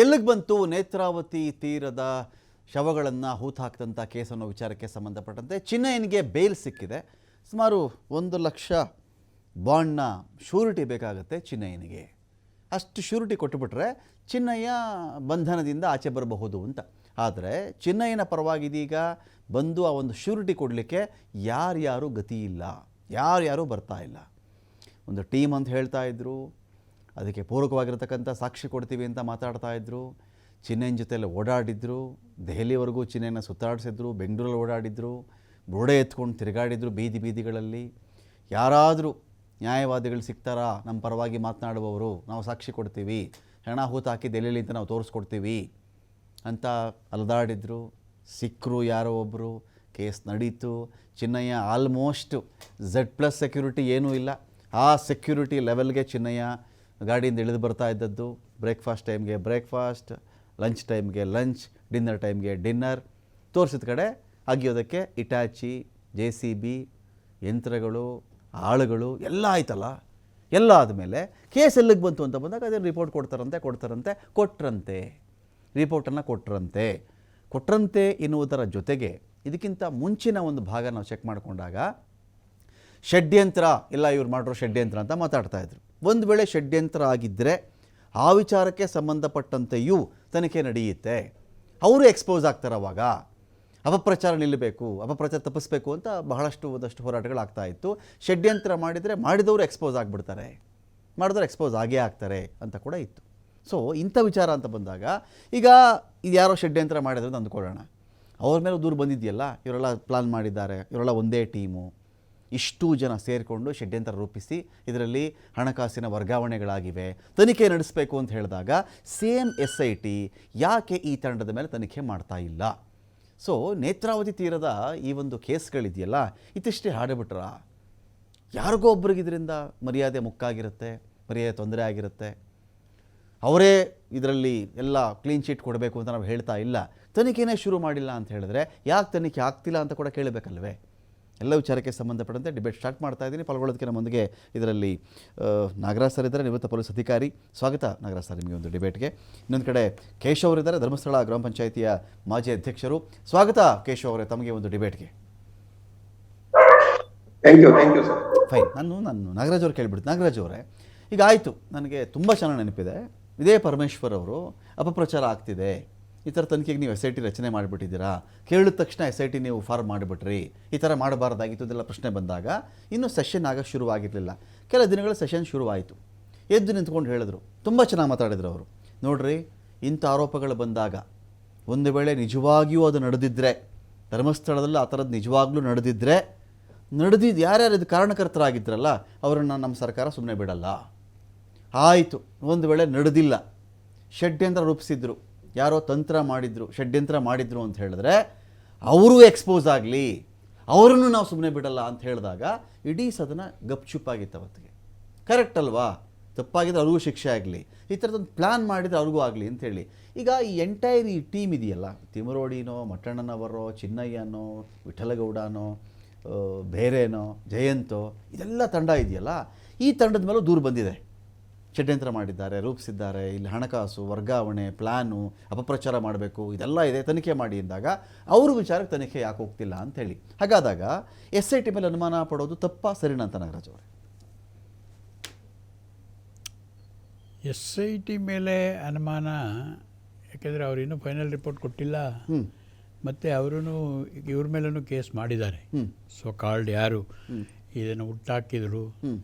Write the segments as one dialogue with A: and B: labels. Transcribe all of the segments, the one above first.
A: ಎಲ್ಲಿಗೆ ಬಂತು ನೇತ್ರಾವತಿ ತೀರದ ಶವಗಳನ್ನು ಹೂತಾಕ್ತಂಥ ಕೇಸ್ ಅನ್ನೋ ವಿಚಾರಕ್ಕೆ ಸಂಬಂಧಪಟ್ಟಂತೆ ಚಿನ್ನಯ್ಯನಿಗೆ ಬೇಲ್ ಸಿಕ್ಕಿದೆ. ಸುಮಾರು 1 ಲಕ್ಷ ಬಾಂಡ್ನ ಶ್ಯೂರಿಟಿ ಬೇಕಾಗುತ್ತೆ ಚಿನ್ನಯ್ಯನಿಗೆ. ಅಷ್ಟು ಶ್ಯೂರಿಟಿ ಕೊಟ್ಟುಬಿಟ್ರೆ ಚಿನ್ನಯ್ಯ ಬಂಧನದಿಂದ ಆಚೆ ಬರಬಹುದು ಅಂತ. ಆದರೆ ಚಿನ್ನಯ್ಯನ ಪರವಾಗಿ ಇದೀಗ ಬಂದು ಆ ಒಂದು ಶ್ಯೂರಿಟಿ ಕೊಡಲಿಕ್ಕೆ ಯಾರ್ಯಾರು ಗತಿ ಇಲ್ಲ, ಯಾರ್ಯಾರು ಬರ್ತಾ ಇಲ್ಲ. ಒಂದು ಟೀಮ್ ಅಂತ ಹೇಳ್ತಾ ಇದ್ರು, ಅದಕ್ಕೆ ಪೂರಕವಾಗಿರತಕ್ಕಂಥ ಸಾಕ್ಷಿ ಕೊಡ್ತೀವಿ ಅಂತ ಮಾತಾಡ್ತಾ ಇದ್ರು. ಚಿನ್ನಯ್ಯನ ಜೊತೆಯಲ್ಲಿ ಓಡಾಡಿದ್ರು, ದೆಹಲಿವರೆಗೂ ಚಿನ್ನಯ್ಯನ ಸುತ್ತಾಡಿಸಿದ್ರು, ಬೆಂಗಳೂರಲ್ಲಿ ಓಡಾಡಿದ್ರು, ಬುರುಡೆ ಎತ್ಕೊಂಡು ತಿರುಗಾಡಿದ್ರು ಬೀದಿಗಳಲ್ಲಿ. ಯಾರಾದರೂ ನ್ಯಾಯವಾದಿಗಳು ಸಿಗ್ತಾರಾ ನಮ್ಮ ಪರವಾಗಿ ಮಾತನಾಡುವವರು, ನಾವು ಸಾಕ್ಷಿ ಕೊಡ್ತೀವಿ, ಹೆಣ ಹೂತಾಕಿ ದೆಹಲಿಯಲ್ಲಿ ಅಂತ ನಾವು ತೋರಿಸ್ಕೊಡ್ತೀವಿ ಅಂತ ಅಲದಾಡಿದ್ರು. ಸಿಕ್ಕರು ಯಾರೋ ಒಬ್ಬರು, ಕೇಸ್ ನಡೀತು. ಚಿನ್ನಯ್ಯ ಆಲ್ಮೋಸ್ಟ್ Z+ ಸೆಕ್ಯೂರಿಟಿ ಏನೂ ಇಲ್ಲ, ಆ ಸೆಕ್ಯೂರಿಟಿ ಲೆವೆಲ್ಗೆ ಚಿನ್ನಯ್ಯ ಗಾಡಿಯಿಂದ ಇಳಿದು ಬರ್ತಾ ಇದ್ದದ್ದು. ಬ್ರೇಕ್ಫಾಸ್ಟ್ ಟೈಮ್ಗೆ ಬ್ರೇಕ್ಫಾಸ್ಟ್, ಲಂಚ್ ಟೈಮ್ಗೆ ಲಂಚ್, ಡಿನ್ನರ್ ಟೈಮ್ಗೆ ಡಿನ್ನರ್. ತೋರಿಸಿದ ಕಡೆ ಅಗಿಯೋದಕ್ಕೆ ಇಟಾಚಿ, JCB, ಯಂತ್ರಗಳು, ಆಳುಗಳು ಎಲ್ಲ ಆಯ್ತಲ್ಲ. ಎಲ್ಲ ಆದಮೇಲೆ ಕೇಸ್ ಎಲ್ಲಿಗೆ ಬಂತು ಅಂತ ಬಂದಾಗ ಅದೇ ರಿಪೋರ್ಟ್ ಕೊಟ್ಟರಂತೆ ರಿಪೋರ್ಟನ್ನು ಕೊಟ್ಟರಂತೆ ಎನ್ನುವುದರ ಜೊತೆಗೆ ಇದಕ್ಕಿಂತ ಮುಂಚಿನ ಒಂದು ಭಾಗ ನಾವು ಚೆಕ್ ಮಾಡಿಕೊಂಡಾಗ ಷಡ್ಯಂತ್ರ, ಇಲ್ಲ ಇವ್ರು ಮಾಡಿರೋ ಷಡ್ಯಂತ್ರ ಅಂತ ಮಾತಾಡ್ತಾ ಇದ್ರು. ಒಂದು ವೇಳೆ ಷಡ್ಯಂತ್ರ ಆಗಿದ್ದರೆ ಆ ವಿಚಾರಕ್ಕೆ ಸಂಬಂಧಪಟ್ಟಂತೆಯೂ ತನಿಖೆ ನಡೆಯುತ್ತೆ, ಅವರು ಎಕ್ಸ್ಪೋಸ್ ಆಗ್ತಾರೆ. ಅವಾಗ ಅಪಪ್ರಚಾರ ನಿಲ್ಲಬೇಕು, ಅಪಪ್ರಚಾರ ತಪ್ಪಿಸ್ಬೇಕು ಅಂತ ಒಂದಷ್ಟು ಹೋರಾಟಗಳಾಗ್ತಾ ಇತ್ತು. ಷಡ್ಯಂತ್ರ ಮಾಡಿದರೆ ಮಾಡಿದವರು ಎಕ್ಸ್ಪೋಸ್ ಆಗಿಬಿಡ್ತಾರೆ, ಮಾಡಿದವರು ಎಕ್ಸ್ಪೋಸ್ ಆಗೇ ಆಗ್ತಾರೆ ಅಂತ ಕೂಡ ಇತ್ತು. ಸೊ ಇಂಥ ವಿಚಾರ ಅಂತ ಬಂದಾಗ ಈಗ ಇದು ಯಾರೋ ಷಡ್ಯಂತ್ರ ಮಾಡಿದ್ರು ಅಂತ ಅಂದ್ಕೊಳ್ಳೋಣ. ಅವ್ರ ಮೇಲೆ ದೂರು ಬಂದಿದೆಯಲ್ಲ, ಇವರೆಲ್ಲ ಪ್ಲಾನ್ ಮಾಡಿದ್ದಾರೆ, ಇವರೆಲ್ಲ ಒಂದೇ ಟೀಮು, ಇಷ್ಟು ಜನ ಸೇರಿಕೊಂಡು ಷಡ್ಯಂತ್ರ ರೂಪಿಸಿ ಇದರಲ್ಲಿ ಹಣಕಾಸಿನ ವರ್ಗಾವಣೆಗಳಾಗಿವೆ, ತನಿಖೆ ನಡೆಸಬೇಕು ಅಂತ ಹೇಳಿದಾಗ ಸೇಮ್ SIT ಯಾಕೆ ಈ ತಂಡದ ಮೇಲೆ ತನಿಖೆ ಮಾಡ್ತಾ ಇಲ್ಲ? ಸೊ ನೇತ್ರಾವತಿ ತೀರದ ಈ ಒಂದು ಕೇಸ್ಗಳಿದೆಯಲ್ಲ, ಇತಿಷ್ಟೇ ಹಾಡಿಬಿಟ್ರ ಯಾರಿಗೋ ಒಬ್ರಿಗೆ ಇದರಿಂದ ಮರ್ಯಾದೆ ಮುಕ್ಕಾಗಿರುತ್ತೆ, ಮರ್ಯಾದೆ ತೊಂದರೆ ಆಗಿರುತ್ತೆ. ಅವರೇ ಇದರಲ್ಲಿ ಎಲ್ಲ ಕ್ಲೀನ್ ಚೀಟ್ ಕೊಡಬೇಕು ಅಂತ ನಾವು ಹೇಳ್ತಾ ಇಲ್ಲ. ತನಿಖೆನೇ ಶುರು ಮಾಡಿಲ್ಲ ಅಂತ ಹೇಳಿದ್ರೆ ಯಾಕೆ ತನಿಖೆ ಆಗ್ತಿಲ್ಲ ಅಂತ ಕೂಡ ಕೇಳಬೇಕಲ್ವೇ? ಎಲ್ಲ ವಿಚಾರಕ್ಕೆ ಸಂಬಂಧಪಟ್ಟಂತೆ ಡಿಬೇಟ್ ಸ್ಟಾರ್ಟ್ ಮಾಡ್ತಾ ಇದ್ದೀನಿ. ಪಾಲ್ಗೊಳ್ಳೋದಕ್ಕೆ ನಮ್ಮೊಂದಿಗೆ ಇದರಲ್ಲಿ ನಾಗರಾಜ್ ಸರ್ ಇದ್ದಾರೆ, ನಿವೃತ್ತ ಪೊಲೀಸ್ ಅಧಿಕಾರಿ. ಸ್ವಾಗತ ನಾಗರಾಜ್ ಸರ್ ನಿಮಗೆ ಒಂದು ಡಿಬೇಟ್ಗೆ. ಇನ್ನೊಂದು ಕಡೆ ಕೇಶವ್ ಅವರಿದ್ದಾರೆ, ಧರ್ಮಸ್ಥಳ ಗ್ರಾಮ ಪಂಚಾಯಿತಿಯ ಮಾಜಿ ಅಧ್ಯಕ್ಷರು. ಸ್ವಾಗತ ಕೇಶವ್ ಅವರೇ ತಮಗೆ ಒಂದು ಡಿಬೇಟ್ಗೆ.
B: Thank you sir.
A: ಫೈನ್. ನಾನು ನಾಗರಾಜ್ ಅವ್ರು ಕೇಳಿಬಿಡ್ತೀನಿ. ನಾಗರಾಜ್ ಅವರೇ, ಈಗ ಆಯಿತು, ನನಗೆ ತುಂಬ ಚೆನ್ನಾಗಿ ನೆನಪಿದೆ, ಇದೇ ಪರಮೇಶ್ವರ್ ಅವರು ಅಪಪ್ರಚಾರ ಆಗ್ತಿದೆ, ಈ ಥರ ತನಿಖೆಗೆ ನೀವು SIT ರಚನೆ ಮಾಡಿಬಿಟ್ಟಿದ್ದೀರಾ, ಕೇಳಿದ ತಕ್ಷಣ SIT ನೀವು ಫಾರ್ಮ್ ಮಾಡಿಬಿಟ್ರಿ, ಈ ಥರ ಮಾಡಬಾರ್ದಾಗಿತ್ತು ಇದೆಲ್ಲ ಪ್ರಶ್ನೆ ಬಂದಾಗ ಇನ್ನೂ ಸೆಷನ್ ಆಗೋಕ್ಕೆ ಶುರುವಾಗಿರಲಿಲ್ಲ. ಕೆಲ ದಿನಗಳ ಸೆಷನ್ ಶುರುವಾಯಿತು. ಎದ್ದು ನಿಂತ್ಕೊಂಡು ಹೇಳಿದ್ರು, ತುಂಬ ಚೆನ್ನಾಗಿ ಮಾತಾಡಿದ್ರು ಅವರು. ನೋಡ್ರಿ, ಇಂಥ ಆರೋಪಗಳು ಬಂದಾಗ ಒಂದು ವೇಳೆ ನಿಜವಾಗಿಯೂ ಅದು ನಡೆದಿದ್ದರೆ, ಧರ್ಮಸ್ಥಳದಲ್ಲಿ ಆ ಥರದ್ದು ನಿಜವಾಗ್ಲೂ ನಡೆದಿದ್ದರೆ, ಯಾರ್ಯಾರು ಇದು ಕಾರಣಕರ್ತರಾಗಿದ್ದರಲ್ಲ ಅವರನ್ನು ನಮ್ಮ ಸರ್ಕಾರ ಸುಮ್ಮನೆ ಬಿಡಲ್ಲ. ಆಯಿತು, ಒಂದು ವೇಳೆ ನಡೆದಿಲ್ಲ, ಷಡ್ಯಂತ್ರ ರೂಪಿಸಿದ್ರು, ಯಾರೋ ತಂತ್ರ ಮಾಡಿದ್ರು, ಷಡ್ಯಂತ್ರ ಮಾಡಿದ್ರು ಅಂತ ಹೇಳಿದ್ರೆ ಅವರು ಎಕ್ಸ್ಪೋಸ್ ಆಗಲಿ, ಅವರನ್ನು ನಾವು ಸುಮ್ಮನೆ ಬಿಡಲ್ಲ ಅಂತ ಹೇಳಿದಾಗ ಇಡೀ ಸದನ ಗಪ್ಚುಪ್ಪಾಗಿತ್ತು ಅವತ್ತಿಗೆ. ಕರೆಕ್ಟ್ ಅಲ್ವಾ? ತಪ್ಪಾಗಿದ್ರೆ ಅವ್ರಿಗೂ ಶಿಕ್ಷೆ ಆಗಲಿ, ಈ ಥರದೊಂದು ಪ್ಲ್ಯಾನ್ ಮಾಡಿದರೆ ಅವ್ರಿಗೂ ಆಗಲಿ ಅಂಥೇಳಿ. ಈಗ ಈ ಎಂಟೈರ್ ಈ ಟೀಮ್ ಇದೆಯಲ್ಲ, ತಿಮರೋಡಿನೋ, ಮಟ್ಟಣ್ಣನವರೋ, ಚಿನ್ನಯ್ಯನೋ, ವಿಠಲಗೌಡನೋ, ಬೇರೆನೋ, ಜಯಂತೋ, ಇದೆಲ್ಲ ತಂಡ ಇದೆಯಲ್ಲ, ಈ ತಂಡದ ಮೇಲೂ ದೂರು ಬಂದಿದೆ. ಷಡ್ಯಂತ್ರ ಮಾಡಿದ್ದಾರೆ, ರೂಪಿಸಿದ್ದಾರೆ, ಇಲ್ಲಿ ಹಣಕಾಸು ವರ್ಗಾವಣೆ, ಪ್ಲ್ಯಾನು, ಅಪಪ್ರಚಾರ ಮಾಡಬೇಕು, ಇದೆಲ್ಲ ಇದೆ, ತನಿಖೆ ಮಾಡಿ ಅಂದಾಗ ಅವ್ರ ವಿಚಾರಕ್ಕೆ ತನಿಖೆ ಯಾಕೆ ಹೋಗ್ತಿಲ್ಲ ಅಂಥೇಳಿ. ಹಾಗಾದಾಗ SIT ಮೇಲೆ ಅನುಮಾನ ಪಡೋದು ತಪ್ಪಾ ಸರಿನಾ ಅಂತ ನಾಗರಾಜ್ ಅವರೇ?
C: SIT ಮೇಲೆ ಅನುಮಾನ, ಯಾಕೆಂದರೆ ಅವರು ಇನ್ನೂ ಫೈನಲ್ ರಿಪೋರ್ಟ್ ಕೊಟ್ಟಿಲ್ಲ. ಮತ್ತು ಅವರು ಇವ್ರ ಮೇಲೂ ಕೇಸ್ ಮಾಡಿದ್ದಾರೆ. ಸೊ ಕಾಲ್ಡ್ ಯಾರು ಇದನ್ನು ಹುಟ್ಟಾಕಿದ್ರು,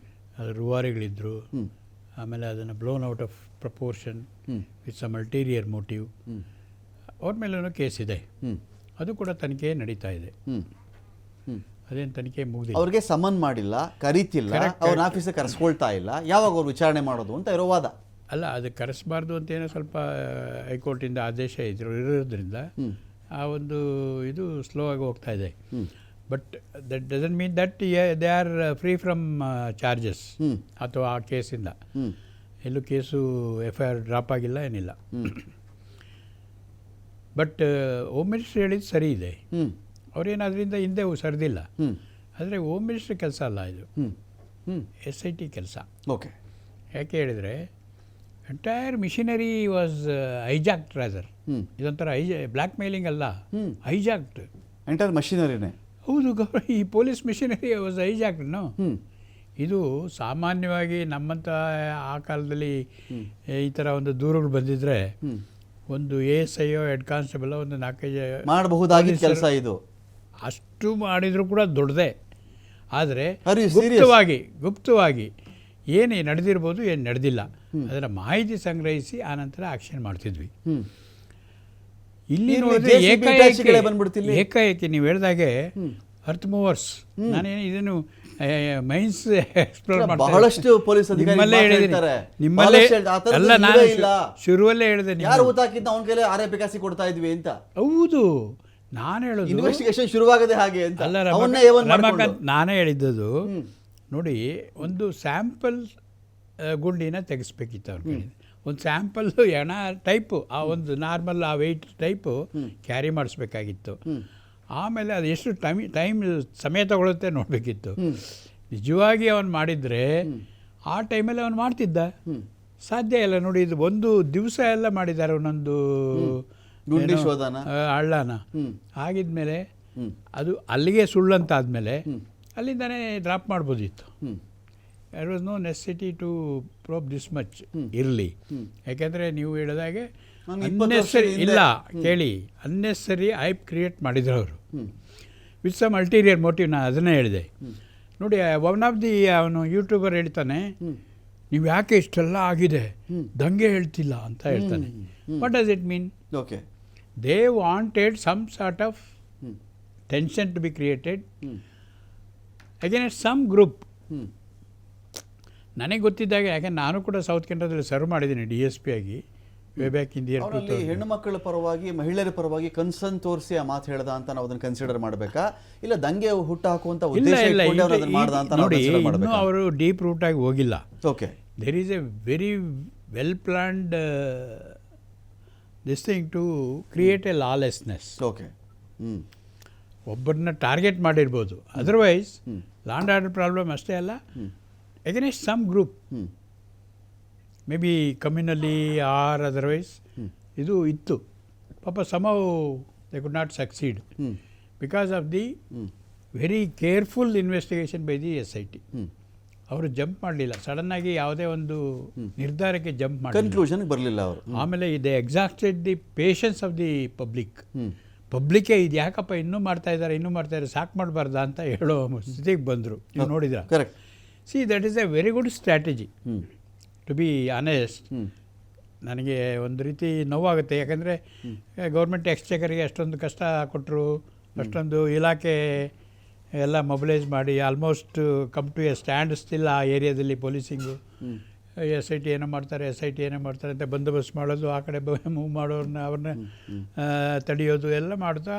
C: ಅದು ರೂವಾರಿಗಳಿದ್ದರು, ಆಮೇಲೆ ಅದನ್ನು blown out of proportion with some ulterior motive, ಅವ್ರ ಮೇಲೂ ಕೇಸ್ ಇದೆ. ಅದು ಕೂಡ ತನಿಖೆ ನಡೀತಾ ಇದೆ. ಅದೇನು ತನಿಖೆ ಮುಗಿದಿಲ್ಲ.
A: ಅವ್ರಿಗೆ ಸಮನ್ ಮಾಡಿಲ್ಲ, ಕರೀತಿಲ್ಲ, ಅವ್ರ ಆಫೀಸಿಗೆ ಕರೆಸ್ಕೊಳ್ತಾ ಇಲ್ಲ, ಯಾವಾಗ ಅವ್ರು ವಿಚಾರಣೆ ಮಾಡೋದು ಅಂತ ಇರೋ ವಾದ.
C: ಅಲ್ಲ, ಅದು ಕರೆಸಬಾರ್ದು ಅಂತೇನೋ ಸ್ವಲ್ಪ ಹೈಕೋರ್ಟಿಂದ ಆದೇಶ ಇರೋದ್ರಿಂದ ಆ ಒಂದು ಇದು ಸ್ಲೋ ಆಗಿ ಹೋಗ್ತಾ ಇದೆ. But that doesn't mean that they are free from charges ಅಥವಾ ಆ ಕೇಸಿಂದ. ಎಲ್ಲೂ ಕೇಸು FIR ಡ್ರಾಪ್ ಆಗಿಲ್ಲ, ಏನಿಲ್ಲ. ಬಟ್ ಹೋಮ್ ಮಿನಿಸ್ಟ್ರ್ ಹೇಳಿದ್ದು ಸರಿ ಇದೆ, ಅವ್ರೇನು ಅದರಿಂದ ಹಿಂದೆ ಸರಿದಿಲ್ಲ. ಆದರೆ ಹೋಮ್ ಮಿನಿಸ್ಟ್ರ್ ಕೆಲಸ ಅಲ್ಲ ಇದು, SIT ಕೆಲಸ.
A: ಓಕೆ.
C: ಯಾಕೆ ಹೇಳಿದರೆ ಎಂಟೈರ್ ಮಿಷಿನರಿ ವಾಸ್ ಹೈಜಾಕ್ಟ್ ರಾದರ್. ಇದೊಂಥರ ಬ್ಲ್ಯಾಕ್ ಮೇಲಿಂಗ್ ಅಲ್ಲ, ಹೈಜಾಕ್ಟ್.
A: ಎಂಟೈರ್ ಮಷಿನರಿನೇ.
C: ಹೌದು, ಈ ಪೊಲೀಸ್ ಮಿಷಿನರಿ ವಾಸ್ ಹೈಜಾಕ್ಟ್. ಇದು ಸಾಮಾನ್ಯವಾಗಿ ನಮ್ಮಂಥ ಆ ಕಾಲದಲ್ಲಿ ಈ ಥರ ಒಂದು ದೂರುಗಳು ಬಂದಿದ್ರೆ ಒಂದು ASI ಹೆಡ್ ಕಾನ್ಸ್ಟೇಬಲ್ ಒಂದು 4-5
A: ಮಾಡಬಹುದಾಗಿದ್ದ ಕೆಲಸ ಇದು.
C: ಅಷ್ಟು ಮಾಡಿದರೂ ಕೂಡ ದೊಡ್ಡದೇ. ಆದರೆ
A: Are you serious?
C: ಗುಪ್ತವಾಗಿ ಏನು ನಡೆದಿರ್ಬೋದು, ಏನು ನಡೆದಿಲ್ಲ, ಅದರ ಮಾಹಿತಿ ಸಂಗ್ರಹಿಸಿ ಆನಂತರ ಆಕ್ಷನ್ ಮಾಡ್ತಿದ್ವಿ. ಇಲ್ಲಿ
A: ಇಲ್ಲಿ
C: ನೋಡಿದ್ರೆ
A: JCB ಟ್ಯಾಕ್ಸಿಗಳೇ ಬಂದ್ಬಿಡ್ತಿಲ್ಲ.
C: ಏಕಾಏಕಿ ನೀವು ಹೇಳ್ದಾಗೆ ಅರ್ತ್ ಮೂವರ್ಸ್, ನಾನೇನು ಇದನ್ನು ಮೈನ್ಸ್ ಎಕ್ಸ್ಪ್ಲೋರ್
A: ಬಹಳಷ್ಟು ಪೊಲೀಸ್
C: ನಿಮ್ಮಲ್ಲೇ ಹೇಳಿದ್ದೀನಿ, ನಿಮ್ಮಲ್ಲೇ ಅಲ್ಲ, ನಾನು ಶುರುವಲ್ಲೇ ಹೇಳಿದೆ,
A: ಯಾರು ಊತಾಕಿದ್ದ ಅವನ ಕೈಲಿ ಆರೋಪಿ ಕಾಸಿ ಕೊಡ್ತಾ ಇದ್ವಿ ಅಂತ.
C: ಹೌದು, ನಾನು ಹೇಳೋದು
A: ಇನ್ವೆಸ್ಟಿಗೇಷನ್ ಶುರುವಾಗದೆ ಹಾಗೆ ಅಂತ.
C: ಅಲ್ಲ, ರಮಾಕಾಂತ್ ನಾನೇ ಹೇಳಿದ್ದದು. ನೋಡಿ, ಒಂದು ಸ್ಯಾಂಪಲ್ ಗುಂಡಿನ ತೆಗೆಸ್ಬೇಕಿತ್ತು ಅವ್ರ ಕಡೆ. ಒಂದು ಸ್ಯಾಂಪಲ್ ಎಣ ಟೈಪು, ಆ ಒಂದು ನಾರ್ಮಲ್ ಆ ವೆಯ್ಟ್ ಟೈಪು ಕ್ಯಾರಿ ಮಾಡಿಸ್ಬೇಕಾಗಿತ್ತು. ಆಮೇಲೆ ಅದು ಎಷ್ಟು ಟೈಮ್ ಸಮಯ ತಗೊಳುತ್ತೆ ನೋಡಬೇಕಿತ್ತು. ನಿಜವಾಗಿ ಅವನು ಮಾಡಿದರೆ ಆ ಟೈಮಲ್ಲಿ ಅವನು ಮಾಡ್ತಿದ್ದ. ಸಾಧ್ಯ ಇಲ್ಲ ನೋಡಿ, ಇದು ಒಂದು ದಿವಸ ಎಲ್ಲ ಮಾಡಿದ್ದಾರೆ ಒಂದೊಂದು ಹಳ್ಳನ. ಆಗಿದ್ಮೇಲೆ ಅದು ಅಲ್ಲಿಗೆ ಸುಳ್ಳಂತ ಆದಮೇಲೆ ಅಲ್ಲಿಂದನೇ ಡ್ರಾಪ್ ಮಾಡ್ಬೋದಿತ್ತು. There was no necessity to probe this much ಇರಲಿ. ಯಾಕೆಂದರೆ ನೀವು ಹೇಳಿದಾಗೆ ಅನ್ನೆಸರಿ ಇಲ್ಲ, ಕೇಳಿ, ಅನ್ನೆಸರಿ ಐಪ್ ಕ್ರಿಯೇಟ್ ಮಾಡಿದ್ರು ಅವರು ವಿತ್ ಸಮ್ ಅಲ್ಟೀರಿಯರ್ ಮೋಟಿವ್. ನಾನು ಅದನ್ನೇ ಹೇಳಿದೆ ನೋಡಿ. ಒನ್ ಆಫ್ ದಿ ಅವನು ಯೂಟ್ಯೂಬರ್ ಹೇಳ್ತಾನೆ, ನೀವು ಯಾಕೆ ಇಷ್ಟೆಲ್ಲ ಆಗಿದೆ ದಂಗೆ ಹೇಳ್ತಿಲ್ಲ ಅಂತ ಹೇಳ್ತಾನೆ. What does it mean?
A: Okay,
C: they wanted some sort of tension to be created against some group. ನನಗೆ ಗೊತ್ತಿದ್ದಾಗ, ಯಾಕೆಂದ್ರೆ ನಾನು ಕೂಡ ಸೌತ್ ಕೆನಡಾದಲ್ಲಿ ಸರ್ವ್ ಮಾಡಿದ್ದೀನಿ DSP ಆಗಿ way back in the year 2000.
A: ಹೆಣ್ಣು ಮಕ್ಕಳ ಪರವಾಗಿ, ಮಹಿಳೆಯರ ಪರವಾಗಿ ಕನ್ಸರ್ನ್ ತೋರಿಸಿ ಆ ಮಾತು ಹೇಳ್ದ ಅಂತ ನಾವು ಅದನ್ನು ಕನ್ಸಿಡರ್ ಮಾಡಬೇಕಾ, ಇಲ್ಲ ದಂಗೆ ಹುಟ್ಟು ಹಾಕುವಂತ ಉದ್ದೇಶ ಇಟ್ಕೊಂಡು ಅದನ್ನ ಮಾಡ್ದ ಅಂತ
C: ನೋಡಿ, ಇನ್ನೂ ಅವರು ಡೀಪ್ ರೂಟ್ ಆಗಿ ಹೋಗಿಲ್ಲ.
A: Okay,
C: there is a very well planned this thing to create a lawlessness.
A: Okay,
C: ಒಬ್ಬರನ್ನ ಟಾರ್ಗೆಟ್ ಮಾಡಿರ್ಬೋದು, otherwise law and order problem ಅಷ್ಟೇ ಅಲ್ಲ, against some group, maybe communally or otherwise ಇದು ಇತ್ತು. ಪಾಪ ಸಮೌ they could not succeed because of the very careful investigation by the SIT. ಅವರು jump ಮಾಡಲಿಲ್ಲ, ಸಡನ್ನಾಗಿ ಯಾವುದೇ ಒಂದು ನಿರ್ಧಾರಕ್ಕೆ ಜಂಪ್ ಮಾಡಿ
A: ಕನ್ಕ್ಲೂಷನ್ಗೆ ಬರಲಿಲ್ಲ ಅವರು. ಆಮೇಲೆ
C: they exhausted the patience of the ಪಬ್ಲಿಕ್ಕೇ ಇದು ಯಾಕಪ್ಪ ಇನ್ನೂ ಮಾಡ್ತಾ ಇದ್ದಾರೆ ಸಾಕು ಮಾಡಬಾರ್ದ ಅಂತ ಹೇಳೋ ಸ್ಥಿತಿಗೆ ಬಂದರು. ನೀವು ನೋಡಿದ್ರ?
A: Correct.
C: See, that is a very good strategy to be honest. ನನಗೆ ಒಂದು ರೀತಿ ನೋವಾಗುತ್ತೆ, ಯಾಕಂದರೆ ಗೌರ್ಮೆಂಟ್ ಎಕ್ಸ್ಚೇಕರಿಗೆ ಅಷ್ಟೊಂದು ಕಷ್ಟ ಕೊಟ್ಟರು, ಅಷ್ಟೊಂದು ಇಲಾಖೆ ಎಲ್ಲ ಮೊಬಿಲೈಸ್ ಮಾಡಿ almost come to a standstill ಆ ಏರಿಯಾದಲ್ಲಿ ಪೊಲೀಸಿಂಗು. SIT ಏನೋ ಮಾಡ್ತಾರೆ ಅಂತ ಬಂದೋಬಸ್ತ್ ಮಾಡೋದು, ಆ ಕಡೆ ಮೂವ್ ಮಾಡೋರನ್ನ ಅವ್ರನ್ನ ತಡೆಯೋದು ಎಲ್ಲ ಮಾಡ್ತಾ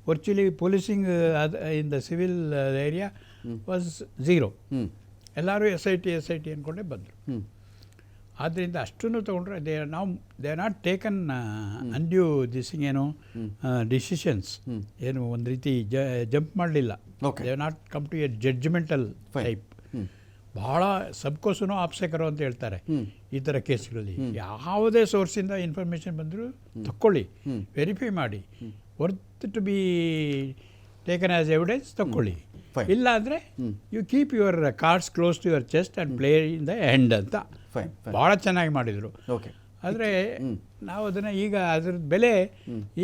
C: virtually policing in the civil area was zero. ಎಲ್ಲರೂ SIT ಅಂದ್ಕೊಂಡೇ ಬಂದರು. ಆದ್ದರಿಂದ ಅಷ್ಟನ್ನು ತೊಗೊಂಡ್ರೆ they are not taken undue this thing ಏನು ಡಿಸಿಷನ್ಸ್ ಏನು ಒಂದು ರೀತಿ ಜಂಪ್ ಮಾಡಲಿಲ್ಲ. They are not come to a judgemental type. ಬಹಳ ಸಬ್ಕೋಸನು ಆಪ್ಸೇಕರು ಅಂತ ಹೇಳ್ತಾರೆ ಈ ಥರ ಕೇಸ್ಗಳಲ್ಲಿ. ಯಾವುದೇ ಸೋರ್ಸಿಂದ ಇನ್ಫಾರ್ಮೇಷನ್ ಬಂದರೂ ತಕ್ಕೊಳ್ಳಿ, ವೆರಿಫೈ ಮಾಡಿ, worth to be taken as evidence ತಕ್ಕೊಳ್ಳಿ. ಇಲ್ಲ ಅಂದರೆ you keep your cards close to your chest and play in the end ಅಂತ ಭಾಳ ಚೆನ್ನಾಗಿ ಮಾಡಿದರು. ಆದರೆ ನಾವು ಅದನ್ನು ಈಗ ಅದ್ರದ್ದು ಬೆಲೆ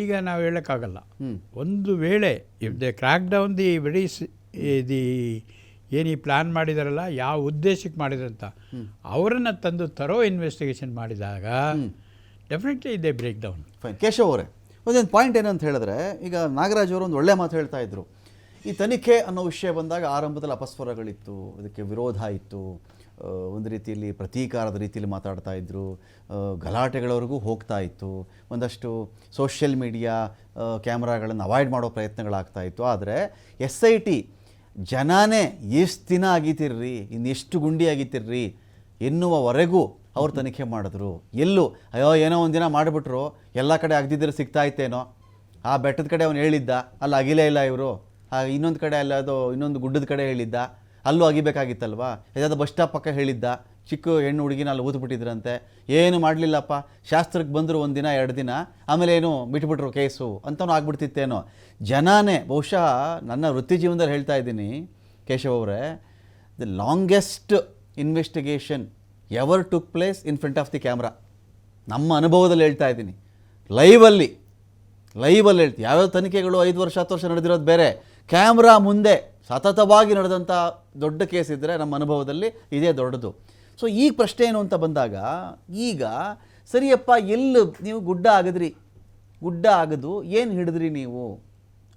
C: ಈಗ ನಾವು ಹೇಳೋಕ್ಕಾಗಲ್ಲ. ಒಂದು ವೇಳೆ if they crack down the very the ಏನು ಈ ಪ್ಲ್ಯಾನ್ ಮಾಡಿದಾರಲ್ಲ, ಯಾವ ಉದ್ದೇಶಕ್ಕೆ ಮಾಡಿದ್ರಂತ ಅವರನ್ನು ತಂದು ತರೋ ಇನ್ವೆಸ್ಟಿಗೇಷನ್ ಮಾಡಿದಾಗ definitely they break down.
A: Keshav ಅವರೇ, ಒಂದೊಂದು ಪಾಯಿಂಟ್ ಏನಂತ ಹೇಳಿದ್ರೆ, ಈಗ ನಾಗರಾಜ್ ಅವರು ಒಂದು ಒಳ್ಳೆ ಮಾತು ಹೇಳ್ತಾ ಇದ್ರು. ಈ ತನಿಖೆ ಅನ್ನೋ ವಿಷಯ ಬಂದಾಗ ಆರಂಭದಲ್ಲಿ ಅಪಸ್ವರಗಳಿತ್ತು, ಅದಕ್ಕೆ ವಿರೋಧ ಇತ್ತು, ಒಂದು ರೀತಿಯಲ್ಲಿ ಪ್ರತೀಕಾರದ ರೀತಿಯಲ್ಲಿ ಮಾತಾಡ್ತಾ ಇದ್ದರು, ಗಲಾಟೆಗಳವರೆಗೂ ಹೋಗ್ತಾ ಇತ್ತು, ಒಂದಷ್ಟು ಸೋಷಿಯಲ್ ಮೀಡಿಯಾ ಕ್ಯಾಮ್ರಾಗಳನ್ನು ಅವಾಯ್ಡ್ ಮಾಡೋ ಪ್ರಯತ್ನಗಳಾಗ್ತಾ ಇತ್ತು. ಆದರೆ SIT ಜನನೇ ಎಷ್ಟು ದಿನ ಆಗಿತಿರ್ರಿ, ಇನ್ನೆಷ್ಟು ಗುಂಡಿ ಆಗಿತಿರ್ರಿ ಎನ್ನುವವರೆಗೂ ಅವ್ರು ತನಿಖೆ ಮಾಡಿದ್ರು. ಎಲ್ಲೂ ಅಯ್ಯೋ ಏನೋ ಒಂದು ದಿನ ಮಾಡಿಬಿಟ್ರು, ಎಲ್ಲ ಕಡೆ ಅಗದಿದ್ದರೆ ಸಿಗ್ತಾ ಇತ್ತೇನೋ, ಆ ಬೆಟ್ಟದ ಕಡೆ ಅವನು ಹೇಳಿದ್ದ, ಅಲ್ಲಿ ಅಗಿಲೇ ಇಲ್ಲ ಇವರು, ಇನ್ನೊಂದು ಕಡೆ ಅಲ್ಲ ಅದು ಇನ್ನೊಂದು ಗುಡ್ಡದ ಕಡೆ ಹೇಳಿದ್ದ, ಅಲ್ಲೂ ಅಗಿಬೇಕಾಗಿತ್ತಲ್ವಾ, ಯಾವುದಾದ್ರು ಬಸ್ ಸ್ಟಾಪ್ ಪಕ್ಕ ಹೇಳಿದ್ದ, ಚಿಕ್ಕ ಹೆಣ್ಣು ಹುಡುಗಿನ ಅಲ್ಲಿ ಊದ್ಬಿಟ್ಟಿದ್ರಂತೆ, ಏನು ಮಾಡಲಿಲ್ಲಪ್ಪ, ಶಾಸ್ತ್ರಕ್ಕೆ ಬಂದರು 1 ದಿನ 2 ದಿನ, ಆಮೇಲೆ ಏನು ಬಿಟ್ಬಿಟ್ರು ಕೇಸು ಅಂತಲೂ ಆಗ್ಬಿಡ್ತಿತ್ತೇನೋ. ಜನನೇ ಬಹುಶಃ ನನ್ನ ವೃತ್ತಿ ಜೀವನದಲ್ಲಿ ಹೇಳ್ತಾ ಇದ್ದೀನಿ ಕೇಶವ್ ಅವರೇ, the longest investigation ever took place in front of the camera. ನಮ್ಮ ಅನುಭವದಲ್ಲಿ ಹೇಳ್ತಾ ಇದ್ದೀನಿ, ಲೈವಲ್ಲಿ ಹೇಳ್ತೀವಿ. ಯಾವ್ಯಾವ ತನಿಖೆಗಳು 5 ವರ್ಷ 10 ವರ್ಷ ನಡೆದಿರೋದು ಬೇರೆ, ಕ್ಯಾಮ್ರಾ ಮುಂದೆ ಸತತವಾಗಿ ನಡೆದಂಥ ದೊಡ್ಡ ಕೇಸ್ ಇದ್ದರೆ ನಮ್ಮ ಅನುಭವದಲ್ಲಿ ಇದೇ ದೊಡ್ಡದು. ಸೊ ಈಗ ಪ್ರಶ್ನೆ ಏನು ಅಂತ ಬಂದಾಗ, ಈಗ ಸರಿಯಪ್ಪ, ಎಲ್ಲಿ ನೀವು ಗುಡ್ಡ ಆಗದು ಏನು ಹಿಡಿದ್ರಿ ನೀವು?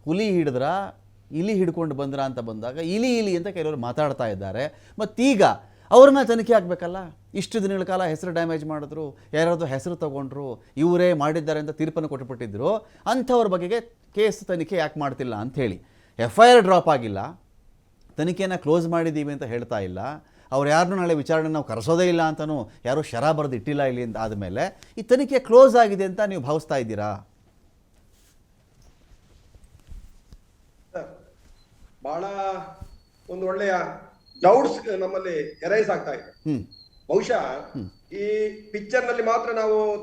A: ಹುಲಿ ಹಿಡಿದ್ರಾ, ಇಲಿ ಹಿಡ್ಕೊಂಡು ಬಂದ್ರಾ ಅಂತ ಬಂದಾಗ ಇಲಿ ಅಂತ ಕೆಲವರು ಮಾತಾಡ್ತಾ ಇದ್ದಾರೆ. ಮತ್ತೀಗ ಅವ್ರನ್ನ ತನಿಖೆ ಆಗಬೇಕಲ್ಲ. ಇಷ್ಟು ದಿನಗಳ ಕಾಲ ಹೆಸರು ಡ್ಯಾಮೇಜ್ ಮಾಡಿದ್ರು, ಯಾರಾದರೂ ಹೆಸರು ತೊಗೊಂಡ್ರು, ಇವರೇ ಮಾಡಿದ್ದಾರೆ ಅಂತ ತೀರ್ಪನ್ನು ಕೊಟ್ಟುಬಿಟ್ಟಿದ್ರು. ಅಂಥವ್ರ ಬಗೆಗೆ ಕೇಸ್ ತನಿಖೆ ಯಾಕೆ ಮಾಡ್ತಿಲ್ಲ ಅಂಥೇಳಿ FIR ಡ್ರಾಪ್ ಆಗಿಲ್ಲ, ತನಿಖೆಯನ್ನು ಕ್ಲೋಸ್ ಮಾಡಿದ್ದೀವಿ ಅಂತ ಹೇಳ್ತಾ ಇಲ್ಲ. ಅವ್ರು ಯಾರನ್ನೂ ನಾಳೆ ವಿಚಾರಣೆ ನಾವು ಕರೆಸೋದೇ ಇಲ್ಲ ಅಂತಲೂ ಯಾರೂ ಶರ ಬರೆದು ಇಟ್ಟಿಲ್ಲ ಇಲ್ಲಿ ಅಂತ ಆದಮೇಲೆ ಈ ತನಿಖೆ ಕ್ಲೋಸ್ ಆಗಿದೆ ಅಂತ ನೀವು ಭಾವಿಸ್ತಾ ಇದ್ದೀರಾ?
B: ಬಹಳ ಒಂದು ಒಳ್ಳೆಯ ಡೌಟ್ಸ್ ನಮ್ಮಲ್ಲಿ ಎರೈಸ್ ಆಗ್ತಾ ಇದೆ. ಬಹುಶಃ ಈ ಪಿಕ್ಚರ್ ನಲ್ಲಿ ಮಾತ್ರ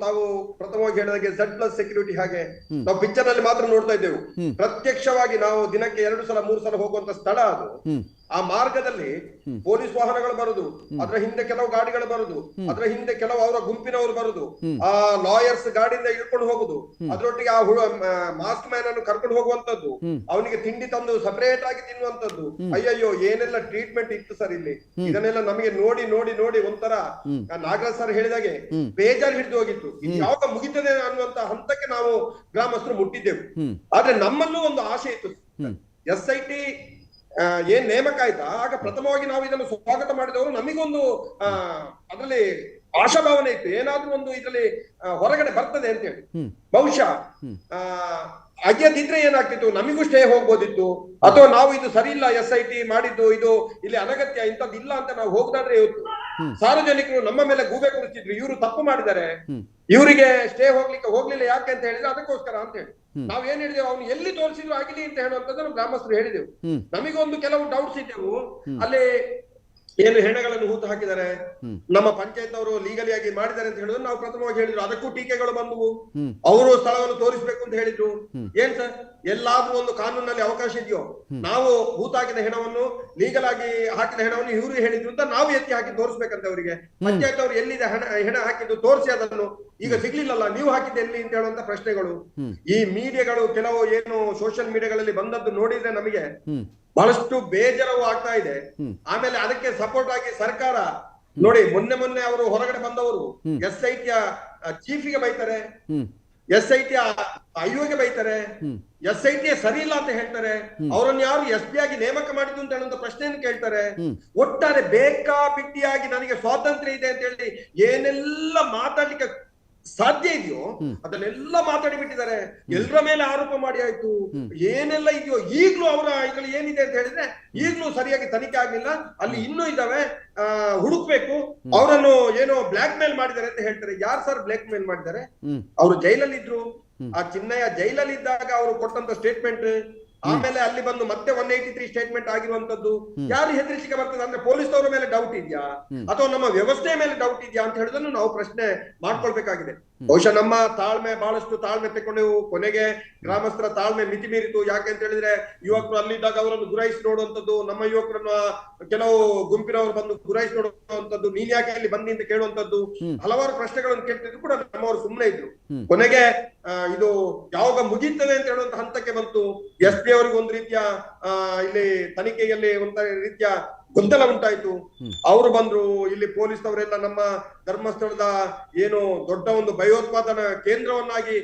B: ತಾವು ಪ್ರಥಮವಾಗಿ ಹೇಳಿದಾಗೆ Z+ ಸೆಕ್ಯೂರಿಟಿ ಹಾಗೆ ನಾವು ಪಿಕ್ಚರ್ ನಲ್ಲಿ ಮಾತ್ರ ನೋಡ್ತಾ ಇದ್ದೇವೆ. ಪ್ರತ್ಯಕ್ಷವಾಗಿ ನಾವು ದಿನಕ್ಕೆ 2 ಸಲ 3 ಸಲ ಹೋಗುವಂತ ಸ್ಥಳ ಅದು. ಆ ಮಾರ್ಗದಲ್ಲಿ ಪೊಲೀಸ್ ವಾಹನಗಳು ಬರುದು, ಅದರ ಹಿಂದೆ ಕೆಲವು ಗಾಡಿಗಳು ಬರುದು, ಅದರ ಹಿಂದೆ ಕೆಲವು ಅವರ ಗುಂಪಿನವರು ಬರುದು, ಆ ಲಾಯರ್ಸ್ ಗಾಡಿಯಿಂದ ಇಳ್ಕೊಂಡು ಹೋಗುದು, ಅದರೊಟ್ಟಿಗೆ ಆ ಮಾಸ್ಕ್ ಮ್ಯಾನ್ ಅನ್ನು ಕರ್ಕೊಂಡು ಹೋಗುವಂತದ್ದು, ಅವನಿಗೆ ತಿಂಡಿ ತಂದು ಸಪರೇಟ್ ಆಗಿ ತಿನ್ನುವಂತದ್ದು. ಅಯ್ಯಯ್ಯೋ, ಏನೆಲ್ಲ ಟ್ರೀಟ್ಮೆಂಟ್ ಇತ್ತು ಸರ್ ಇಲ್ಲಿ. ಇದನ್ನೆಲ್ಲ ನಮಗೆ ನೋಡಿ ನೋಡಿ ನೋಡಿ ಒಂಥರ ನಾಗರಾಜ್ ಸರ್ ಹೇಳಿದಾಗೆ ಬೇಜಾರು ಹಿಡಿದು ಹೋಗಿತ್ತು. ಇದು ಯಾವಾಗ ಮುಗಿತದೆ ಅನ್ನುವಂತ ಹಂತಕ್ಕೆ ನಾವು ಗ್ರಾಮಸ್ಥರು ಮುಟ್ಟಿದ್ದೆವು. ಆದ್ರೆ ನಮ್ಮಲ್ಲೂ ಒಂದು ಆಸೆ ಇತ್ತು. SIT ಏನ್ ನೇಮಕ ಆಯ್ತಾ, ಆಗ ಪ್ರಥಮವಾಗಿ ನಾವು ಇದನ್ನು ಸ್ವಾಗತ ಮಾಡಿದವರು. ನಮಗೊಂದು ಅದರಲ್ಲಿ ಆಶಾಭಾವನೆ ಇತ್ತು, ಏನಾದ್ರೂ ಒಂದು ಇದರಲ್ಲಿ ಹೊರಗಡೆ ಬರ್ತದೆ ಅಂತ ಹೇಳಿ. ಬಹುಶಃ ಅಗ್ಯದಿದ್ರೆ ಏನಾಗ್ತಿತ್ತು, ನಮಿಗೂ ಸ್ಟೇ ಹೋಗ್ಬೋದಿತ್ತು, ಅಥವಾ ನಾವು ಇದು ಸರಿ ಇಲ್ಲ SIT ಮಾಡಿದ್ದು, ಇದು ಇಲ್ಲಿ ಅನಗತ್ಯ, ಇಂಥದ್ದು ಇಲ್ಲ ಅಂತ ನಾವು ಹೋಗುದಾದ್ರೆ ಇವತ್ತು ಸಾರ್ವಜನಿಕರು ನಮ್ಮ ಮೇಲೆ ಗೂಬೆ ಕುರಿತಿದ್ರು, ಇವರು ತಪ್ಪು ಮಾಡಿದ್ದಾರೆ, ಇವರಿಗೆ ಸ್ಟೇ ಹೋಗ್ಲಿಲ್ಲ ಯಾಕೆ ಅಂತ ಹೇಳಿದ್ರೆ ಅದಕ್ಕೋಸ್ಕರ ಅಂತ ಹೇಳಿ ನಾವ್ ಏನ್ ಹೇಳಿದೆವು, ಅವ್ನು ಎಲ್ಲಿ ತೋರಿಸಿದ್ರು ಆಗಿಲಿ ಅಂತ ಹೇಳುವಂತದ್ದು ಗ್ರಾಮಸ್ಥರು ಹೇಳಿದೆವು. ನಮಗೊಂದು ಕೆಲವು ಡೌಟ್ಸ್ ಇದ್ದೆವು. ಅಲ್ಲಿ ಏನು ಹೆಣಗಳನ್ನು ಹೂತು ಹಾಕಿದ್ದಾರೆ, ನಮ್ಮ ಪಂಚಾಯತ್ ಅವರು ಲೀಗಲಿ ಆಗಿ ಮಾಡಿದ್ದಾರೆ ಅಂತ ಹೇಳಿದ್ರು. ನಾವು ಪ್ರಥಮವಾಗಿ ಹೇಳಿದ್ರು, ಅದಕ್ಕೂ ಟೀಕೆಗಳು ಬಂದವು. ಅವರು ಸ್ಥಳವನ್ನು ತೋರಿಸ್ಬೇಕು ಅಂತ ಹೇಳಿದ್ರು. ಏನ್ ಸರ್, ಎಲ್ಲಾದ್ರೂ ಒಂದು ಕಾನೂನಲ್ಲಿ ಅವಕಾಶ ಇದೆಯೋ? ನಾವು ಹೂತಾಕಿದ ಹೆಣವನ್ನು, ಲೀಗಲ್ ಆಗಿ ಹಾಕಿದ ಹೆಣವನ್ನು ಇವರು ಹೇಳಿದ್ರು ಅಂತ ನಾವು ಎತ್ತಿ ಹಾಕಿ ತೋರಿಸ್ಬೇಕಂತ ಅವರಿಗೆ. ಪಂಚಾಯತ್ ಅವರು ಎಲ್ಲಿದೆ ಹೆಣ ಹಾಕಿದ್ದು ತೋರಿಸಿ, ಅದನ್ನು ಈಗ ಸಿಗ್ಲಿಲ್ಲಲ್ಲ, ನೀವು ಹಾಕಿದ್ದೆ ಎಲ್ಲಿ ಅಂತ ಹೇಳುವಂತ ಪ್ರಶ್ನೆಗಳು. ಈ ಮೀಡಿಯಾಗಳು ಕೆಲವು ಏನು ಸೋಷಿಯಲ್ ಮೀಡಿಯಾಗಳಲ್ಲಿ ಬಂದದ್ದು ನೋಡಿದ್ರೆ ನಮಗೆ ಬಹಳಷ್ಟು ಬೇಜಾರವು ಆಗ್ತಾ ಇದೆ. ಆಮೇಲೆ ಅದಕ್ಕೆ ಸಪೋರ್ಟ್ ಆಗಿ ಸರ್ಕಾರ ನೋಡಿ, ಮೊನ್ನೆ ಅವರು ಹೊರಗಡೆ ಬಂದವರು SIT ಚೀಫಿಗೆ ಬೈತಾರೆ, SIT IOಗೆ ಬೈತಾರೆ, SIT ಸರಿ ಇಲ್ಲ ಅಂತ ಹೇಳ್ತಾರೆ, ಅವರನ್ನು ಯಾರು SP ಆಗಿ ನೇಮಕ ಮಾಡಿದ್ದು ಅಂತ ಹೇಳುವಂತ ಪ್ರಶ್ನೆಯನ್ನು ಕೇಳ್ತಾರೆ. ಒಟ್ಟಾರೆ ಬೇಕಾಬಿಟ್ಟಿಯಾಗಿ ನನಗೆ ಸ್ವಾತಂತ್ರ್ಯ ಇದೆ ಅಂತ ಹೇಳಿ ಏನೆಲ್ಲ ಮಾತಾಡ್ಲಿಕ್ಕೆ ಸಾಧ್ಯ ಇದೆಯೋ ಅದನ್ನೆಲ್ಲ ಮಾತಾಡಿ ಬಿಟ್ಟಿದ್ದಾರೆ. ಎಲ್ಲರ ಮೇಲೆ ಆರೋಪ ಮಾಡಿ ಆಯ್ತು, ಏನೆಲ್ಲ ಇದೆಯೋ. ಈಗ್ಲೂ ಅವರ ಇದ್ರಲ್ಲಿ ಏನಿದೆ ಅಂತ ಹೇಳಿದ್ರೆ ಈಗ್ಲೂ ಸರಿಯಾಗಿ ತನಿಖೆ ಆಗ್ಲಿಲ್ಲ, ಅಲ್ಲಿ ಇನ್ನೂ ಇದಾವೆ, ಹುಡುಕ್ಬೇಕು. ಅವರನ್ನು ಏನೋ ಬ್ಲಾಕ್ ಮೇಲ್ ಮಾಡಿದ್ದಾರೆ ಅಂತ ಹೇಳ್ತಾರೆ. ಯಾರು ಸರ್ ಬ್ಲಾಕ್ ಮೇಲ್ ಮಾಡಿದ್ದಾರೆ? ಅವರು ಜೈಲಲ್ಲಿ ಇದ್ರು. ಆ ಚಿನ್ನಯ್ಯ ಜೈಲಲ್ಲಿ ಇದ್ದಾಗ ಅವರು ಕೊಟ್ಟಂತ ಸ್ಟೇಟ್ಮೆಂಟ್, ಆಮೇಲೆ ಅಲ್ಲಿ ಬಂದು ಮತ್ತೆ 183 ಸ್ಟೇಟ್ಮೆಂಟ್ ಆಗಿರುವಂತದ್ದು. ಯಾರು ಹೆದರಿಸಿಕೆ ಬರ್ತದೆ ಅಂದ್ರೆ ಪೊಲೀಸ್ನವರ ಮೇಲೆ ಡೌಟ್ ಇದೆಯಾ, ಅಥವಾ ನಮ್ಮ ವ್ಯವಸ್ಥೆ ಮೇಲೆ ಡೌಟ್ ಇದೆಯಾ ಅಂತ ಹೇಳುದನ್ನು ನಾವು ಪ್ರಶ್ನೆ ಮಾಡ್ಕೊಳ್ಬೇಕಾಗಿದೆ. ಬಹುಶಃ ನಮ್ಮ ತಾಳ್ಮೆ, ಬಹಳಷ್ಟು ತಾಳ್ಮೆ ತಗೊಂಡೆವು. ಕೊನೆಗೆ ಗ್ರಾಮಸ್ಥರ ತಾಳ್ಮೆ ಮಿತಿ ಮೀರಿತು. ಯಾಕೆ ಅಂತ ಹೇಳಿದ್ರೆ ಯುವಕರು ಅಲ್ಲಿದ್ದಾಗ ಅವರನ್ನು ಗುರಾಯಿಸಿ ನೋಡುವಂತದ್ದು, ನಮ್ಮ ಯುವಕರನ್ನ ಕೆಲವು ಗುಂಪಿನವರು ಬಂದು ಗುರಾಯಿಸಿ ನೋಡುವಂತದ್ದು, ನೀನ್ ಯಾಕೆ ಇಲ್ಲಿ ಬಂದಿ ಅಂತ ಕೇಳುವಂತದ್ದು, ಹಲವಾರು ಪ್ರಶ್ನೆಗಳನ್ನು ಕೇಳ್ತಿದ್ರು ಕೂಡ ನಮ್ಮವರು ಸುಮ್ಮನೆ ಇದ್ರು. ಕೊನೆಗೆ ಇದು ಯಾವಾಗ ಮುಗೀತದೆ ಅಂತ ಹೇಳುವಂತ ಹಂತಕ್ಕೆ ಬಂತು. SP ಅವರಿಗೆ ಒಂದು ರೀತಿಯ ಇಲ್ಲಿ ತನಿಖೆಯಲ್ಲಿ ಒಂದು ರೀತಿಯ ಗೊಂದಲ ಉಂಟಾಯ್ತು. ಅವರು ಬಂದ್ರು. ಇಲ್ಲಿ ಪೊಲೀಸ್ನವರೆಲ್ಲ ನಮ್ಮ ಧರ್ಮಸ್ಥಳದ ಏನು ದೊಡ್ಡ ಒಂದು ಭಯೋತ್ಪಾದನಾ ಕೇಂದ್ರವನ್ನಾಗಿ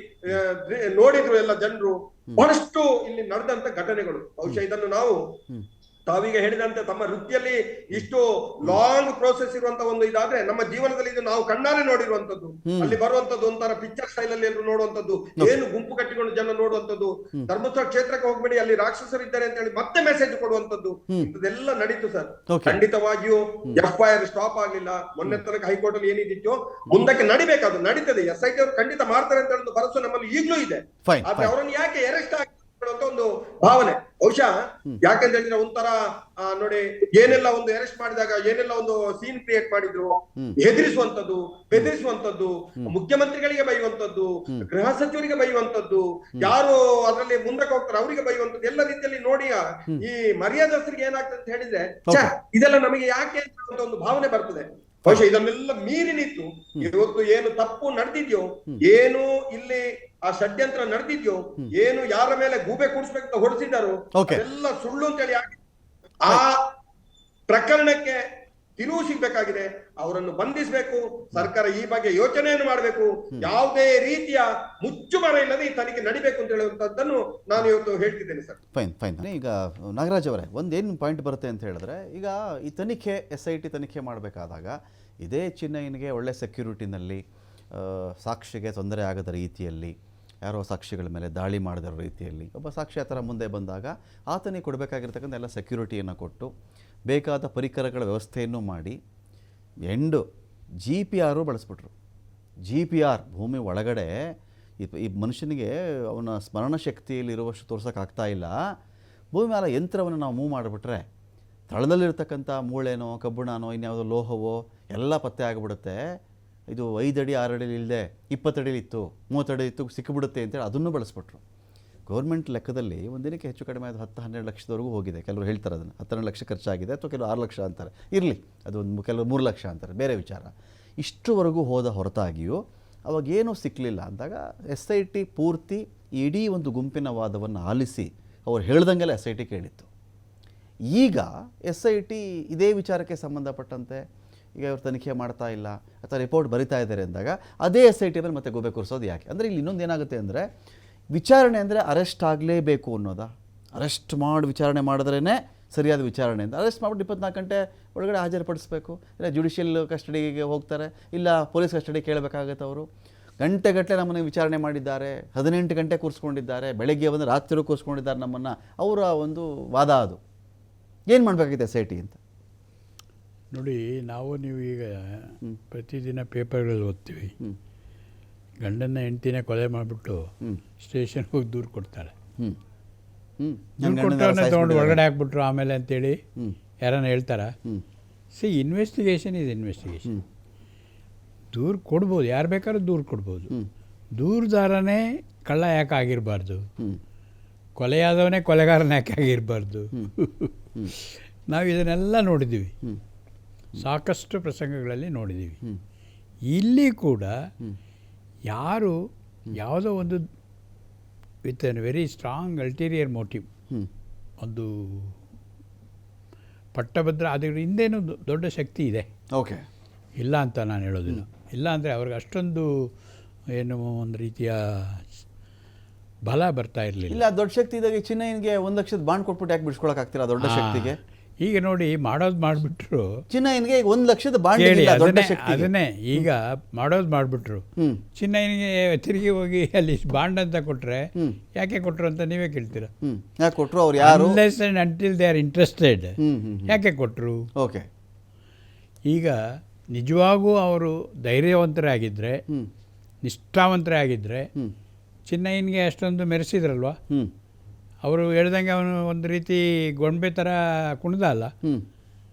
B: ನೋಡಿದ್ರು ಎಲ್ಲ ಜನರು. ಬಹಳಷ್ಟು ಇಲ್ಲಿ ನಡೆದಂತ ಘಟನೆಗಳು. ಬಹುಶಃ ಇದನ್ನು ನಾವು ತಾವೀಗ ಹೇಳಿದಂತೆ ತಮ್ಮ ವೃತ್ತಿಯಲ್ಲಿ ಇಷ್ಟು ಲಾಂಗ್ ಪ್ರೋಸೆಸ್ ಇರುವಂತ ಒಂದು ಇದಾದ್ರೆ, ನಮ್ಮ ಜೀವನದಲ್ಲಿ ಇದು ನಾವು ಕಣ್ಣಾರೆ ನೋಡಿರುವಂತದ್ದು. ಅಲ್ಲಿ ಬರುವಂತದ್ದು ಒಂಥರ ಪಿಕ್ಚರ್ ಸ್ಟೈಲ್ ಅಲ್ಲಿ ಎಲ್ಲರೂ ನೋಡುವಂತದ್ದು, ಏನು ಗುಂಪು ಕಟ್ಟಿಕೊಂಡು ಜನ ನೋಡುವಂತದ್ದು. ಧರ್ಮಸ್ಥಳ ಕ್ಷೇತ್ರಕ್ಕೆ ಹೋಗ್ಬೇಡಿ, ಅಲ್ಲಿ ರಾಕ್ಷಸರು ಇದ್ದಾರೆ ಅಂತ ಹೇಳಿ ಮತ್ತೆ ಮೆಸೇಜ್ ಕೊಡುವಂತದ್ದು, ಇದೆಲ್ಲ ನಡೀತು ಸರ್. ಖಂಡಿತವಾಗಿಯೂ FIR ಸ್ಟಾಪ್ ಆಗ್ಲಿಲ್ಲ. ಮೊನ್ನೆ ತನಕ ಹೈಕೋರ್ಟ್ ಅಲ್ಲಿ ಏನಿದಿತ್ತು ಮುಂದಕ್ಕೆ ನಡಿಬೇಕಾದ್ರು ನಡೀತದೆ. SIT ಅವರು ಖಂಡಿತ ಮಾಡ್ತಾರೆ ಅಂತ ಹೇಳೋದು ಭರವಸೆ ನಮ್ಮಲ್ಲಿ ಈಗ್ಲೂ ಇದೆ. ಆದ್ರೆ ಅವರನ್ನು ಯಾಕೆ ಅರೆಸ್ಟ್ ಅನ್ನುವಂತ ಒಂದು ಭಾವನೆ. ಬಹುಶಃ ಯಾಕಂತ ಹೇಳಿದ್ರೆ ಒಂಥರ ನೋಡಿ, ಏನೆಲ್ಲ ಒಂದು ಅರೆಸ್ಟ್ ಮಾಡಿದಾಗ ಏನೆಲ್ಲ ಒಂದು ಸೀನ್ ಕ್ರಿಯೇಟ್ ಮಾಡಿದ್ರು, ಹೆದರಿಸುವಂತದ್ದು, ಬೆದರಿಸುವಂತದ್ದು, ಮುಖ್ಯಮಂತ್ರಿಗಳಿಗೆ ಬೈಯುವಂತದ್ದು, ಗೃಹ ಸಚಿವರಿಗೆ ಬೈಯುವಂತದ್ದು, ಯಾರು ಅದರಲ್ಲಿ ಮುಂದಕ್ಕೆ ಹೋಗ್ತಾರೆ ಅವರಿಗೆ ಬೈಯುವಂತದ್ದು, ಎಲ್ಲ ರೀತಿಯಲ್ಲಿ ನೋಡಿ ಈ ಮರ್ಯಾದಸ್ಥರಿಗೆ ಏನಾಗ್ತದೆ ಅಂತ ಹೇಳಿದ್ರೆ ಇದೆಲ್ಲ ನಮಗೆ ಯಾಕೆ ಅಂತ ಒಂದು ಭಾವನೆ ಬರ್ತದೆ. ಬಹುಶಃ ಇದನ್ನೆಲ್ಲ ಮೀರಿ ನಿಂತು ಇವತ್ತು ಏನು ತಪ್ಪು ನಡೆದಿದ್ಯೋ, ಏನು ಇಲ್ಲಿ ಆ ಷಡ್ಯಂತ್ರ ನಡೆದಿದ್ಯೋ, ಏನು ಯಾರ ಮೇಲೆ ಗೂಬೆ ಕೂಡಿಸ್ಬೇಕು ಹೊಡಿಸಿದಾರೋ ಅದೆಲ್ಲ ಸುಳ್ಳು ಅಂತೇಳಿ ಆ ಪ್ರಕರಣಕ್ಕೆ ತಿರುವು ಸಿಗ್ಬೇಕಾಗಿದೆ. ಅವರನ್ನು ಬಂಧಿಸಬೇಕು. ಸರ್ಕಾರ ಈ ಬಗ್ಗೆ ಯೋಚನೆಯನ್ನು ಮಾಡಬೇಕು. ಯಾವುದೇ ರೀತಿಯ ಮುಚ್ಚುಮರ ಇಲ್ಲದೆ ಈ ತನಿಖೆ ನಡಿಬೇಕು ಅಂತ ಹೇಳುವಂತದ್ದನ್ನು ನಾನು ಇವತ್ತು ಹೇಳ್ತಿದ್ದೇನೆ ಸರ್.
A: ಫೈನ್. ಈಗ ನಾಗರಾಜ್ ಅವರೇ, ಒಂದೇನು ಪಾಯಿಂಟ್ ಬರುತ್ತೆ ಅಂತ ಹೇಳಿದ್ರೆ, ಈಗ ಈ ತನಿಖೆ SIT ತನಿಖೆ ಮಾಡಬೇಕಾದಾಗ ಇದೇ ಚಿನ್ನಯ್ಯನಿಗೆ ಒಳ್ಳೆ ಸೆಕ್ಯೂರಿಟಿನಲ್ಲಿ, ಸಾಕ್ಷಿಗೆ ತೊಂದರೆ ಆಗದ ರೀತಿಯಲ್ಲಿ, ಯಾರೋ ಸಾಕ್ಷಿಗಳ ಮೇಲೆ ದಾಳಿ ಮಾಡಿದ ರೀತಿಯಲ್ಲಿ ಒಬ್ಬ ಸಾಕ್ಷಿ ಆ ಥರ ಮುಂದೆ ಬಂದಾಗ ಆತನಿಗೆ ಕೊಡಬೇಕಾಗಿರ್ತಕ್ಕಂಥ ಎಲ್ಲ ಸೆಕ್ಯೂರಿಟಿಯನ್ನು ಕೊಟ್ಟು ಬೇಕಾದ ಪರಿಕರಗಳ ವ್ಯವಸ್ಥೆಯನ್ನು ಮಾಡಿ GPR ಬಳಸ್ಬಿಟ್ರು. GPR ಭೂಮಿ ಒಳಗಡೆ ಈ ಮನುಷ್ಯನಿಗೆ ಅವನ ಸ್ಮರಣ ಶಕ್ತಿಯಲ್ಲಿರುವಷ್ಟು ತೋರ್ಸೋಕ್ಕಾಗ್ತಾ ಇಲ್ಲ. ಭೂಮಿ ಮೇಲೆ ಯಂತ್ರವನ್ನು ನಾವು ಮೂವ್ ಮಾಡಿಬಿಟ್ರೆ ತಳದಲ್ಲಿರ್ತಕ್ಕಂಥ ಮೂಳೆನೋ ಕಬ್ಬುಣನೋ ಇನ್ಯಾವುದೋ ಲೋಹವೋ ಎಲ್ಲ ಪತ್ತೆ ಆಗಿಬಿಡುತ್ತೆ. ಇದು 5 ಅಡಿ 6 ಅಡಿ ಇಲ್ಲದೆ 20 ಅಡಿ ಇತ್ತು, 30 ಅಡಿ ಇತ್ತು, ಸಿಕ್ಕಿಬಿಡುತ್ತೆ ಅಂತೇಳಿ ಅದನ್ನು ಬಳಸ್ಬಿಟ್ರು. ಗೌರ್ಮೆಂಟ್ ಲೆಕ್ಕದಲ್ಲಿ ಒಂದಿನಕ್ಕೆ ಹೆಚ್ಚು ಕಡಿಮೆ ಅದು 10-12 ಲಕ್ಷದವರೆಗೂ ಹೋಗಿದೆ. ಕೆಲವರು ಹೇಳ್ತಾರೆ ಅದನ್ನು 12 ಲಕ್ಷ ಖರ್ಚಾಗಿದೆ, ಅಥವಾ ಕೆಲವರು 6 ಲಕ್ಷ ಅಂತಾರೆ. ಇರಲಿ, ಅದು ಕೆಲವರು 3 ಲಕ್ಷ ಅಂತಾರೆ, ಬೇರೆ ವಿಚಾರ. ಇಷ್ಟುವರೆಗೂ ಹೋದ ಹೊರತಾಗಿಯೂ ಅವಾಗೇನೂ ಸಿಕ್ಕಲಿಲ್ಲ ಅಂದಾಗ SIT ಪೂರ್ತಿ ಇಡೀ ಒಂದು ಗುಂಪಿನ ವಾದವನ್ನು ಆಲಿಸಿ ಅವ್ರು ಹೇಳ್ದಂಗೆಲ್ಲ SIT ಕೇಳಿತ್ತು. ಈಗ SIT ಇದೇ ವಿಚಾರಕ್ಕೆ ಸಂಬಂಧಪಟ್ಟಂತೆ ಈಗ ಇವರು ತನಿಖೆ ಮಾಡ್ತಾ ಇಲ್ಲ ಅಥವಾ ರಿಪೋರ್ಟ್ ಬರಿತಾ ಇದ್ದಾರೆ ಅಂದಾಗ ಅದೇ SIT ಮೇಲೆ ಮತ್ತೆ ಗೋಬೆ ಕೂರಿಸೋದು ಯಾಕೆ? ಅಂದರೆ ಇಲ್ಲಿ ಇನ್ನೊಂದು ಏನಾಗುತ್ತೆ ಅಂದರೆ, ವಿಚಾರಣೆ ಅಂದರೆ ಅರೆಸ್ಟ್ ಆಗಲೇಬೇಕು ಅನ್ನೋದಾ? ಅರೆಸ್ಟ್ ಮಾಡಿ ವಿಚಾರಣೆ ಮಾಡಿದ್ರೇ ಸರಿಯಾದ ವಿಚಾರಣೆ ಅಂತ. ಅರೆಸ್ಟ್ ಮಾಡಿಬಿಟ್ಟು 24 ಗಂಟೆ ಒಳಗಡೆ ಹಾಜರುಪಡಿಸಬೇಕು, ಇಲ್ಲ ಜುಡಿಷಿಯಲ್ ಕಸ್ಟಡಿಗೆ ಹೋಗ್ತಾರೆ, ಇಲ್ಲ ಪೊಲೀಸ್ ಕಸ್ಟಡಿ ಕೇಳಬೇಕಾಗತ್ತೆ. ಅವರು ಗಂಟೆಗಟ್ಟಲೆ ನಮ್ಮನ್ನು ವಿಚಾರಣೆ ಮಾಡಿದ್ದಾರೆ, 18 ಗಂಟೆ ಕೂರಿಸ್ಕೊಂಡಿದ್ದಾರೆ, ಬೆಳಗ್ಗೆ ಬಂದು ರಾತ್ರಿ ಕೂರಿಸ್ಕೊಂಡಿದ್ದಾರೆ ನಮ್ಮನ್ನು. ಅವರ ಒಂದು ವಾದ ಅದು. ಏನು ಮಾಡಬೇಕಾಗಿದೆ SIT ಅಂತ
C: ನೋಡಿ. ನೀವು ಈಗ ಪ್ರತಿದಿನ ಪೇಪರ್ಗಳಲ್ಲಿ ಓದ್ತೀವಿ, ಗಂಡನ ಹೆಂಡ್ತಿನೇ ಕೊಲೆ ಮಾಡಿಬಿಟ್ಟು ಸ್ಟೇಷನ್ಗೆ ಹೋಗಿ ದೂರು ಕೊಡ್ತಾಳೆ. ದೂರು ಕೊಟ್ಟವನ್ನ ತೊಗೊಂಡು ಹೊರಗಡೆ ಹಾಕ್ಬಿಟ್ರು ಆಮೇಲೆ ಅಂತೇಳಿ ಯಾರನ್ನ ಹೇಳ್ತಾರ? Investigation is investigation. ದೂರು ಕೊಡ್ಬೋದು, ಯಾರು ಬೇಕಾದ್ರೂ ದೂರು ಕೊಡ್ಬೋದು. ದೂರದಾರನೇ ಕಳ್ಳ ಯಾಕೆ ಆಗಿರಬಾರ್ದು? ಕೊಲೆಯಾದವನೇ ಕೊಲೆಗಾರನ ಯಾಕೆ ಆಗಿರಬಾರ್ದು? ನಾವು ಇದನ್ನೆಲ್ಲ ನೋಡಿದ್ದೀವಿ, ಸಾಕಷ್ಟು ಪ್ರಸಂಗಗಳಲ್ಲಿ ನೋಡಿದ್ದೀವಿ. ಇಲ್ಲಿ ಕೂಡ ಯಾರು ಯಾವುದೋ ಒಂದು with an very strong ulterior motive, ಒಂದು ಪಟ್ಟಭದ್ರ, ಅದ್ರ ಹಿಂದೇನು ದೊಡ್ಡ ಶಕ್ತಿ ಇದೆ.
A: ಓಕೆ,
C: ಇಲ್ಲ ಅಂತ ನಾನು ಹೇಳೋದಿಲ್ಲ. ಇಲ್ಲ ಅಂದರೆ ಅವ್ರಿಗೆ ಅಷ್ಟೊಂದು ಏನು ಒಂದು ರೀತಿಯ ಬಲ ಬರ್ತಾ ಇರಲಿಲ್ಲ.
A: ಇಲ್ಲ, ದೊಡ್ಡ ಶಕ್ತಿ ಇದ್ದಾಗ ಚಿನ್ನಯ್ಯನಿಗೆ 1 ಲಕ್ಷದ ಬಾಂಡ್ ಕೊಟ್ಬಿಟ್ಟು ಯಾಕೆ ಬಿಡಿಸ್ಕೊಳಕ್ಕಾಗ್ತಿಲ್ಲ ದೊಡ್ಡ ಶಕ್ತಿಗೆ?
C: ಈಗ ನೋಡಿ, ಮಾಡೋದು ಮಾಡಿಬಿಟ್ರು.
A: ಚಿನ್ನಯ್ಯನಿಗೆ 1 ಲಕ್ಷದ ಬಾಂಡ್
C: ಅದನ್ನೇ ಈಗ ಮಾಡೋದು ಮಾಡಿಬಿಟ್ರು. ಚಿನ್ನಯ್ಯನಿಗೆ ತಿರುಗಿ ಹೋಗಿ ಅಲ್ಲಿ ಬಾಂಡ್ ಅಂತ ಕೊಟ್ಟರೆ ಯಾಕೆ ಕೊಟ್ಟರು ಅಂತ ನೀವೇ ಕೇಳ್ತೀರಾ?
A: ಯಾಕೆ ಕೊಟ್ಟರು? ಅವ್ರು ಯಾರು?
C: Unless and until they are interested. ಯಾಕೆ ಕೊಟ್ಟರು?
A: ಓಕೆ,
C: ಈಗ ನಿಜವಾಗೂ ಅವರು ಧೈರ್ಯವಂತರೇ ಆಗಿದ್ದರೆ, ನಿಷ್ಠಾವಂತರೇ ಆಗಿದ್ದರೆ ಚಿನ್ನಯ್ಯನಿಗೆ ಅಷ್ಟೊಂದು ಮೆರೆಸಿದ್ರಲ್ವ? ಅವರು ಹೇಳ್ದಂಗೆ ಅವನು ಒಂದು ರೀತಿ ಗೊಂಬೆ ಥರ ಕುಣಿದ ಅಲ್ಲ,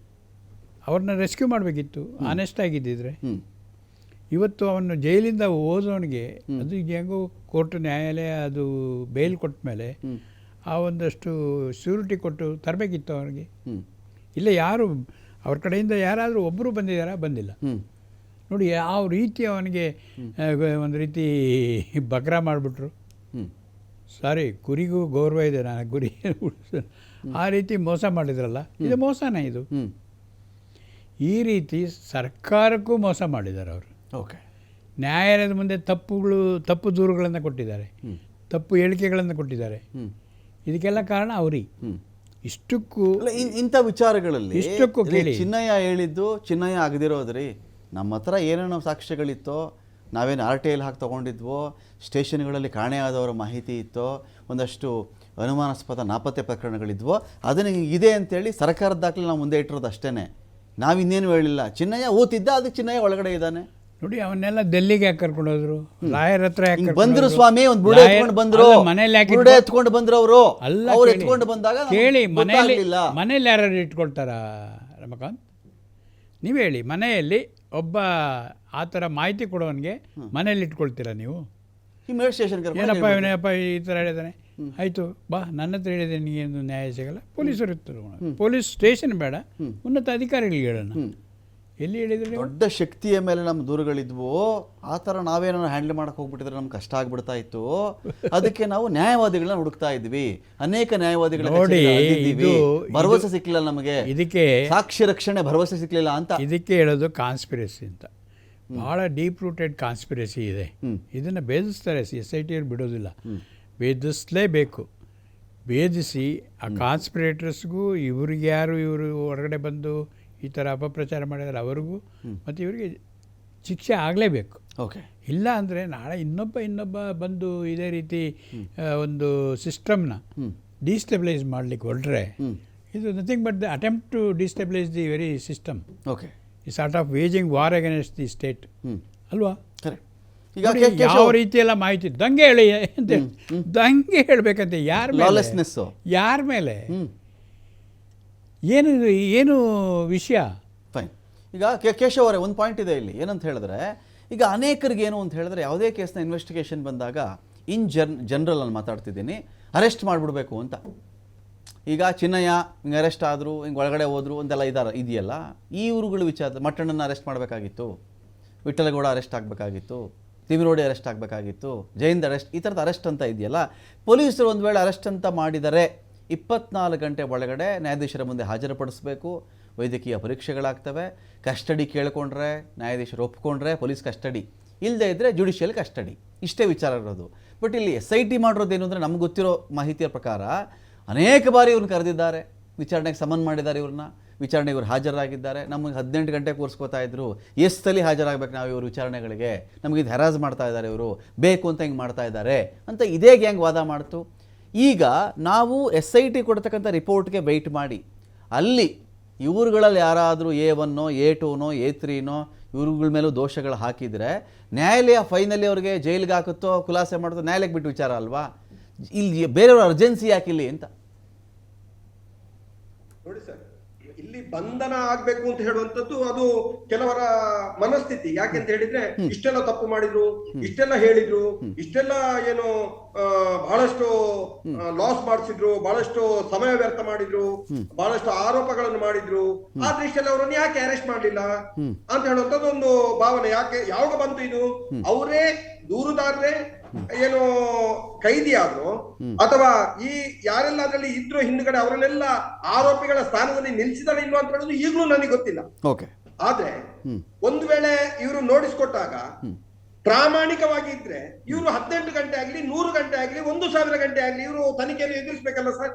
C: ಅವ್ರನ್ನ ರೆಸ್ಕ್ಯೂ ಮಾಡಬೇಕಿತ್ತು ಆನೆಸ್ಟ್ ಆಗಿದ್ದಿದ್ರೆ. ಇವತ್ತು ಅವನು ಜೈಲಿಂದ ಓದೋನಿಗೆ ಅದು ಹೆಂಗೋ ಕೋರ್ಟ್ ನ್ಯಾಯಾಲಯ ಅದು ಬೇಲ್ ಕೊಟ್ಟ ಮೇಲೆ ಆ ಒಂದಷ್ಟು ಶ್ಯೂರಿಟಿ ಕೊಟ್ಟು ತರಬೇಕಿತ್ತು ಅವನಿಗೆ. ಇಲ್ಲ, ಯಾರು ಅವ್ರ ಕಡೆಯಿಂದ ಯಾರಾದರೂ ಒಬ್ಬರು ಬಂದಿದ್ದಾರಾ? ಬಂದಿಲ್ಲ. ನೋಡಿ ಯಾವ ರೀತಿ ಅವನಿಗೆ ಒಂದು ರೀತಿ ಬಗ್ರ ಮಾಡಿಬಿಟ್ರು. ಸಾರಿ, ಕುರಿಗೂ ಗೌರವ ಇದೆ, ನಾನು ಗುರಿ ಆ ರೀತಿ ಮೋಸ ಮಾಡಿದ್ರಲ್ಲ, ಇದು ಮೋಸನೇ. ಇದು ಈ ರೀತಿ ಸರ್ಕಾರಕ್ಕೂ ಮೋಸ ಮಾಡಿದ್ದಾರೆ ಅವರು.
A: ಓಕೆ,
C: ನ್ಯಾಯಾಲಯದ ಮುಂದೆ ತಪ್ಪು ದೂರುಗಳನ್ನು ಕೊಟ್ಟಿದ್ದಾರೆ, ತಪ್ಪು ಹೇಳಿಕೆಗಳನ್ನು ಕೊಟ್ಟಿದ್ದಾರೆ. ಇದಕ್ಕೆಲ್ಲ ಕಾರಣ ಅವ್ರಿಗೆ. ಇಷ್ಟಕ್ಕೂ
A: ಇಂಥ ವಿಚಾರಗಳಲ್ಲಿ
C: ಇಷ್ಟಕ್ಕೂ ಕೇಳಿ,
A: ಚಿನ್ನಯ್ಯ ಹೇಳಿದ್ದು ಚಿನ್ನಯ್ಯ ಆಗದಿರೋದ್ರಿ. ನಮ್ಮ ಹತ್ರ ಏನೇನೋ ಸಾಕ್ಷ್ಯಗಳಿತ್ತೋ, ನಾವೇನು RTIಯಲ್ಲಿ ಹಾಕಿ ತೊಗೊಂಡಿದ್ವೋ, ಸ್ಟೇಷನ್ಗಳಲ್ಲಿ ಕಾಣೆಯಾದವರ ಮಾಹಿತಿ ಇತ್ತೋ, ಒಂದಷ್ಟು ಅನುಮಾನಾಸ್ಪದ ನಾಪತ್ತೆ ಪ್ರಕರಣಗಳಿದ್ವೋ, ಅದನ್ನು ಇದೆ ಅಂತೇಳಿ ಸರ್ಕಾರದ ದಾಖಲೆ ನಾವು ಮುಂದೆ ಇಟ್ಟಿರೋದು ಅಷ್ಟೇ. ನಾವಿನ್ನೇನು ಹೇಳಿಲ್ಲ. ಚಿನ್ನಯ್ಯ ಊತಿದ್ದ, ಅದಕ್ಕೆ ಚಿನ್ನಯ್ಯ ಒಳಗಡೆ ಇದ್ದಾನೆ.
C: ನೋಡಿ ಅವನ್ನೆಲ್ಲ ಡೆಲ್ಲಿಗೆ ಯಾಕೆ ಕರ್ಕೊಂಡು ಹೋದ್ರು, ಲಾಯರ್ ಹತ್ರ ಯಾಕೆ
A: ಹಿಂಗ್
C: ಕರ್ಕೊಂಡು
A: ಬಂದ್ರು
C: ಹೋದ್ರು?
A: ಸ್ವಾಮಿ, ಒಂದು ಬುರುಡೆ
C: ಲಾಯರ್-
A: ಎತ್ಕೊಂಡು ಬಂದ್ರು,
C: ಅಲ್ಲ, ಮನೇಲಿ ಯಾಕೆ
A: ಬುರುಡೆ ಎತ್ಕೊಂಡು ಬಂದ್ರು ಅವರು.
C: ಅಲ್ಲ,
A: ಅವ್ರು
C: ಕೇಳಿ.
A: ಎತ್ಕೊಂಡು ಬಂದಾಗ ನಮ್ಗೆ
C: ಕೇಳಿ, ಮನೆಯಲ್ಲಿ
A: ಗೊತ್ತಾಗ್ಲಿಲ್ಲ.
C: ಯಾರು ಇಟ್ಕೊಳ್ತಾರ ರಮಕಾಂತ್? ನೀವು ಹೇಳಿ, ಮನೆಯಲ್ಲಿ ಒಬ್ಬ ಆ ಥರ ಮಾಹಿತಿ ಕೊಡೋವನಿಗೆ ಮನೇಲಿ ಇಟ್ಕೊಳ್ತೀರಾ ನೀವು?
A: ಇಮಿಡಿಯೇಟ್ ಸ್ಟೇಷನ್
C: ಏನಪ್ಪ ಇವನಪ್ಪ ಈ ಥರ ಹೇಳಿದಾನೆ, ಆಯಿತು ಬಾ, ನನ್ನ ಹತ್ರ ಹೇಳಿದೆ, ನಿನಗೇನು ನ್ಯಾಯ ಸಿಗಲ್ಲ, ಪೊಲೀಸರು ಇರ್ತಾರೆ, ಪೊಲೀಸ್ ಸ್ಟೇಷನ್ ಬೇಡ, ಉನ್ನತ ಅಧಿಕಾರಿಗಳಿಗೆ ಹೇಳೋಣ. ಎಲ್ಲಿ ಹೇಳಿದ್ರೆ ನೀವು?
A: ದೊಡ್ಡ ಶಕ್ತಿಯ ಮೇಲೆ ನಮ್ಮ ದೂರುಗಳಿದ್ವು, ಆ ಥರ ನಾವೇನೋ ಹ್ಯಾಂಡಲ್ ಮಾಡಕ್ಕೆ ಹೋಗ್ಬಿಟ್ಟಿದ್ರೆ ನಮ್ಗೆ ಕಷ್ಟ ಆಗ್ಬಿಡ್ತಾ ಇತ್ತು. ಅದಕ್ಕೆ ನಾವು ನ್ಯಾಯವಾದಿಗಳನ್ನ ಹುಡುಕ್ತಾ ಇದ್ವಿ, ಅನೇಕ ನ್ಯಾಯವಾದಿಗಳ
C: ನೋಡಿ,
A: ಭರವಸೆ ಸಿಕ್ಲಿಲ್ಲ ನಮಗೆ,
C: ಇದಕ್ಕೆ
A: ಸಾಕ್ಷಿ ರಕ್ಷಣೆ ಭರವಸೆ ಸಿಕ್ಲಿಲ್ಲ ಅಂತ.
C: ಇದಕ್ಕೆ ಹೇಳೋದು ಕಾನ್ಸ್ಪಿರಸಿ ಅಂತ. ಭಾಳ ಡೀಪ್ ರೂಟೆಡ್ ಕಾನ್ಸ್ಪಿರಸಿ ಇದೆ. ಇದನ್ನು ಭೇದಿಸ್ತಾರೆ, SIT ಅವ್ರು ಬಿಡೋದಿಲ್ಲ, ಭೇದಿಸಲೇಬೇಕು. ಭೇದಿಸಿ ಆ ಕಾನ್ಸ್ಪಿರೇಟರ್ಸ್ಗೂ ಇವ್ರಿಗೆ ಯಾರು ಇವರು ಹೊರಗಡೆ ಬಂದು ಈ ಥರ ಅಪಪ್ರಚಾರ ಮಾಡಿದರೆ ಅವ್ರಿಗೂ ಮತ್ತು ಇವರಿಗೆ ಶಿಕ್ಷೆ ಆಗಲೇಬೇಕು.
A: ಓಕೆ,
C: ಇಲ್ಲ ಅಂದರೆ ನಾಳೆ ಇನ್ನೊಬ್ಬ ಬಂದು ಇದೇ ರೀತಿ ಒಂದು ಸಿಸ್ಟಮ್ನ ಡಿಸ್ಟೆಬಿಲೈಸ್ ಮಾಡಲಿಕ್ಕೆ ಹೊರಟ್ರೆ ಇದು nothing but the attempt to destabilise the very system.
A: Okay,
C: ಈ sort of waging war against the state ಅಲ್ವಾ?
A: ಕರೆಕ್ಟ್. ಈಗ
C: ನೋಡಿ, ಯಾವ ರೀತಿಯೆಲ್ಲ ಮಾಹಿತಿ ದಂಗೆ ಹೇಳಿ ಅಂತ, ದಂಗೆ ಹೇಳಬೇಕಂತೆ ಯಾರ ಮೇಲೆ, ಯಾರ ಮೇಲೆ, ಏನು ವಿಷಯ?
A: ಫೈನ್. ಈಗ ಕೇಶವ್ ಅವರೇ, ಒಂದು ಪಾಯಿಂಟ್ ಇದೆ ಇಲ್ಲಿ, ಏನಂತ ಹೇಳಿದ್ರೆ, ಈಗ ಅನೇಕರಿಗೆ ಏನು ಅಂತ ಹೇಳಿದ್ರೆ, ಯಾವುದೇ ಕೇಸ್ನ ಇನ್ವೆಸ್ಟಿಗೇಷನ್ ಬಂದಾಗ ಜನರಲ್ ನಾನು ಮಾತಾಡ್ತಿದ್ದೀನಿ, ಅರೆಸ್ಟ್ ಮಾಡಿಬಿಡ್ಬೇಕು ಅಂತ. ಈಗ ಚಿನ್ನಯ್ಯ ಹಿಂಗೆ ಅರೆಸ್ಟ್ ಆದರು, ಹಿಂಗೆ ಒಳಗಡೆ ಹೋದ್ರು ಅಂತೆಲ್ಲ ಇದೆಯಲ್ಲ, ಈ ಊರುಗಳ ವಿಚಾರ, ಮಟ್ಟಣ್ಣನ ಅರೆಸ್ಟ್ ಮಾಡಬೇಕಾಗಿತ್ತು, ವಿಠಲಗೌಡ ಅರೆಸ್ಟ್ ಆಗಬೇಕಾಗಿತ್ತು, ತಿಮಿರೋಡಿ ಅರೆಸ್ಟ್ ಆಗಬೇಕಾಗಿತ್ತು, ಜೈಂದ್ ಅರೆಸ್ಟ್, ಈ ಥರದ ಅರೆಸ್ಟ್ ಅಂತ ಇದೆಯಲ್ಲ, ಪೊಲೀಸರು ಒಂದು ವೇಳೆ ಅರೆಸ್ಟ್ ಅಂತ ಮಾಡಿದರೆ 24 ಗಂಟೆ ಒಳಗಡೆ ನ್ಯಾಯಾಧೀಶರ ಮುಂದೆ ಹಾಜರುಪಡಿಸಬೇಕು, ವೈದ್ಯಕೀಯ ಪರೀಕ್ಷೆಗಳಾಗ್ತವೆ, ಕಸ್ಟಡಿ ಕೇಳಿಕೊಂಡ್ರೆ ನ್ಯಾಯಾಧೀಶರು ಒಪ್ಕೊಂಡ್ರೆ ಪೊಲೀಸ್ ಕಸ್ಟಡಿ, ಇಲ್ಲದೇ ಇದ್ದರೆ ಜುಡಿಷಿಯಲ್ ಕಸ್ಟಡಿ, ಇಷ್ಟೇ ವಿಚಾರ ಇರೋದು. ಬಟ್ ಇಲ್ಲಿ SIT ಮಾಡಿರೋದೇನು ಅಂದರೆ, ನಮ್ಗೆ ಗೊತ್ತಿರೋ ಮಾಹಿತಿಯ ಪ್ರಕಾರ ಅನೇಕ ಬಾರಿ ಇವ್ರನ್ನ ಕರೆದಿದ್ದಾರೆ, ವಿಚಾರಣೆಗೆ ಸಮನ್ ಮಾಡಿದ್ದಾರೆ, ಇವ್ರನ್ನ ವಿಚಾರಣೆಗೆ ಇವ್ರು ಹಾಜರಾಗಿದ್ದಾರೆ. ನಮಗೆ 18 ಗಂಟೆ ಕೂರಿಸ್ಕೋತಾ ಇದ್ರು, ಎಷ್ಟಲ್ಲಿ ಹಾಜರಾಗಬೇಕು ನಾವು ಇವರು ವಿಚಾರಣೆಗಳಿಗೆ, ನಮಗೆ ಇದು ಹೆರಾಜ್ ಮಾಡ್ತಾ ಇದ್ದಾರೆ, ಇವರು ಬೇಕು ಅಂತ ಹಿಂಗೆ ಮಾಡ್ತಾ ಇದ್ದಾರೆ ಅಂತ ಇದೇ ಗ್ಯಾಂಗ್ ವಾದ ಮಾಡ್ತು. ಈಗ ನಾವು SIT ಕೊಡ್ತಕ್ಕಂಥ ರಿಪೋರ್ಟ್ಗೆ ವೆಯ್ಟ್ ಮಾಡಿ, ಅಲ್ಲಿ ಇವ್ರುಗಳಲ್ಲಿ ಯಾರಾದರೂ A1 A2 A3 ಇವ್ರುಗಳ ಮೇಲೂ ದೋಷಗಳು ಹಾಕಿದರೆ ನ್ಯಾಯಾಲಯ ಫೈನಲಿ ಅವ್ರಿಗೆ ಜೈಲಿಗೆ ಹಾಕುತ್ತೋ ಖುಲಾಸೆ ಮಾಡುತ್ತೋ, ನ್ಯಾಯಾಲಯಕ್ಕೆ ಬಿಟ್ಟು ವಿಚಾರ ಅಲ್ವಾ? ಇಲ್ಲಿ ಬೇರೆಯವ್ರ ಅರ್ಜೆನ್ಸಿ ಯಾಕಿಲ್ಲಿ ಅಂತ
B: ನೋಡಿ ಸರ್, ಇಲ್ಲಿ ಬಂಧನ ಆಗ್ಬೇಕು ಅಂತ ಹೇಳುವಂತದ್ದು ಅದು ಕೆಲವರ ಮನಸ್ಥಿತಿ. ಯಾಕೆಂತ ಹೇಳಿದ್ರೆ, ಇಷ್ಟೆಲ್ಲ ತಪ್ಪು ಮಾಡಿದ್ರು, ಇಷ್ಟೆಲ್ಲ ಹೇಳಿದ್ರು, ಇಷ್ಟೆಲ್ಲ ಏನು ಬಹಳಷ್ಟು ಲಾಸ್ ಮಾಡಿಸಿದ್ರು, ಬಹಳಷ್ಟು ಸಮಯ ವ್ಯರ್ಥ ಮಾಡಿದ್ರು, ಬಹಳಷ್ಟು ಆರೋಪಗಳನ್ನು ಮಾಡಿದ್ರು, ಆದ್ರೆ ಇಷ್ಟೆಲ್ಲ ಅವರನ್ನು ಯಾಕೆ ಅರೆಸ್ಟ್ ಮಾಡ್ಲಿಲ್ಲ ಅಂತ ಹೇಳುವಂತದ್ದು ಒಂದು ಭಾವನೆ. ಯಾವಾಗ ಬಂತು ಇದು? ಅವರೇ ದೂರುದಾರರೇ ಏನು ಕೈದಿ ಆದ್ರು, ಅಥವಾ ಈ ಯಾರೆಲ್ಲ ಅದರಲ್ಲಿ ಇದ್ರು ಹಿಂದ್ಗಡೆ ಅವರನ್ನೆಲ್ಲ ಆರೋಪಿಗಳ ಸ್ಥಾನದಲ್ಲಿ ನಿಲ್ಸಿದಾರೆ ಇಲ್ವಾ ಅಂತ ಹೇಳೋದು ಈಗಲೂ ನನಗೆ ಗೊತ್ತಿಲ್ಲ. ಆದ್ರೆ ಒಂದು ವೇಳೆ ಇವರು ನೋಟಿಸ್ಕೊಟ್ಟಾಗ ಪ್ರಾಮಾಣಿಕವಾಗಿ ಇದ್ರೆ ಇವರು 18 ಗಂಟೆ ಆಗ್ಲಿ 100 ಗಂಟೆ ಆಗ್ಲಿ 1000 ಗಂಟೆ ಆಗ್ಲಿ ಇವರು ತನಿಖೆಯನ್ನು ಎದುರಿಸಬೇಕಲ್ಲ ಸರ್.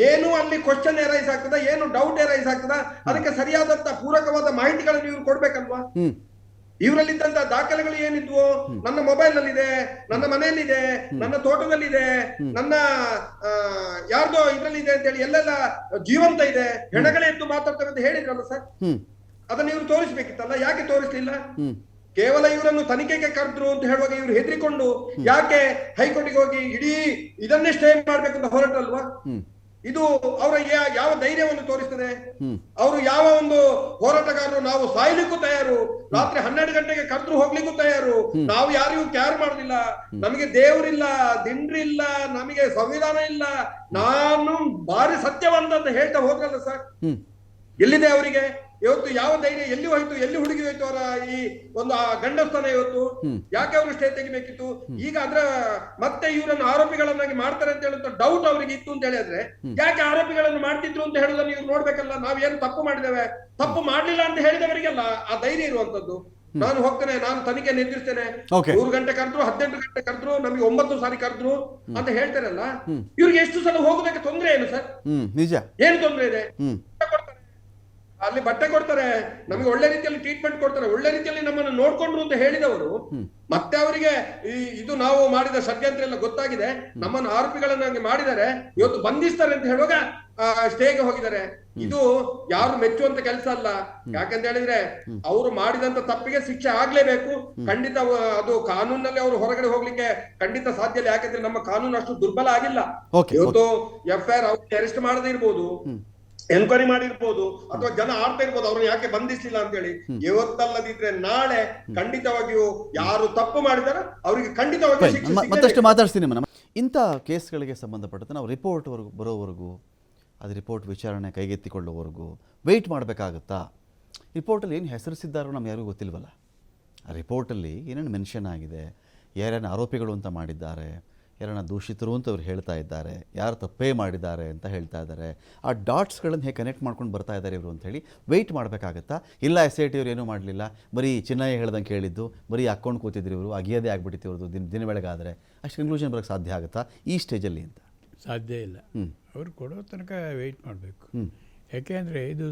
B: ಏನು ಅಲ್ಲಿ ಕ್ವಶನ್ ಎರೈಸ್ ಆಗ್ತದ, ಏನು ಡೌಟ್ ಎರೈಸ್ ಆಗ್ತದ, ಅದಕ್ಕೆ ಸರಿಯಾದಂತ ಪೂರಕವಾದ ಮಾಹಿತಿಗಳನ್ನು ಇವ್ರು ಕೊಡ್ಬೇಕಲ್ವಾ? ಇವರಲ್ಲಿದ್ದಂತ ದಾಖಲೆಗಳು ಏನಿದ್ವು, ನನ್ನ ಮೊಬೈಲ್ ನಲ್ಲಿದೆ, ನನ್ನ ಮನೆಯಲ್ಲಿದೆ, ನನ್ನ ತೋಟದಲ್ಲಿದೆ, ನನ್ನ ಯಾರ್ದೋ ಇದ್ರಲ್ಲಿದೆ ಅಂತ ಹೇಳಿ ಎಲ್ಲೆಲ್ಲ ಜೀವಂತ ಇದೆ, ಹೆಣಗಳೇ ಎದ್ದು ಮಾತಾಡ್ತವೆ ಅಂತ ಹೇಳಿದ್ರಲ್ಲ ಸರ್. ಅದನ್ನ ಇವ್ರು ತೋರಿಸ್ಬೇಕಿತ್ತಲ್ಲ, ಯಾಕೆ ತೋರಿಸ್ಲಿಲ್ಲ? ಕೇವಲ ಇವರನ್ನು ತನಿಖೆಗೆ ಕರೆದ್ರು ಅಂತ ಹೇಳುವಾಗ ಇವ್ರು ಹೆದರಿಕೊಂಡು ಯಾಕೆ ಹೈಕೋರ್ಟಿಗೆ ಹೋಗಿ ಇಡೀ ಇದನ್ನೇ ಸ್ಟೇ ಮಾಡ್ಬೇಕಂತ ಹೊರಟಲ್ವಾ? ಇದು ಅವರ ಯಾವ ಧೈರ್ಯವನ್ನು ತೋರಿಸ್ತದೆ? ಅವರು ಯಾವ ಒಂದು ಹೋರಾಟಗಾರರು, ನಾವು ಸಾಯ್ಲಿಕ್ಕೂ ತಯಾರು, ರಾತ್ರಿ 12 ಗಂಟೆಗೆ ಕರೆದ್ರು ಹೋಗ್ಲಿಕ್ಕೂ ತಯಾರು, ನಾವು ಯಾರಿಗೂ ಕ್ಯಾರ್ ಮಾಡುದಿಲ್ಲ, ನಮಗೆ ದೇವರಿಲ್ಲ, ದಿಂಡ್ರಿಲ್ಲ, ನಮಗೆ ಸಂವಿಧಾನ ಇಲ್ಲ, ನಾನು ಭಾರಿ ಸತ್ಯವಂತ ಅಂತ ಹೇಳ್ತಾ ಹೋದ್ರಲ್ಲ ಸರ್. ಎಲ್ಲಿದೆ ಅವರಿಗೆ ಇವತ್ತು ಯಾವ ಧೈರ್ಯ? ಎಲ್ಲಿ ಹೋಯ್ತು, ಎಲ್ಲಿ ಹುಡುಗಿ ಹೋಯ್ತು ಅವರ ಈ ಒಂದು ಗಂಡಸ್ಥಾನ ಇವತ್ತು? ಯಾಕೆ ಅವರು ಸ್ಟೇ ತೆಗಿಬೇಕಿತ್ತು? ಈಗ ಅದ್ರ ಮತ್ತೆ ಇವರನ್ನು ಆರೋಪಿಗಳನ್ನಾಗಿ ಮಾಡ್ತಾರೆ ಅಂತ ಹೇಳುವಂತ ಡೌಟ್ ಅವರಿಗೆ ಇತ್ತು ಅಂತ ಹೇಳಿದ್ರೆ, ಯಾಕೆ ಆರೋಪಿಗಳನ್ನು ಮಾಡ್ತಿದ್ರು ಅಂತ ಹೇಳುದನ್ನು ಇವ್ರು ನೋಡ್ಬೇಕಲ್ಲ. ನಾವೇನು ತಪ್ಪು ಮಾಡಿದ್ದೇವೆ, ತಪ್ಪು ಮಾಡ್ಲಿಲ್ಲ ಅಂತ ಹೇಳಿದವರಿಗೆಲ್ಲ ಆ ಧೈರ್ಯ ಇರುವಂತದ್ದು. ನಾನು ಹೋಗ್ತೇನೆ, ನಾನು ತನಿಖೆ ಎದುರಿಸ್ತೇನೆ, 100 ಗಂಟೆ ಕರೆದ್ರು, 18 ಗಂಟೆ ಕರೆದ್ರು, ನಮಗೆ 9 ಸಾರಿ ಕರೆದ್ರು ಅಂತ ಹೇಳ್ತಾರಲ್ಲ, ಇವ್ರಿಗೆ ಎಷ್ಟು ಸಲ ಹೋಗೋದಕ್ಕೆ ತೊಂದ್ರೆ ಏನು ಸರ್?
A: ನಿಜ,
B: ಏನು ತೊಂದ್ರೆ ಇದೆ? ಅಲ್ಲಿ ಬಟ್ಟೆ ಕೊಡ್ತಾರೆ, ನಮಗೆ ಒಳ್ಳೆ ರೀತಿಯಲ್ಲಿ ಟ್ರೀಟ್ಮೆಂಟ್ ಕೊಡ್ತಾರೆ, ಒಳ್ಳೆ ರೀತಿಯಲ್ಲಿ ನಮ್ಮನ್ನು ನೋಡ್ಕೊಂಡ್ರು ಅಂತ ಹೇಳಿದವರು ಮತ್ತೆ ಅವರಿಗೆ ಇದು ನಾವು ಮಾಡಿದ ಷಡ್ಯಂತ್ರ ಎಲ್ಲ ಗೊತ್ತಾಗಿದೆ, ನಮ್ಮನ್ನು ಆರೋಪಿಗಳನ್ನಾಗಿ ಮಾಡಿದ್ದಾರೆ, ಇವತ್ತು ಬಂಧಿಸ್ತಾರೆ ಅಂತ ಹೇಳುವಾಗ ಸ್ಟೇಗೆ ಹೋಗಿದ್ದಾರೆ. ಇದು ಯಾರು ಮೆಚ್ಚುವಂತ ಕೆಲಸ ಅಲ್ಲ. ಯಾಕಂತ ಹೇಳಿದ್ರೆ ಅವರು ಮಾಡಿದಂತ ತಪ್ಪಿಗೆ ಶಿಕ್ಷೆ ಆಗ್ಲೇಬೇಕು. ಖಂಡಿತ ಅದು ಕಾನೂನಲ್ಲಿ ಅವರು ಹೊರಗಡೆ ಹೋಗ್ಲಿಕ್ಕೆ ಖಂಡಿತ ಸಾಧ್ಯ ಇಲ್ಲ. ಯಾಕಂದ್ರೆ ನಮ್ಮ ಕಾನೂನು ಅಷ್ಟು ದುರ್ಬಲ ಆಗಿಲ್ಲ. ಇವತ್ತು FIR ಅರೆಸ್ಟ್ ಮಾಡದೇ ಇರ್ಬೋದು, ಎನ್ಕ್ವೈರಿ ಮಾಡಿರ್ಬೋದು, ಅಥವಾ ಜನ ಆಡ್ತಾ ಇರ್ಬೋದು ಅವ್ರನ್ನ ಯಾಕೆ ಬಂಧಿಸಲಿಲ್ಲ ಅಂತ ಹೇಳಿ. ಇವತ್ತಲ್ಲದಿದ್ರೆ ನಾಳೆ ಖಂಡಿತವಾಗಿಯೂ ಯಾರು ತಪ್ಪು ಮಾಡಿದಾರ ಅವರಿಗೆ ಖಂಡಿತವಾಗಿ
A: ಮತ್ತಷ್ಟು ಮಾತಾಡ್ತೀನಿ. ಇಂಥ ಕೇಸ್ಗಳಿಗೆ ಸಂಬಂಧಪಟ್ಟಂತೆ ನಾವು ರಿಪೋರ್ಟ್ ಬರೋವರೆಗೂ, ಅದು ರಿಪೋರ್ಟ್ ವಿಚಾರಣೆ ಕೈಗೆತ್ತಿಕೊಳ್ಳೋವರೆಗೂ ವೆಯ್ಟ್ ಮಾಡಬೇಕಾಗುತ್ತಾ? ರಿಪೋರ್ಟಲ್ಲಿ ಏನು ಹೆಸರಿಸಿದ್ದಾರೋ ನಮ್ಗೆ ಯಾರಿಗೂ ಗೊತ್ತಿಲ್ವಲ್ಲ. ಆ ರಿಪೋರ್ಟಲ್ಲಿ ಏನೇನು ಮೆನ್ಷನ್ ಆಗಿದೆ, ಯಾರ್ಯಾರು ಆರೋಪಿಗಳು ಅಂತ ಮಾಡಿದ್ದಾರೆ, ಯಾರನ್ನ ದೂಷಿತರು ಅಂತ ಅವ್ರು ಹೇಳ್ತಾ ಇದ್ದಾರೆ, ಯಾರು ತಪ್ಪೇ ಮಾಡಿದ್ದಾರೆ ಅಂತ ಹೇಳ್ತಾ ಇದ್ದಾರೆ, ಆ ಡಾಟ್ಸ್ಗಳನ್ನು ಹೇಗೆ ಕನೆಕ್ಟ್ ಮಾಡ್ಕೊಂಡು ಬರ್ತಾ ಇದ್ದಾರೆ ಇವರು ಅಂಥೇಳಿ ವೆಯ್ಟ್ ಮಾಡಬೇಕಾಗತ್ತಾ? ಇಲ್ಲ SIT ಅವ್ರು ಏನೂ ಮಾಡಲಿಲ್ಲ, ಬರೀ ಚಿನ್ನಯ್ಯ ಹೇಳ್ದಂಗೆ ಕೇಳಿದ್ದು, ಬರೀ ಹಾಕ್ಕೊಂಡು ಕೂತಿದ್ರು ಇವರು, ಅಗಿಯೋದೇ ಆಗ್ಬಿಟ್ಟಿತ್ತು ಇವ್ರದ್ದು ದಿನ ಬೆಳಗಾದರೆ, ಅಷ್ಟು ಕನ್ಕ್ಲೂಷನ್ ಬರೋಕ್ಕೆ ಸಾಧ್ಯ ಆಗುತ್ತಾ ಈ ಸ್ಟೇಜಲ್ಲಿ ಅಂತ?
C: ಸಾಧ್ಯ ಇಲ್ಲ. ಅವ್ರು ಕೊಡೋ ತನಕ ವೆಯ್ಟ್ ಮಾಡಬೇಕು. ಯಾಕೆಂದರೆ ಇದು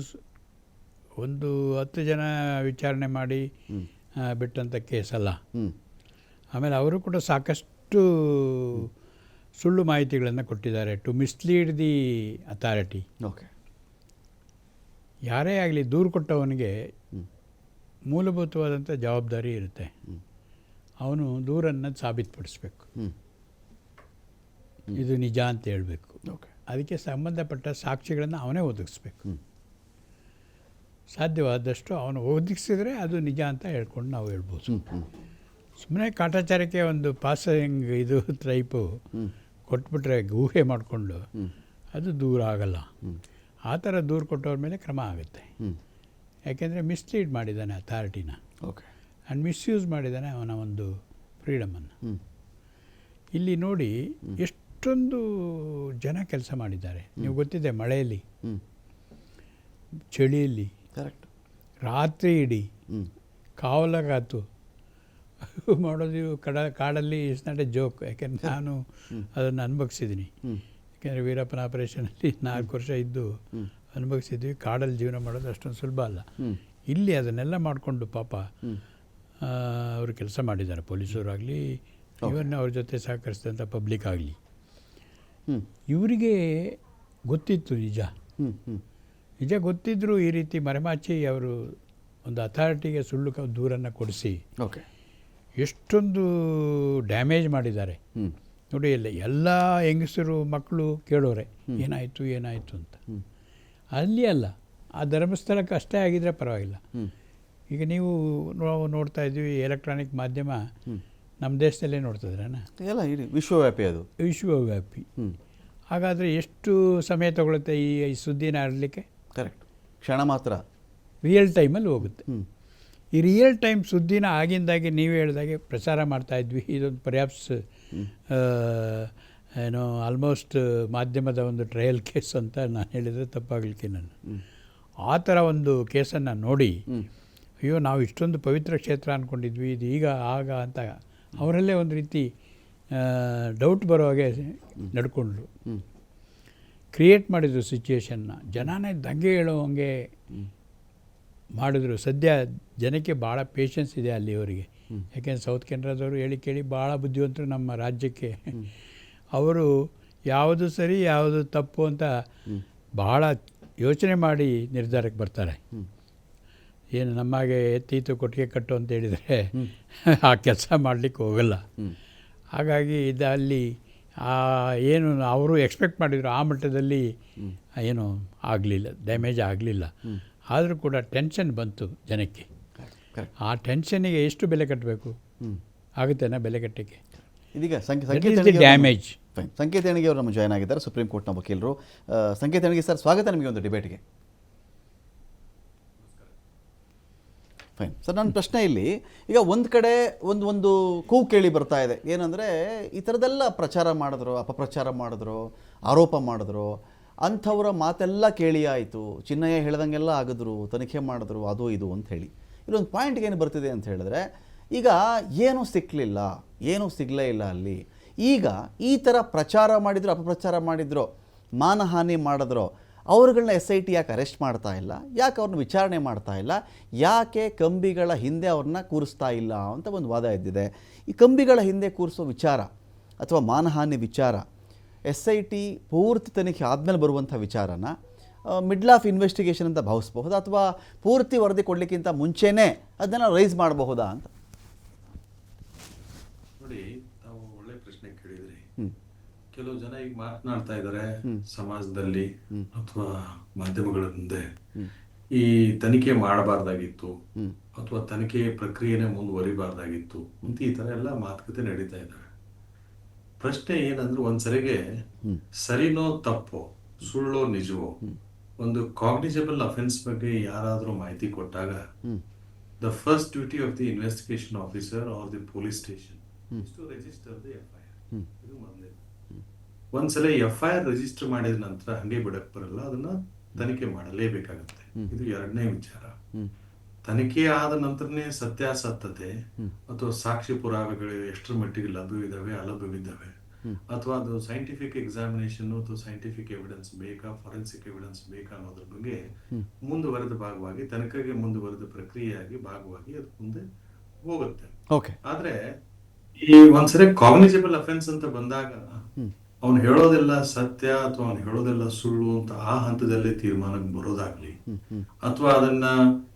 C: ಒಂದು 10 ಜನ ವಿಚಾರಣೆ ಮಾಡಿ ಬಿಟ್ಟಂಥ ಕೇಸಲ್ಲ. ಆಮೇಲೆ ಅವರು ಕೂಡ ಸಾಕಷ್ಟು ಸುಳ್ಳು ಮಾಹಿತಿಗಳನ್ನು ಕೊಟ್ಟಿದ್ದಾರೆ to mislead the authority.
A: Okay.
C: ಯಾರೇ ಆಗಲಿ ದೂರು ಕೊಟ್ಟವನಿಗೆ ಮೂಲಭೂತವಾದಂಥ ಜವಾಬ್ದಾರಿ ಇರುತ್ತೆ. ಅವನು ದೂರನ್ನು ಸಾಬೀತುಪಡಿಸ್ಬೇಕು, ಇದು ನಿಜ ಅಂತ ಹೇಳಬೇಕು. ಅದಕ್ಕೆ ಸಂಬಂಧಪಟ್ಟ ಸಾಕ್ಷಿಗಳನ್ನು ಅವನೇ ಒದಗಿಸ್ಬೇಕು. ಸಾಧ್ಯವಾದಷ್ಟು ಅವನು ಒದಗಿಸಿದರೆ ಅದು ನಿಜ ಅಂತ ಹೇಳ್ಕೊಂಡು ನಾವು ಹೇಳ್ಬೋದು. ಸುಮ್ಮನೆ ಕಾಟಾಚಾರಕ್ಕೆ ಒಂದು ಪಾಸಿಂಗ್ ಇದು ಟೈಪು ಕೊಟ್ಬಿಟ್ರೆ ಊಹೆ ಮಾಡಿಕೊಂಡು ಅದು ದೂರ ಆಗಲ್ಲ. ಆ ಥರ ದೂರು ಕೊಟ್ಟವ್ರ ಮೇಲೆ ಕ್ರಮ ಆಗುತ್ತೆ. ಯಾಕೆಂದರೆ ಮಿಸ್ಲೀಡ್ ಮಾಡಿದ್ದಾನೆ ಅಥಾರಿಟಿನ.
A: ಓಕೆ.
C: ಆ್ಯಂಡ್ ಮಿಸ್ಯೂಸ್ ಮಾಡಿದ್ದಾನೆ ಅವನ ಒಂದು ಫ್ರೀಡಮನ್ನು. ಇಲ್ಲಿ ನೋಡಿ ಎಷ್ಟೊಂದು ಜನ ಕೆಲಸ ಮಾಡಿದ್ದಾರೆ. ನೀವು ಗೊತ್ತಿದೆ, ಮಳೆಯಲ್ಲಿ, ಚಳಿಯಲ್ಲಿ,
A: ಕರೆಕ್ಟ್,
C: ರಾತ್ರಿ ಇಡೀ ಕಾವಲಗಾತು ಮಾಡೋದು ಕಾಡಲ್ಲಿ. It's not A joke. ಯಾಕೆಂದರೆ ನಾನು ಅದನ್ನು ಅನುಭವಿಸಿದ್ದೀನಿ. ಯಾಕೆಂದರೆ ವೀರಪ್ಪನ ಆಪರೇಷನಲ್ಲಿ 4 ವರ್ಷ ಇದ್ದು ಅನುಭವಿಸಿದ್ವಿ. ಕಾಡಲ್ಲಿ ಜೀವನ ಮಾಡೋದು ಅಷ್ಟೊಂದು ಸುಲಭ ಅಲ್ಲ. ಇಲ್ಲಿ ಅದನ್ನೆಲ್ಲ ಮಾಡಿಕೊಂಡು ಪಾಪ ಅವರು ಕೆಲಸ ಮಾಡಿದ್ದಾರೆ. ಪೊಲೀಸರಾಗಲಿ, ಇವನ್ನ ಅವ್ರ ಜೊತೆ ಸಹಕರಿಸಿದಂಥ ಪಬ್ಲಿಕ್ ಆಗಲಿ, ಇವರಿಗೆ ಗೊತ್ತಿತ್ತು ನಿಜ ಗೊತ್ತಿದ್ದರೂ ಈ ರೀತಿ ಮರೆಮಾಚಿ ಅವರು ಒಂದು ಅಥಾರಿಟಿಗೆ ಸುಳ್ಳು ದೂರನ್ನು ಕೊಡಿಸಿ ಎಷ್ಟೊಂದು ಡ್ಯಾಮೇಜ್ ಮಾಡಿದ್ದಾರೆ ನೋಡಿ. ಎಲ್ಲ ಹೆಂಗಸರು ಮಕ್ಕಳು ಕೇಳೋರೆ ಏನಾಯಿತು ಏನಾಯಿತು ಅಂತ. ಅಲ್ಲಿ ಅಲ್ಲ, ಆ ಧರ್ಮಸ್ಥಳಕ್ಕೆ ಅಷ್ಟೇ ಆಗಿದ್ರೆ ಪರವಾಗಿಲ್ಲ. ಈಗ ನೀವು ನೋಡ್ತಾ ಇದ್ವಿ, ಎಲೆಕ್ಟ್ರಾನಿಕ್ ಮಾಧ್ಯಮ ನಮ್ಮ ದೇಶದಲ್ಲೇ ನೋಡ್ತಿದ್ರಣ್ಣ,
A: ಎಲ್ಲ ಇಡೀ ವಿಶ್ವವ್ಯಾಪಿ, ಅದು
C: ವಿಶ್ವವ್ಯಾಪಿ. ಹಾಗಾದರೆ ಎಷ್ಟು ಸಮಯ ತಗೊಳುತ್ತೆ ಈ ಸುದ್ದಿನ ಹರಡಲಿಕ್ಕೆ?
A: ಕರೆಕ್ಟ್, ಕ್ಷಣ ಮಾತ್ರ,
C: ರಿಯಲ್ ಟೈಮಲ್ಲಿ ಹೋಗುತ್ತೆ. ಈ ರಿಯಲ್ ಟೈಮ್ ಸುದ್ದಿನ ಆಗಿಂದಾಗೆ ನೀವು ಹೇಳಿದಾಗೆ ಪ್ರಚಾರ ಮಾಡ್ತಾಯಿದ್ವಿ. ಇದೊಂದು ಪರ್ಯಾಪ್ಸ್ ಏನೋ ಆಲ್ಮೋಸ್ಟ್ ಮಾಧ್ಯಮದ ಒಂದು ಟ್ರಯಲ್ ಕೇಸ್ ಅಂತ ನಾನು ಹೇಳಿದರೆ ತಪ್ಪಾಗಲಿಕ್ಕೆ ನಾನು. ಆ ಥರ ಒಂದು ಕೇಸನ್ನು ನೋಡಿ, ಅಯ್ಯೋ ನಾವು ಇಷ್ಟೊಂದು ಪವಿತ್ರ ಕ್ಷೇತ್ರ ಅಂದ್ಕೊಂಡಿದ್ವಿ, ಇದು ಈಗ ಆಗ ಅಂತ ಅವರಲ್ಲೇ ಒಂದು ರೀತಿ ಡೌಟ್ ಬರೋ ಹಾಗೆ ನಡ್ಕೊಂಡ್ರು. ಕ್ರಿಯೇಟ್ ಮಾಡಿದ್ರು ಸಿಚುಯೇಷನ್ನ. ಜನನೇ ದಂಗೆ ಹೇಳೋ ಹಂಗೆ ಮಾಡಿದ್ರು. ಸದ್ಯ ಜನಕ್ಕೆ ಭಾಳ ಪೇಷನ್ಸ್ ಇದೆ ಅಲ್ಲಿಯವರಿಗೆ. ಯಾಕೆಂದರೆ ಸೌತ್ ಕೆನರಾದವರು ಹೇಳಿ ಕೇಳಿ ಭಾಳ ಬುದ್ಧಿವಂತರು ನಮ್ಮ ರಾಜ್ಯಕ್ಕೆ. ಅವರು ಯಾವುದು ಸರಿ ಯಾವುದು ತಪ್ಪು ಅಂತ ಭಾಳ ಯೋಚನೆ ಮಾಡಿ ನಿರ್ಧಾರಕ್ಕೆ ಬರ್ತಾರೆ. ಏನು ನಮ್ಮಾಗೆ ಎತ್ತೀತು ಕೊಟ್ಟಿಗೆ ಕಟ್ಟು ಅಂತ ಹೇಳಿದರೆ ಆ ಕೆಲಸ ಮಾಡಲಿಕ್ಕೆ ಹೋಗಲ್ಲ. ಹಾಗಾಗಿ ಅಲ್ಲಿ ಏನು ಅವರು ಎಕ್ಸ್ಪೆಕ್ಟ್ ಮಾಡಿದರು ಆ ಮಟ್ಟದಲ್ಲಿ ಏನು ಆಗಲಿಲ್ಲ, ಡ್ಯಾಮೇಜ್ ಆಗಲಿಲ್ಲ. ಆದರೂ ಕೂಡ ಟೆನ್ಷನ್ ಬಂತು ಜನಕ್ಕೆ. ಆ ಟೆನ್ಷನ್ನಿಗೆ ಎಷ್ಟು ಬೆಲೆ ಕಟ್ಟಬೇಕು? ಆಗುತ್ತೇನಾ ಬೆಲೆ ಕಟ್ಟಕ್ಕೆ?
A: ಇದೀಗ
C: ಡ್ಯಾಮೇಜ್.
A: ಸಂಕೇತ ಹೆಣಿಗೆ ಅವರು ನಮ್ಮ ಜಾಯ್ನ್ ಆಗಿದ್ದಾರೆ, ಸುಪ್ರೀಂ ಕೋರ್ಟ್ನ ವಕೀಲರು. ಸಂಕೇತ ಹೆಣಿಗೆ ಸರ್, ಸ್ವಾಗತ ನಿಮಗೆ ಒಂದು ಡಿಬೇಟ್ಗೆ. ಫೈನ್ ಸರ್, ನನ್ನ ಪ್ರಶ್ನೆ ಇಲ್ಲಿ ಈಗ ಒಂದು ಕಡೆ ಒಂದು ಕೂಗು ಕೇಳಿ ಬರ್ತಾ ಇದೆ. ಏನಂದರೆ ಈ ಥರದ್ದೆಲ್ಲ ಪ್ರಚಾರ ಮಾಡಿದ್ರು, ಅಪಪ್ರಚಾರ ಮಾಡಿದ್ರು, ಆರೋಪ ಮಾಡಿದ್ರು, ಅಂಥವರ ಮಾತೆಲ್ಲ ಕೇಳಿ ಆಯಿತು, ಚಿನ್ನಯ್ಯ ಹೇಳ್ದಂಗೆಲ್ಲ ಆಗಿದ್ರು, ತನಿಖೆ ಮಾಡಿದ್ರು, ಅದು ಇದು ಅಂತ ಹೇಳಿ ಇಲ್ಲೊಂದು ಪಾಯಿಂಟ್ಗೆ ಏನು ಬರ್ತಿದೆ ಅಂತ ಹೇಳಿದ್ರೆ, ಈಗ ಏನೂ ಸಿಕ್ಕಲಿಲ್ಲ, ಏನೂ ಸಿಗಲೇ ಇಲ್ಲ ಅಲ್ಲಿ. ಈಗ ಈ ಥರ ಪ್ರಚಾರ ಮಾಡಿದ್ರು, ಅಪಪ್ರಚಾರ ಮಾಡಿದ್ರು, ಮಾನಹಾನಿ ಮಾಡಿದ್ರು, ಅವ್ರುಗಳನ್ನ SIT ಯಾಕೆ ಅರೆಸ್ಟ್ ಮಾಡ್ತಾ ಇಲ್ಲ, ಯಾಕೆ ಅವ್ರನ್ನ ವಿಚಾರಣೆ ಮಾಡ್ತಾ ಇಲ್ಲ, ಯಾಕೆ ಕಂಬಿಗಳ ಹಿಂದೆ ಅವ್ರನ್ನ ಕೂರಿಸ್ತಾ ಇಲ್ಲ ಅಂತ ಒಂದು ವಾದ ಎದ್ದಿದೆ. ಈ ಕಂಬಿಗಳ ಹಿಂದೆ ಕೂರಿಸೋ ವಿಚಾರ ಅಥವಾ ಮಾನಹಾನಿ ವಿಚಾರ SIT ಪೂರ್ತಿ ತನಿಖೆ ಆದಮೇಲೆ ಬರುವಂಥ ವಿಚಾರನ ಮಿಡ್ಲ್ ಆಫ್ ಇನ್ವೆಸ್ಟಿಗೇಷನ್ ಅಂತ ಭಾವಿಸಬಹುದಾ, ಅಥವಾ ಪೂರ್ತಿ ವರದಿ ಕೊಡಲಿಕ್ಕಿಂತ ಮುಂಚೆನೇ ಅದನ್ನು ರೈಸ್ ಮಾಡಬಹುದಾ ಅಂತ?
D: ನೋಡಿ, ತಾವು ಒಳ್ಳೆ ಪ್ರಶ್ನೆ ಕೇಳಿದ್ರಿ. ಕೆಲವು ಜನ ಈಗ ಮಾತನಾಡ್ತಾ ಇದ್ದಾರೆ ಸಮಾಜದಲ್ಲಿ ಅಥವಾ ಮಾಧ್ಯಮಗಳ ಮುಂದೆ ಈ ತನಿಖೆ ಮಾಡಬಾರ್ದಾಗಿತ್ತು ಅಥವಾ ತನಿಖೆ ಪ್ರಕ್ರಿಯೆನೇ ಮುಂದುವರಿಬಾರ್ದಾಗಿತ್ತು ಅಂತ ಈ ತರ ಎಲ್ಲ ಮಾತುಕತೆ ನಡೀತಾ ಇದ್ದಾವೆ. ಪ್ರಶ್ನೆ ಏನಂದ್ರೆ, ಒಂದ್ಸರಿಗೆ ಸರಿನೋ ತಪ್ಪೋ, ಸುಳ್ಳೋ ನಿಜವೋ, ಒಂದು ಕಾಗ್ನಿಸಬಲ್ ಅಫೆನ್ಸ್ ಬಗ್ಗೆ ಯಾರಾದ್ರೂ ಮಾಹಿತಿ ಕೊಟ್ಟಾಗ the first duty of the investigation officer or the police station is to register the FIR. ಇದು ಮೊದಲೇ. ಒಂದ್ಸಲ FIR ರಿಜಿಸ್ಟರ್ ಮಾಡಿದ ನಂತರ ಹಂಗೆ ಬಿಡಕ್ ಬರಲ್ಲ, ಅದನ್ನ ತನಿಖೆ ಮಾಡಲೇಬೇಕಾಗತ್ತೆ. ಇದು ಎರಡನೇ ವಿಚಾರ. ತನಿಖೆ ಆದ ನಂತರನೇ ಸತ್ಯಾಸತ್ಯತೆ ಅಥವಾ ಸಾಕ್ಷಿ ಪುರಾವೆಗಳು ಎಷ್ಟರ ಮಟ್ಟಿಗೆ ಲಭ್ಯವಿದ್ದಾವೆ, ಅಲಭ್ಯವಿದ್ದಾವೆ, ಅಥವಾ ಅದು ಸೈಂಟಿಫಿಕ್ ಎಕ್ಸಾಮಿನೇಷನ್ ಅಥವಾ ಸೈಂಟಿಫಿಕ್ ಎವಿಡೆನ್ಸ್ ಬೇಕಾ, ಫಾರೆನ್ಸಿಕ್ ಎವಿಡೆನ್ಸ್ ಬೇಕಾ ಅನ್ನೋದ್ರ ಬಗ್ಗೆ ಮುಂದುವರೆದ ಭಾಗವಾಗಿ, ತನಿಖೆಗೆ ಮುಂದುವರೆದ ಪ್ರಕ್ರಿಯೆಯಾಗಿ ಭಾಗವಾಗಿ ಅದು ಮುಂದೆ ಹೋಗುತ್ತೆ.
A: ಓಕೆ.
D: ಆದ್ರೆ ಈ ಒಂದ್ಸರಿ ಕಾಗ್ನಿಸಬಲ್ ಅಫೆನ್ಸ್ ಅಂತ ಬಂದಾಗ ಅವ್ನು ಹೇಳೋದೆಲ್ಲ ಸತ್ಯ ಅಥವಾ ಅವ್ನು ಹೇಳೋದೆಲ್ಲ ಸುಳ್ಳು ಅಂತ ಆ ಹಂತದಲ್ಲಿ ತೀರ್ಮಾನಕ್ಕೆ ಬರೋದಾಗ್ಲಿ, ಅಥವಾ ಅದನ್ನ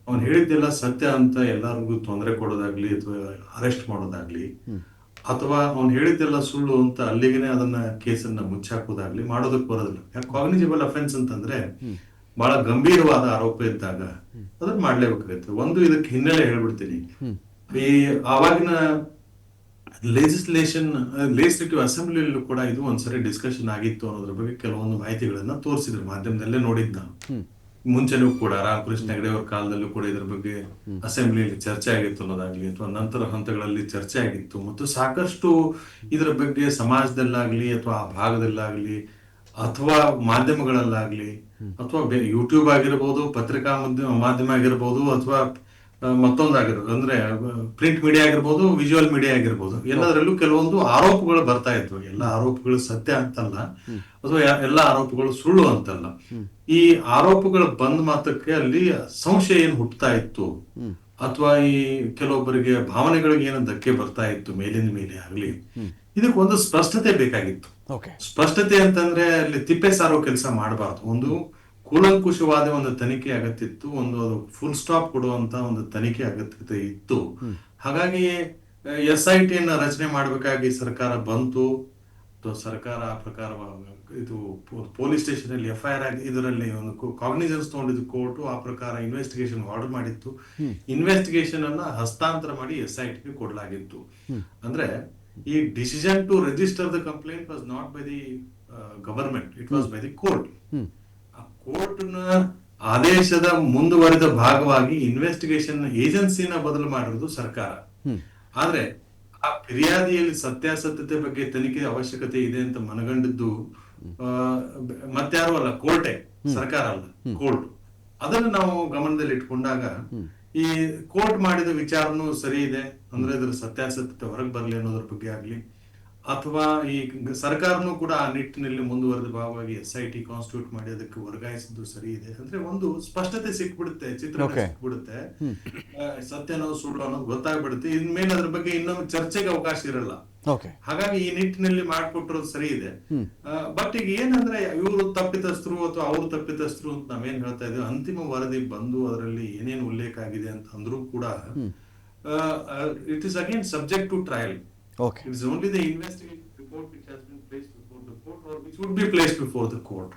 D: ಅವ್ನು ಹೇಳಿದ್ದೆಲ್ಲ ಸತ್ಯ ಅಂತ ಎಲ್ಲರಿಗೂ ತೊಂದರೆ ಕೊಡೋದಾಗ್ಲಿ ಅಥವಾ ಅರೆಸ್ಟ್ ಮಾಡೋದಾಗ್ಲಿ, ಅಥವಾ ಅವ್ನು ಹೇಳಿದ್ದೆಲ್ಲ ಸುಳ್ಳು ಅಂತ ಅಲ್ಲಿಗೆನೆ ಅದನ್ನ ಕೇಸನ್ನ ಮುಚ್ಚಾಕೋದಾಗ್ಲಿ ಮಾಡೋದಕ್ಕೆ ಬರೋದಿಲ್ಲ. ಯಾಕೆ ಕಾಗ್ನಿಸಬಲ್ ಅಫೆನ್ಸ್ ಅಂತಂದ್ರೆ ಬಹಳ ಗಂಭೀರವಾದ ಆರೋಪ ಇದ್ದಾಗ ಅದನ್ನ ಮಾಡ್ಲೇಬೇಕಾಗುತ್ತೆ. ಒಂದು ಇದಕ್ಕೆ ಹಿನ್ನೆಲೆ ಹೇಳ್ಬಿಡ್ತೀನಿ. ಈ ಆವಾಗಿನ ಲೆಜಿಸ್ಲೇಟಿವ್ ಅಸೆಂಬ್ಲಿಯಲ್ಲೂ ಕೂಡ ಇದು ಒಂದ್ಸರಿ ಡಿಸ್ಕಷನ್ ಆಗಿತ್ತು ಅನ್ನೋದ್ರ ಬಗ್ಗೆ ಕೆಲವೊಂದು ಮಾಹಿತಿಗಳನ್ನ ತೋರಿಸಿದ್ರು, ಮಾಧ್ಯಮದಲ್ಲೇ ನೋಡಿದ್ ನಾವು. ಮುಂಚೆನೂ ಕೂಡ ರಾಮಕೃಷ್ಣ ಹೆಗಡೆ ಅವ್ರ ಕಾಲದಲ್ಲೂ ಕೂಡ ಇದ್ರ ಬಗ್ಗೆ ಅಸೆಂಬ್ಲಿಯಲ್ಲಿ ಚರ್ಚೆ ಆಗಿತ್ತು ಅನ್ನೋದಾಗ್ಲಿ, ಅಥವಾ ನಂತರ ಹಂತಗಳಲ್ಲಿ ಚರ್ಚೆ ಆಗಿತ್ತು. ಮತ್ತು ಸಾಕಷ್ಟು ಇದರ ಬಗ್ಗೆ ಸಮಾಜದಲ್ಲಾಗ್ಲಿ ಅಥವಾ ಆ ಭಾಗದಲ್ಲಾಗ್ಲಿ ಅಥವಾ ಮಾಧ್ಯಮಗಳಲ್ಲಾಗ್ಲಿ ಅಥವಾ ಯೂಟ್ಯೂಬ್ ಆಗಿರ್ಬೋದು, ಪತ್ರಿಕಾ ಮಾಧ್ಯಮ ಆಗಿರ್ಬೋದು, ಅಥವಾ ಮತ್ತೊಂದಾಗಿರ್ಬೋದು, ಅಂದ್ರೆ ಪ್ರಿಂಟ್ ಮೀಡಿಯಾ ಆಗಿರ್ಬೋದು, ವಿಜುವಲ್ ಮೀಡಿಯಾ ಆಗಿರ್ಬೋದು, ಎಲ್ಲದರಲ್ಲೂ ಕೆಲವೊಂದು ಆರೋಪಗಳು ಬರ್ತಾ ಇದ್ವು. ಎಲ್ಲ ಆರೋಪಗಳು ಸತ್ಯ ಅಂತಲ್ಲ, ಅಥವಾ ಎಲ್ಲ ಆರೋಪಗಳು ಸುಳ್ಳು ಅಂತಲ್ಲ. ಈ ಆರೋಪಗಳು ಬಂದ ಮಾತ್ರಕ್ಕೆ ಅಲ್ಲಿ ಸಂಶಯ ಏನ್ ಹುಟ್ಟತಾ ಇತ್ತು, ಅಥವಾ ಈ ಕೆಲವೊಬ್ಬರಿಗೆ ಭಾವನೆಗಳಿಗೆ ಏನೋ ಧಕ್ಕೆ ಬರ್ತಾ ಇತ್ತು ಮೇಲಿನ ಮೇಲೆ ಆಗ್ಲಿ, ಇದಕ್ಕೊಂದು ಸ್ಪಷ್ಟತೆ ಬೇಕಾಗಿತ್ತು. ಸ್ಪಷ್ಟತೆ ಅಂತಂದ್ರೆ ಅಲ್ಲಿ ತಿಪ್ಪೆ ಸಾರೋ ಕೆಲಸ ಮಾಡಬಾರ್ದು. ಒಂದು ಕೂಲಂಕುಷವಾದ ಒಂದು ತನಿಖೆ ಅಗತ್ಯಿತ್ತು, ಒಂದು ಫುಲ್ ಸ್ಟಾಪ್ ಕೊಡುವಂತ ಒಂದು ತನಿಖೆ ಅಗತ್ಯತೆ ಇತ್ತು. ಹಾಗಾಗಿ SIT ಅನ್ನ ರಚನೆ ಮಾಡಬೇಕಾಗಿ ಸರ್ಕಾರ ಬಂತು. ಸರ್ಕಾರ ಆ ಪ್ರಕಾರ ಇದು ಪೊಲೀಸ್ ಸ್ಟೇಷನ್ ಅಲ್ಲಿ FIR ಆಗಿ ಇದರಲ್ಲಿ ಒಂದು ಕಾಗ್ನಿಜೆನ್ಸ್ ತಗೊಂಡಿದ್ದು ಕೋರ್ಟ್ ಆ ಪ್ರಕಾರ ಇನ್ವೆಸ್ಟಿಗೇಷನ್ ಆರ್ಡರ್ ಮಾಡಿತ್ತು. ಇನ್ವೆಸ್ಟಿಗೇಷನ್ ಅನ್ನ ಹಸ್ತಾಂತರ ಮಾಡಿ SIT ಗೆ ಕೊಡಲಾಗಿತ್ತು. ಅಂದ್ರೆ ಈ decision to register the complaint was not by the government, it was by the court. Court ನ ಆದೇಶದ ಮುಂದುವರೆದ ಭಾಗವಾಗಿ ಇನ್ವೆಸ್ಟಿಗೇಷನ್ ಏಜೆನ್ಸಿನ ಬದಲು ಮಾಡಿರೋದು ಸರ್ಕಾರ. ಆದ್ರೆ ಆ ಫಿರ್ಯಾದಿಯಲ್ಲಿ ಸತ್ಯಾಸತ್ಯತೆ ಬಗ್ಗೆ ತನಿಖೆ ಅವಶ್ಯಕತೆ ಇದೆ ಅಂತ ಮನಗಂಡಿದ್ದು ಮತ್ಯಾರು ಅಲ್ಲ, ಕೋರ್ಟೇ, ಸರ್ಕಾರ ಅಲ್ಲ, ಕೋರ್ಟ್. ಅದನ್ನು ನಾವು ಗಮನದಲ್ಲಿ ಇಟ್ಕೊಂಡಾಗ ಈ ಕೋರ್ಟ್ ಮಾಡಿದ ವಿಚಾರನೂ ಸರಿ ಇದೆ ಅಂದ್ರೆ ಇದರ ಸತ್ಯಾಸತ್ಯತೆ ಹೊರಗೆ ಬರಲಿ ಅನ್ನೋದ್ರ ಬಗ್ಗೆ ಆಗ್ಲಿ, ಅಥವಾ ಈ ಸರ್ಕಾರನೂ ಕೂಡ ಆ ನಿಟ್ಟಿನಲ್ಲಿ ಮುಂದುವರೆದ ಭಾಗವಾಗಿ SIT ಕಾನ್ಸ್ಟಿಟ್ಯೂಟ್ ಮಾಡಿ ಅದಕ್ಕೆ ವರ್ಗಾಯಿಸಿದ್ದು ಸರಿ ಇದೆ ಅಂದ್ರೆ ಒಂದು ಸ್ಪಷ್ಟತೆ ಸಿಕ್ಬಿಡುತ್ತೆ, ಚಿತ್ರ ಸಿಕ್ಬಿಡುತ್ತೆ, ಸತ್ಯನೋ ಸುಳ್ಳು ಅನ್ನೋದು ಗೊತ್ತಾಗ್ಬಿಡುತ್ತೆ. ಇನ್ಮೇಲೆ ಅದ್ರ ಬಗ್ಗೆ ಇನ್ನೊಂದು ಚರ್ಚೆಗೆ ಅವಕಾಶ ಇರಲ್ಲ. ಹಾಗಾಗಿ ಈ ನಿಟ್ಟಿನಲ್ಲಿ ಮಾಡ್ಕೊಟ್ಟಿರೋದು ಸರಿ ಇದೆ. ಬಟ್ ಈಗ ಏನಂದ್ರೆ ಇವರು ತಪ್ಪಿತಸ್ಥರು ಅಥವಾ ಅವ್ರು ತಪ್ಪಿತಸ್ಥರು ಅಂತ ನಾವೇನ್ ಹೇಳ್ತಾ ಇದ್ದೇವೆ, ಅಂತಿಮ ವರದಿ ಬಂದು ಅದರಲ್ಲಿ ಏನೇನು ಉಲ್ಲೇಖ ಆಗಿದೆ ಅಂತ ಅಂದ್ರೂ ಕೂಡ it is again subject two trial.
A: Okay.
D: It is only the investigation report which has been placed before the court or which would be placed before the court.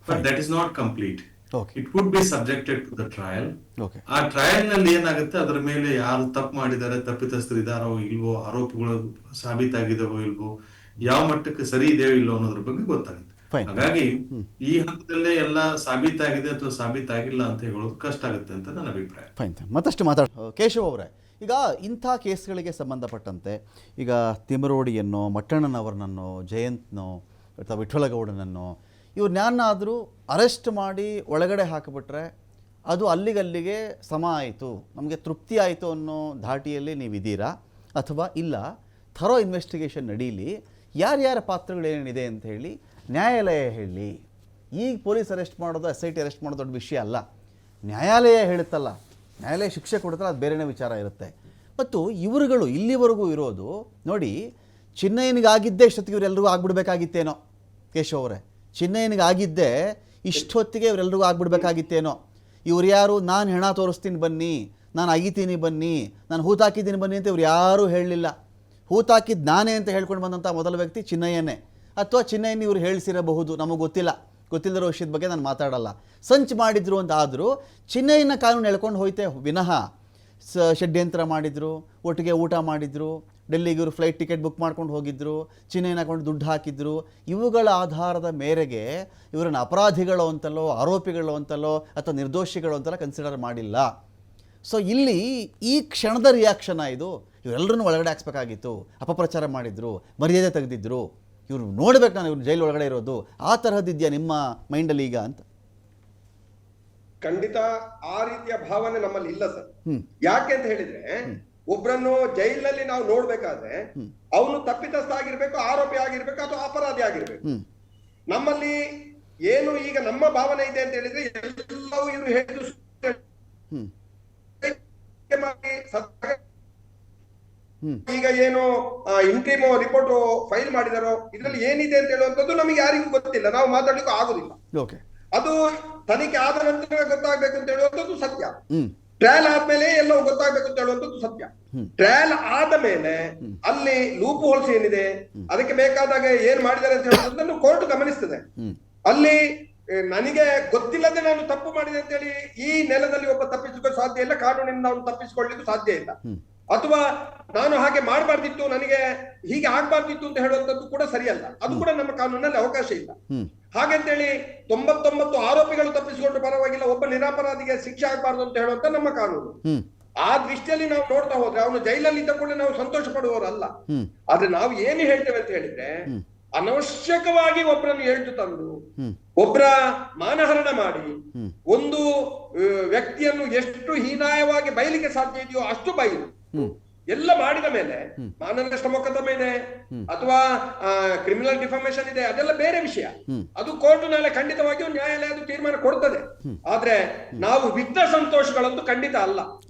D: But that is not complete.
A: Okay.
D: It would be subjected to the trial.
A: Okay.
D: ಆ trial ನಲ್ಲಿ ಏನಾಗುತ್ತೆ, ಅದರ ಮೇಲೆ ಯಾರು ತಪ್ಪು ಮಾಡಿದ್ದಾರೆ, ತಪ್ಪಿತಸ್ಥರು ಇದಾರೋ ಇಲ್ವೋ, ಆರೋಪಗಳು ಸಾಬೀತಾಗಿದಾವೋ ಇಲ್ವೋ, ಯಾವ ಮಟ್ಟಕ್ಕೆ ಸರಿ ಇದೆಯೋ ಇಲ್ಲೋ ಅನ್ನೋದ್ರ ಬಗ್ಗೆ ಗೊತ್ತಾಗುತ್ತೆ. ಹಾಗಾಗಿ ಈ ಹಂತದಲ್ಲೇ ಎಲ್ಲ ಸಾಬೀತಾಗಿದೆ ಅಥವಾ ಸಾಬೀತಾಗಿಲ್ಲ ಅಂತ ಹೇಳೋದು ಕಷ್ಟ ಆಗುತ್ತೆ ಅಂತ ನನ್ನ ಅಭಿಪ್ರಾಯ.
A: ಮತ್ತಷ್ಟು ಕೇಶವ್ ಅವರೇ, ಈಗ ಇಂಥ ಕೇಸ್ಗಳಿಗೆ ಸಂಬಂಧಪಟ್ಟಂತೆ ಈಗ ತಿಮರೋಡಿಯನ್ನೋ, ಮಟ್ಟಣ್ಣನವರನನ್ನೋ, ಜಯಂತ್ನೋ ಅಥವಾ ವಿಠ್ಠಲಗೌಡನನ್ನೋ ಇವ್ರನ್ಯಾರನ್ನಾದರೂ ಅರೆಸ್ಟ್ ಮಾಡಿ ಒಳಗಡೆ ಹಾಕಿಬಿಟ್ರೆ ಅದು ಅಲ್ಲಿಗಲ್ಲಿಗೆ ಸಮ ಆಯಿತು, ನಮಗೆ ತೃಪ್ತಿ ಆಯಿತು ಅನ್ನೋ ಧಾಟಿಯಲ್ಲಿ ನೀವಿದ್ದೀರಾ, ಅಥವಾ ಇಲ್ಲ ಥರೋ ಇನ್ವೆಸ್ಟಿಗೇಷನ್ ನಡೀಲಿ, ಯಾರ್ಯಾರ ಪಾತ್ರಗಳೇನಿದೆ ಅಂತ ಹೇಳಿ ನ್ಯಾಯಾಲಯ ಹೇಳಿ, ಈಗ ಪೊಲೀಸ್ ಅರೆಸ್ಟ್ ಮಾಡೋದು SIT ಅರೆಸ್ಟ್ ಮಾಡೋದು ದೊಡ್ಡ ವಿಷಯ ಅಲ್ಲ. ನ್ಯಾಯಾಲಯ ಹೇಳುತ್ತಲ್ಲ, ನ್ಯಾಯಾಲಯ ಶಿಕ್ಷೆ ಕೊಡ್ತಲ್ಲ, ಅದು ಬೇರೆನೇ ವಿಚಾರ ಇರುತ್ತೆ. ಮತ್ತು ಇವರುಗಳು ಇಲ್ಲಿವರೆಗೂ ಇರೋದು ನೋಡಿ, ಚಿನ್ನಯ್ಯನಿಗಾಗಿದ್ದೇ ಇಷ್ಟೊತ್ತಿಗೆ ಇವರೆಲ್ಲರಿಗೂ ಆಗ್ಬಿಡ್ಬೇಕಾಗಿತ್ತೇನೋ. ಕೇಶವ್ ಅವರೇ, ಚಿನ್ನಯ್ಯನಿಗಾಗಿದ್ದೇ ಇಷ್ಟೊತ್ತಿಗೆ ಇವರೆಲ್ಲರಿಗೂ ಆಗ್ಬಿಡ್ಬೇಕಾಗಿತ್ತೇನೋ. ಇವ್ರು ಯಾರು, ನಾನು ಹೆಣ ತೋರಿಸ್ತೀನಿ ಬನ್ನಿ, ನಾನು ಅಗಿತೀನಿ ಬನ್ನಿ, ನಾನು ಹೂತಾಕಿದ್ದೀನಿ ಬನ್ನಿ ಅಂತ ಇವ್ರು ಯಾರೂ ಹೇಳಲಿಲ್ಲ. ಹೂತಾಕಿದ್ದು ನಾನೇ ಅಂತ ಹೇಳ್ಕೊಂಡು ಬಂದಂಥ ಮೊದಲ ವ್ಯಕ್ತಿ ಚಿನ್ನಯ್ಯನೇ. ಅಥವಾ ಚಿನ್ನಯ್ಯನ ಇವ್ರು ಹೇಳಿಸಿರಬಹುದು, ನಮಗೆ ಗೊತ್ತಿಲ್ಲದಿರೋ ವಿಷಯದ ಬಗ್ಗೆ ನಾನು ಮಾತಾಡಲ್ಲ. ಸಂಚು ಮಾಡಿದ್ರು ಅಂತ ಆದರೂ ಚಿನ್ನಯ್ಯನ ಕಾನೂನು ಎಳ್ಕೊಂಡು ಹೋಯ್ತೆ ವಿನಃ ಷಡ್ಯಂತ್ರ ಮಾಡಿದರು, ಒಟ್ಟಿಗೆ ಊಟ ಮಾಡಿದರು, ಡೆಲ್ಲಿಗೆ ಇವರು ಫ್ಲೈಟ್ ಟಿಕೆಟ್ ಬುಕ್ ಮಾಡ್ಕೊಂಡು ಹೋಗಿದ್ದರು, ಚಿನ್ನಯ್ಯನ ಹಾಕೊಂಡು ದುಡ್ಡು ಹಾಕಿದ್ರು. ಇವುಗಳ ಆಧಾರದ ಮೇರೆಗೆ ಇವರನ್ನು ಅಪರಾಧಿಗಳು ಅಂತಲೋ, ಆರೋಪಿಗಳು ಅಂತಲೋ, ಅಥವಾ ನಿರ್ದೋಷಿಗಳು ಅಂತಲೋ ಕನ್ಸಿಡರ್ ಮಾಡಿಲ್ಲ. ಸೊ ಇಲ್ಲಿ ಈ ಕ್ಷಣದ ರಿಯಾಕ್ಷನ್ ಇದು. ಇವರೆಲ್ಲರೂ ಒಳಗಡೆ ಹಾಕ್ಸ್ಬೇಕಾಗಿತ್ತು, ಅಪಪ್ರಚಾರ ಮಾಡಿದ್ರು, ಮರ್ಯಾದೆ ತೆಗೆದಿದ್ರು, ಇವರು ನೋಡ್ಬೇಕು ನಾನು ಇವ್ರು ಜೈಲು ಒಳಗಡೆ ಇರೋದು, ಆ ತರಹದ್ದಿದೆಯಾ ನಿಮ್ಮ ಮೈಂಡಲ್ಲಿ ಈಗ ಅಂತ?
B: ಖಂಡಿತ ಆ ರೀತಿಯ ಭಾವನೆ ನಮ್ಮಲ್ಲಿ ಇಲ್ಲ ಸರ್. ಯಾಕೆ ಅಂತ ಹೇಳಿದ್ರೆ, ಒಬ್ರನ್ನು ಜೈಲಿನಲ್ಲಿ ನಾವು ನೋಡ್ಬೇಕಾದ್ರೆ ಅವನು ತಪ್ಪಿತಸ್ಥ ಆಗಿರ್ಬೇಕು, ಆರೋಪಿ ಆಗಿರ್ಬೇಕು, ಅಥವಾ ಅಪರಾಧಿ ಆಗಿರ್ಬೇಕು. ನಮ್ಮಲ್ಲಿ ಏನು ಈಗ ನಮ್ಮ ಭಾವನೆ ಇದೆ ಅಂತ ಹೇಳಿದ್ರೆ, ಎಲ್ಲವೂ ಇವರು ಹೇಳಿದ್ರು ಈಗ ಏನು ಇಂಟ್ರಿಮ್ ರಿಪೋರ್ಟ್ ಫೈಲ್ ಮಾಡಿದಾರೋ ಇದರಲ್ಲಿ ಏನಿದೆ ಅಂತ ಹೇಳುವಂಥದ್ದು ನಮಗೆ ಯಾರಿಗೂ ಗೊತ್ತಿಲ್ಲ, ನಾವು ಮಾತಾಡ್ಲಿಕ್ಕೂ ಆಗುದಿಲ್ಲ. ಅದು ತನಿಖೆ ಆದ ನಂತರ ಗೊತ್ತಾಗ್ಬೇಕು ಅಂತ ಹೇಳುವಂಥದ್ದು ಸತ್ಯ. ಟ್ರಯಲ್ ಆದ್ಮೇಲೆ ಎಲ್ಲವೂ ಗೊತ್ತಾಗ್ಬೇಕು ಅಂತ ಹೇಳುವಂಥದ್ದು ಸತ್ಯ. ಟ್ರಯಲ್ ಆದ ಮೇಲೆ ಅಲ್ಲಿ ಲೂಪ್ ಹೋಲ್ಸ್ ಏನಿದೆ, ಅದಕ್ಕೆ ಬೇಕಾದಾಗ ಏನ್ ಮಾಡಿದ್ದಾರೆ ಅಂತ ಹೇಳುವಂಥದ್ದನ್ನು ಕೋರ್ಟ್ ಗಮನಿಸ್ತದೆ. ಅಲ್ಲಿ ನನಗೆ ಗೊತ್ತಿಲ್ಲದೆ ನಾನು ತಪ್ಪು ಮಾಡಿದೆ ಅಂತ ಹೇಳಿ ಈ ನೆಲದಲ್ಲಿ ಒಬ್ಬ ತಪ್ಪಿಸಿಕೊಳ್ಳಲು ಸಾಧ್ಯ ಇಲ್ಲ, ಕಾನೂನಿನಿಂದ ಅವನು ತಪ್ಪಿಸಿಕೊಳ್ಳಲಿಕ್ಕೂ ಸಾಧ್ಯ ಇಲ್ಲ. ಅಥವಾ ನಾನು ಹಾಗೆ ಮಾಡಬಾರ್ದಿತ್ತು, ನನಗೆ ಹೀಗೆ ಆಗ್ಬಾರ್ದಿತ್ತು ಅಂತ ಹೇಳುವಂಥದ್ದು ಕೂಡ ಸರಿಯಲ್ಲ, ಅದು ಕೂಡ ನಮ್ಮ ಕಾನೂನಲ್ಲಿ ಅವಕಾಶ ಇಲ್ಲ. ಹಾಗಂತೇಳಿ 99 ಆರೋಪಿಗಳು ತಪ್ಪಿಸಿಕೊಂಡು ಪರವಾಗಿಲ್ಲ, ಒಬ್ಬ ನಿರಪರಾಧಿಗೆ ಶಿಕ್ಷೆ ಆಗ್ಬಾರ್ದು ಅಂತ ಹೇಳುವಂತ ನಮ್ಮ ಕಾನೂನು. ಆ ದೃಷ್ಟಿಯಲ್ಲಿ ನಾವು ನೋಡ್ತಾ ಹೋದ್ರೆ ಅವನು ಜೈಲಲ್ಲಿ ಇದ್ದ ಕೂಡಲೇ ನಾವು ಸಂತೋಷ ಪಡುವವರಲ್ಲ. ಆದ್ರೆ ನಾವು ಏನು ಹೇಳ್ತೇವೆ ಅಂತ ಹೇಳಿದ್ರೆ, ಅನವಶ್ಯಕವಾಗಿ ಒಬ್ಬರನ್ನು ಎಳ್ದು ತಂದು ಒಬ್ಬರ ಮಾನಹರಣ ಮಾಡಿ ಒಂದು ವ್ಯಕ್ತಿಯನ್ನು ಎಷ್ಟು ಹೀನಾಯವಾಗಿ ಬಯಲಿಕ್ಕೆ ಸಾಧ್ಯ ಇದೆಯೋ ಅಷ್ಟು ಬಯಲು ಎಲ್ಲ ಮಾಡಿದ ಮೇಲೆ ಮಾನನಷ್ಟ ಮೊಕದ್ದಮೆ ಇದೆ ಅಥವಾ ಕ್ರಿಮಿನಲ್ ಡಿಫಾಮೇಶನ್ ಇದೆ, ಅದೆಲ್ಲ ಬೇರೆ ವಿಷಯ. ಅದು ಕೋರ್ಟ್ನಲ್ಲಿ ಖಂಡಿತವಾಗಿಯೂ ನ್ಯಾಯಾಲಯ ಅದು ತೀರ್ಮಾನ ಕೊಡ್ತದೆ. ಆದ್ರೆ ನಾವು ವಿಘ್ನ ಸಂತೋಷಗಳಂತೂ ಖಂಡಿತ ಅಲ್ಲ.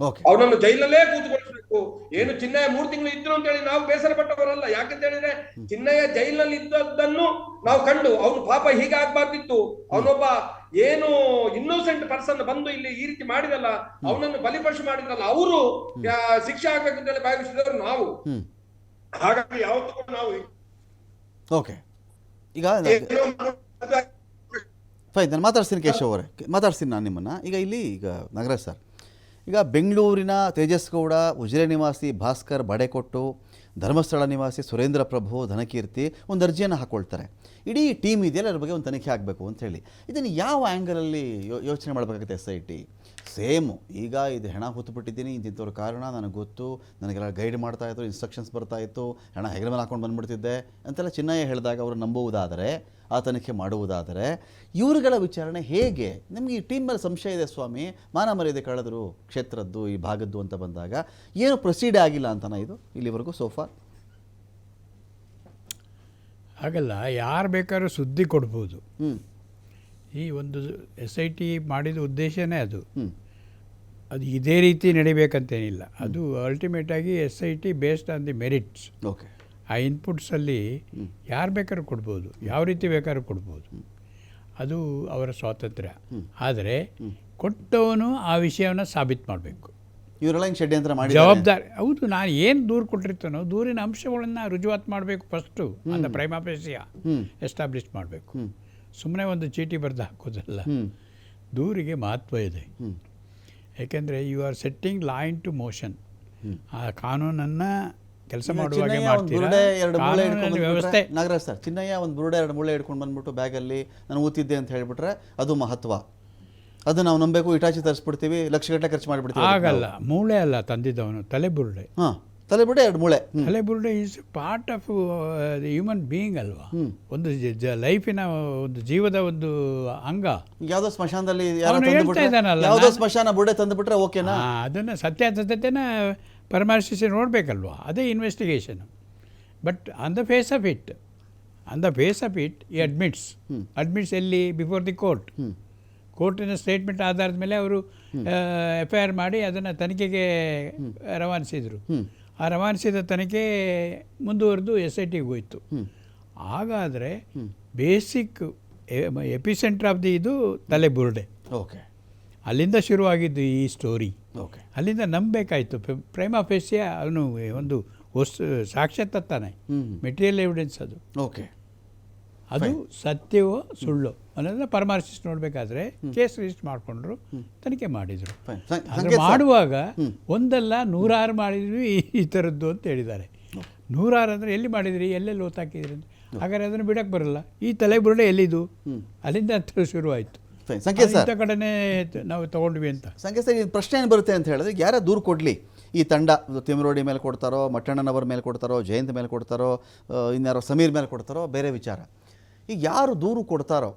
B: ಅವನನ್ನು ಜೈಲಲ್ಲೇ ಕೂತ್ಕೊಳ್ಬೇಕು. ಏನು ಚಿನ್ನಯ್ಯ 3 ತಿಂಗಳು ಇದ್ರು ಅಂತ ಹೇಳಿ ನಾವು ಬೇಸರ ಪಟ್ಟವರಲ್ಲ. ಯಾಕಂತ ಹೇಳಿದ್ರೆ ಚಿನ್ನಯ್ಯ ಜೈಲಿನಲ್ಲಿ ಇದ್ದದ್ದನ್ನು ನಾವು ಕಂಡು ಅವನು ಪಾಪ ಹೀಗಾಗ್ಬಾರ್ದಿತ್ತು, ಅವನೊಬ್ಬ ಏನು ಇನ್ನೋಸೆಂಟ್ ಪರ್ಸನ್ ಬಂದು ಇಲ್ಲಿ ಈ ರೀತಿ ಮಾಡಿದಲ್ಲ, ಅವನನ್ನು ಬಲಿಪಶು ಮಾಡಿದ್ರಲ್ಲ, ಅವರು ಶಿಕ್ಷೆ ಆಗ್ಬೇಕು ಅಂತ ಹೇಳಿ ಭಾವಿಸಿದವರು ನಾವು. ಹಾಗಾಗಿ ಯಾವತ್ತೂ ನಾವು
A: ಓಕೆ. ಈಗ ಫೈನ್, ನಾನು ಮಾತಾಡ್ತೀನಿ ಕೇಶವ್ ಅವರೇ, ಮಾತಾಡ್ತೀನಿ ನಾನು ನಿಮ್ಮನ್ನು. ಈಗ ನಾಗರಾಜ್ ಸರ್, ಈಗ ಬೆಂಗಳೂರಿನ ತೇಜಸ್ ಗೌಡ, ಉಜಿರೆ ನಿವಾಸಿ ಭಾಸ್ಕರ್ ಬಡೆಕೊಟ್ಟು, ಧರ್ಮಸ್ಥಳ ನಿವಾಸಿ ಸುರೇಂದ್ರ ಪ್ರಭು, ಧನಕೀರ್ತಿ ಒಂದು ಅರ್ಜಿಯನ್ನು ಹಾಕ್ಕೊಳ್ತಾರೆ. ಇಡೀ ಟೀಮ್ ಇದೆಯಲ್ಲ, ಅದ್ರ ಬಗ್ಗೆ ಒಂದು ತನಿಖೆ ಆಗಬೇಕು ಅಂತ ಹೇಳಿ. ಇದನ್ನು ಯಾವ ಆ್ಯಂಗಲಲ್ಲಿ ಯೋಚನೆ ಮಾಡಬೇಕಾಗುತ್ತೆ SIT? ಸೇಮು ಈಗ ಇದು ಹೆಣ ಹೊತ್ತುಬಿಟ್ಟಿದ್ದೀನಿ, ಇಂಥವ್ರ ಕಾರಣ ನನಗೆ ಗೊತ್ತು, ನನಗೆಲ್ಲ ಗೈಡ್ ಮಾಡ್ತಾಯಿದ್ರು, ಇನ್ಸ್ಟ್ರಕ್ಷನ್ಸ್ ಬರ್ತಾಯಿತ್ತು, ಹೆಣ ಹೆಗಲ ಮೇಲೆ ಹಾಕೊಂಡು ಬಂದುಬಿಡ್ತಿದ್ದೆ ಅಂತೆಲ್ಲ ಚಿನ್ನಯ್ಯ ಹೇಳಿದಾಗ ಅವರು ನಂಬುವುದಾದರೆ, ಆ ತನಿಖೆ ಮಾಡುವುದಾದರೆ, ಇವರುಗಳ ವಿಚಾರಣೆ ಹೇಗೆ? ನಿಮಗೆ ಈ ಟೀಮ್ ಮೇಲೆ ಸಂಶಯ ಇದೆ ಸ್ವಾಮಿ, ಮಾನ ಮರ್ಯಾದೆ ಕಳೆದ್ರು ಕ್ಷೇತ್ರದ್ದು, ಈ ಭಾಗದ್ದು ಅಂತ ಬಂದಾಗ ಏನು ಪ್ರೊಸೀಡ್ ಆಗಿಲ್ಲ ಅಂತನಾ ಇದು ಇಲ್ಲಿವರೆಗೂ ಸೋಫಾ?
C: ಹಾಗಲ್ಲ, ಯಾರು ಬೇಕಾದ್ರೂ ಸುದ್ದಿ ಕೊಡ್ಬೋದು. ಈ ಒಂದು SIT ಮಾಡಿದ ಉದ್ದೇಶನೇ ಅದು. ಅದು ಇದೇ ರೀತಿ ನಡಿಬೇಕಂತೇನಿಲ್ಲ. ಅದು ಅಲ್ಟಿಮೇಟಾಗಿ SIT based on the merits.
A: Okay.
C: ಆ ಇನ್ಪುಟ್ಸಲ್ಲಿ ಯಾರು ಬೇಕಾದ್ರೂ ಕೊಡ್ಬೋದು, ಯಾವ ರೀತಿ ಬೇಕಾದ್ರೂ ಕೊಡ್ಬೋದು, ಅದು ಅವರ ಸ್ವಾತಂತ್ರ್ಯ. ಆದರೆ ಕೊಟ್ಟವನು ಆ ವಿಷಯವನ್ನು ಸಾಬೀತು ಮಾಡಬೇಕು.
A: ಇವರೆಲ್ಲ ಹಿಂಗೆ ಷಡ್ಯಂತ್ರ ಮಾಡಿ
C: ಜವಾಬ್ದಾರಿ. ಹೌದು, ನಾನು ಏನು ದೂರು ಕೊಟ್ಟಿರ್ತಾನೋ ದೂರಿನ ಅಂಶಗಳನ್ನು ರುಜುವಾತು ಮಾಡಬೇಕು ಫಸ್ಟು, ಅಂತ ಪ್ರೈಮಾ ಫೇಸಿಯ ಎಸ್ಟಾಬ್ಲಿಷ್ ಮಾಡಬೇಕು. ಸುಮ್ಮನೆ ಒಂದು ಚೀಟಿ ಬರೆದು ಹಾಕೋದಲ್ಲ. ದೂರಿಗೆ ಮಹತ್ವ ಇದೆ. ಯಾಕೆಂದರೆ you are setting law into motion. ಆ ಕಾನೂನನ್ನು ಕೆಲಸ ಮಾಡುವಾಗ ವ್ಯವಸ್ಥೆ.
A: ನಾಗರಾಜ್ ಸರ್, ಚಿನ್ನಯ್ಯ ಒಂದು ಬುರುಡೆ 2 ಮೂಳೆ ಹಿಡ್ಕೊಂಡು ಬಂದ್ಬಿಟ್ಟು ಬ್ಯಾಗಲ್ಲಿ ನಾನು ಓದ್ತಿದ್ದೆ ಅಂತ ಹೇಳಿಬಿಟ್ರೆ ಅದು ಮಹತ್ವ. ಅದು ನಾವು ನಂಬೇಕು, ಇಟಾಚಿ ತರಿಸ್ಬಿಡ್ತೀವಿ, ಲಕ್ಷಗಟ್ಟಲೆ ಖರ್ಚು ಮಾಡಿಬಿಡ್ತೀವಿ.
C: ಆಗಲ್ಲ, ಮೂಳೆ ಅಲ್ಲ ತಂದಿದ್ದವನು, ತಲೆಬುರುಡೆ.
A: ತಲೆಬುರುಡೆ 2 ಮೂಳೆ.
C: ತಲೆಬುರುಡೆ is part of human being ಅಲ್ವಾ, ಒಂದು ಲೈಫಿನ ಒಂದು ಜೀವದ ಒಂದು ಅಂಗ.
A: ಯಾವುದೋ ಸ್ಮಶಾನದಲ್ಲಿ ಯಾವುದೋ ಸ್ಮಶಾನ ಬುರುಡೆ ತಂದುಬಿಟ್ರೆ ಓಕೆನಾ?
C: ಅದನ್ನು ಸತ್ಯಾಸತ್ಯತೆನ ಪರಾಮರ್ಶಿಸಿ ನೋಡಬೇಕಲ್ವಾ, ಅದೇ investigation. But on the face of it on the base of it ಈ ಅಡ್ಮಿಟ್ಸ್ ಎಲ್ಲಿ ಬಿಫೋರ್ ದಿ ಕೋರ್ಟಿನ ಸ್ಟೇಟ್ಮೆಂಟ್ ಆಧಾರದ ಮೇಲೆ ಅವರು FIR ಮಾಡಿ ಅದನ್ನು ತನಿಖೆಗೆ ರವಾನಿಸಿದರು. ಆ ರವಾನಿಸಿದ ತನಿಖೆ ಮುಂದುವರೆದು SITಗೆ ಹೋಯಿತು. ಹಾಗಾದರೆ ಬೇಸಿಕ್ ಎಪಿಸೆಂಟರ್ ಆಫ್ ದಿ ಇದು ತಲೆಬುರುಡೆ.
A: ಓಕೆ,
C: ಅಲ್ಲಿಂದ ಶುರುವಾಗಿದ್ದು ಈ ಸ್ಟೋರಿ.
A: ಓಕೆ,
C: ಅಲ್ಲಿಂದ ನಂಬಬೇಕಾಯಿತು. ಪ್ರೈಮಾ ಫೇಸಿಯ ಅವನು ಒಂದು ಸಾಕ್ಷ್ಯ ತತ್ತಾನೆ, ಮೆಟೀರಿಯಲ್ ಎವಿಡೆನ್ಸ್ ಅದು.
A: ಓಕೆ,
C: ಅದು ಸತ್ಯವೋ ಸುಳ್ಳು ಅನ್ನೋದನ್ನ ಪರಾಮರ್ಶಿಸಿ ನೋಡಬೇಕಾದ್ರೆ ಕೇಸ್ ರಿಜಿಸ್ಟರ್ ಮಾಡಿಕೊಂಡ್ರು, ತನಿಖೆ ಮಾಡಿದರು. ಮಾಡುವಾಗ ಒಂದಲ್ಲ 106 ಮಾಡಿದ್ವಿ ಈ ಥರದ್ದು ಅಂತ ಹೇಳಿದ್ದಾರೆ. 106 ಅಂದರೆ ಎಲ್ಲಿ ಮಾಡಿದ್ರಿ, ಎಲ್ಲೆಲ್ಲಿ ಓತಾಕಿದ್ರಿ ಅಂತ. ಹಾಗಾದ್ರೆ ಅದನ್ನು ಬಿಡಕ್ಕೆ ಬರಲ್ಲ. ಈ ತಲೆಬುರುಡೆ ಎಲ್ಲಿದು, ಅಲ್ಲಿಂದ ಶುರುವಾಯಿತು. ಇಂಥ ಕಡೆನೇ ನಾವು ತಗೊಂಡ್ವಿ ಅಂತ.
A: ಸಂಖ್ಯೆ ಸರ್, ಈ ಪ್ರಶ್ನೆ ಏನು ಬರುತ್ತೆ ಅಂತ ಹೇಳಿದ್ರೆ, ಯಾರ ದೂರು ಕೊಡಲಿ, ಈ ತಂಡ ತಿಮರೋಡಿ ಮೇಲೆ ಕೊಡ್ತಾರೋ, ಮಟ್ಟಣ್ಣನವರ ಮೇಲೆ ಕೊಡ್ತಾರೋ, ಜಯಂತ್ ಮೇಲೆ ಕೊಡ್ತಾರೋ, ಇನ್ಯಾರೋ ಸಮೀರ್ ಮೇಲೆ ಕೊಡ್ತಾರೋ, ಬೇರೆ ವಿಚಾರ. ಈಗ ಯಾರು ದೂರು ಕೊಡ್ತಾರೋ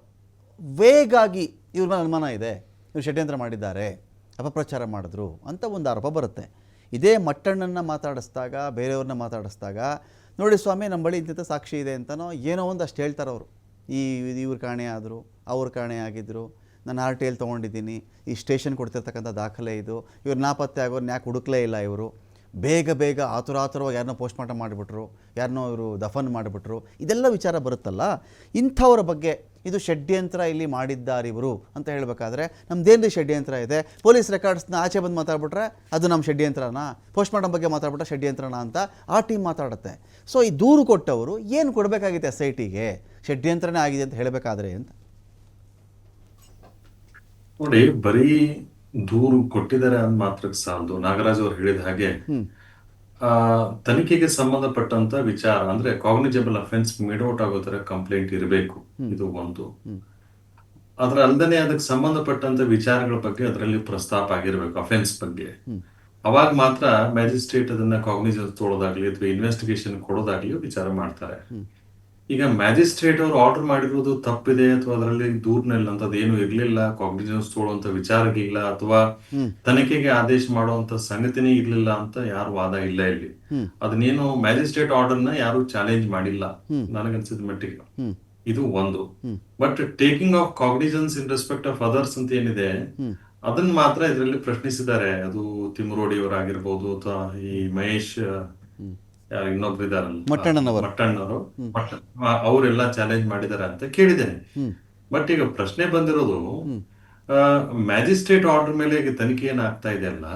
A: ವೇಗಾಗಿ ಇವ್ರ ಮೇಲೆ ಅನುಮಾನ ಇದೆ, ಇವ್ರು ಷಡ್ಯಂತ್ರ ಮಾಡಿದ್ದಾರೆ, ಅಪಪ್ರಚಾರ ಮಾಡಿದ್ರು ಅಂತ ಒಂದು ಆರೋಪ ಬರುತ್ತೆ. ಇದೇ ಮಟ್ಟಣ್ಣನ ಮಾತಾಡಿಸಿದಾಗ, ಬೇರೆಯವ್ರನ್ನ ಮಾತಾಡಿಸಿದಾಗ, ನೋಡಿ ಸ್ವಾಮಿ ನಮ್ಮ ಬಳಿ ಇಂಥ ಸಾಕ್ಷಿ ಇದೆ ಅಂತನೋ ಏನೋ ಒಂದು ಅಷ್ಟು ಹೇಳ್ತಾರೆ ಅವರು. ಇವ್ರು ಕಾಣೆ ಆದರು, ಅವ್ರು ಕಾಣೆ ಆಗಿದ್ದರು, ನಾನು RTL ತೊಗೊಂಡಿದ್ದೀನಿ, ಈ ಸ್ಟೇಷನ್ ಕೊಡ್ತಿರ್ತಕ್ಕಂಥ ದಾಖಲೆ ಇದು, ಇವ್ರು ನಾಪತ್ತೆ ಆಗೋರ್ನ ಯಾಕೆ ಹುಡುಕ್ಲೇ ಇಲ್ಲ ಇವರು, ಬೇಗ ಆತುರವಾಗಿ ಯಾರನ್ನೋ ಪೋಸ್ಟ್ ಮಾರ್ಟಮ್ ಮಾಡಿಬಿಟ್ರು, ಯಾರನ್ನೋ ಇವರು ದಫನ್ ಮಾಡಿಬಿಟ್ರು, ಇದೆಲ್ಲ ವಿಚಾರ ಬರುತ್ತಲ್ಲ. ಇಂಥವ್ರ ಬಗ್ಗೆ ಇದು ಷಡ್ಯಂತ್ರ ಇಲ್ಲಿ ಮಾಡಿದ್ದಾರೆ ಇವರು ಅಂತ ಹೇಳಬೇಕಾದ್ರೆ ನಮ್ದೇನು ಷಡ್ಯಂತ್ರ ಇದೆ, ಪೊಲೀಸ್ ರೆಕಾರ್ಡ್ಸ್ನ ಆಚೆ ಬಂದು ಮಾತಾಡ್ಬಿಟ್ರೆ ಅದು ನಮ್ಮ ಷಡ್ಯಂತ್ರನ, ಪೋಸ್ಟ್ ಮಾರ್ಟಮ್ ಬಗ್ಗೆ ಮಾತಾಡ್ಬಿಟ್ರೆ ಷಡ್ಯಂತ್ರನ ಅಂತ ಆ ಟೀಮ್ ಮಾತಾಡುತ್ತೆ. ಸೊ ಈ ದೂರು ಕೊಟ್ಟವರು ಏನು ಕೊಡಬೇಕಾಗಿತ್ತು SITಗೆ, ಷಡ್ಯಂತ್ರನೇ ಆಗಿದೆ ಅಂತ ಹೇಳಬೇಕಾದ್ರೆ ಅಂತ.
D: ನೋಡಿ, ಬರೀ ದೂರು ಕೊಟ್ಟಿದ್ದಾರೆ ಅಂದ್ ಮಾತ್ರಕ್ಕೆ ಸಾಲದು. ನಾಗರಾಜ್ ಅವ್ರು ಹೇಳಿದ ಹಾಗೆ ತನಿಖೆಗೆ ಸಂಬಂಧಪಟ್ಟಂತ ವಿಚಾರ ಅಂದ್ರೆ ಕಾಗ್ನಿಜಬಲ್ ಅಫೆನ್ಸ್ ಮೇಡೌಟ್ ಆಗೋ ತರ ಕಂಪ್ಲೇಂಟ್ ಇರಬೇಕು, ಇದು ಒಂದು. ಅದ್ರ ಅಲ್ದೇನೆ ಅದಕ್ಕೆ ಸಂಬಂಧಪಟ್ಟಂತ ವಿಚಾರಗಳ ಬಗ್ಗೆ ಅದರಲ್ಲಿ ಪ್ರಸ್ತಾಪ ಆಗಿರ್ಬೇಕು, ಅಫೆನ್ಸ್ ಬಗ್ಗೆ. ಅವಾಗ ಮಾತ್ರ ಮ್ಯಾಜಿಸ್ಟ್ರೇಟ್ ಅದನ್ನ ಕಾಗ್ನಿಜೆನ್ಸ್ ತೊಳೋದಾಗ್ಲಿ ಅಥವಾ ಇನ್ವೆಸ್ಟಿಗೇಷನ್ ಕೊಡೋದಾಗ್ಲಿ ವಿಚಾರ ಮಾಡ್ತಾರೆ. ಈಗ ಮ್ಯಾಜಿಸ್ಟ್ರೇಟ್ ಅವರು ಆರ್ಡರ್ ಮಾಡಿರೋದು ತಪ್ಪಿದೆ ಅಥವಾ ಅದರಲ್ಲಿ ದೂರ್ನಲ್ಲಿ ಅಂತದ್ದು ಏನು ಇರ್ಲಿಲ್ಲ, ಕಾಗ್ನಿಜೆನ್ಸ್ ತೊಗೊಳ್ಳುವಂತ ವಿಚಾರ ಇರ್ಲಿಲ್ಲ, ಅಥವಾ ತನಿಖೆಗೆ ಆದೇಶ ಮಾಡುವಂತ ಸಂಗತಿನೇ ಇರ್ಲಿಲ್ಲ ಅಂತ ಯಾರು ವಾದ ಇಲ್ಲ ಇಲ್ಲಿ. ಅದನ್ನೇನು ಮ್ಯಾಜಿಸ್ಟ್ರೇಟ್ ಆರ್ಡರ್ನ ಯಾರು ಚಾಲೆಂಜ್ ಮಾಡಿಲ್ಲ ನನಗನ್ಸಿದ ಮಟ್ಟಿಗೆ. ಇದು ಒಂದು. But taking of cognizance in respect of others ಅಂತ ಏನಿದೆ ಅದನ್ನ ಮಾತ್ರ ಇದರಲ್ಲಿ ಪ್ರಶ್ನಿಸಿದ್ದಾರೆ. ಅದು ತಿಮರೋಡಿ ಅವರಾಗಿರ್ಬೋದು ಅಥವಾ ಈ ಮಹೇಶ್ ಇನ್ನೊಬ್ರು ಇದಾರಲ್ಲ ಮಟ್ಟಣ್ಣವರು, ಅವರೆಲ್ಲ ಚಾಲೆಂಜ್ ಮಾಡಿದಾರೆ ಅಂತ ಕೇಳಿದ್ದೇನೆ. ಬಟ್ ಈಗ ಪ್ರಶ್ನೆ ಬಂದಿರೋದು, ಮ್ಯಾಜಿಸ್ಟ್ರೇಟ್ ಆರ್ಡರ್ ಮೇಲೆ ಈಗ ತನಿಖೆ ಏನಾಗ್ತಾ ಇದೆ ಅಲ್ಲ,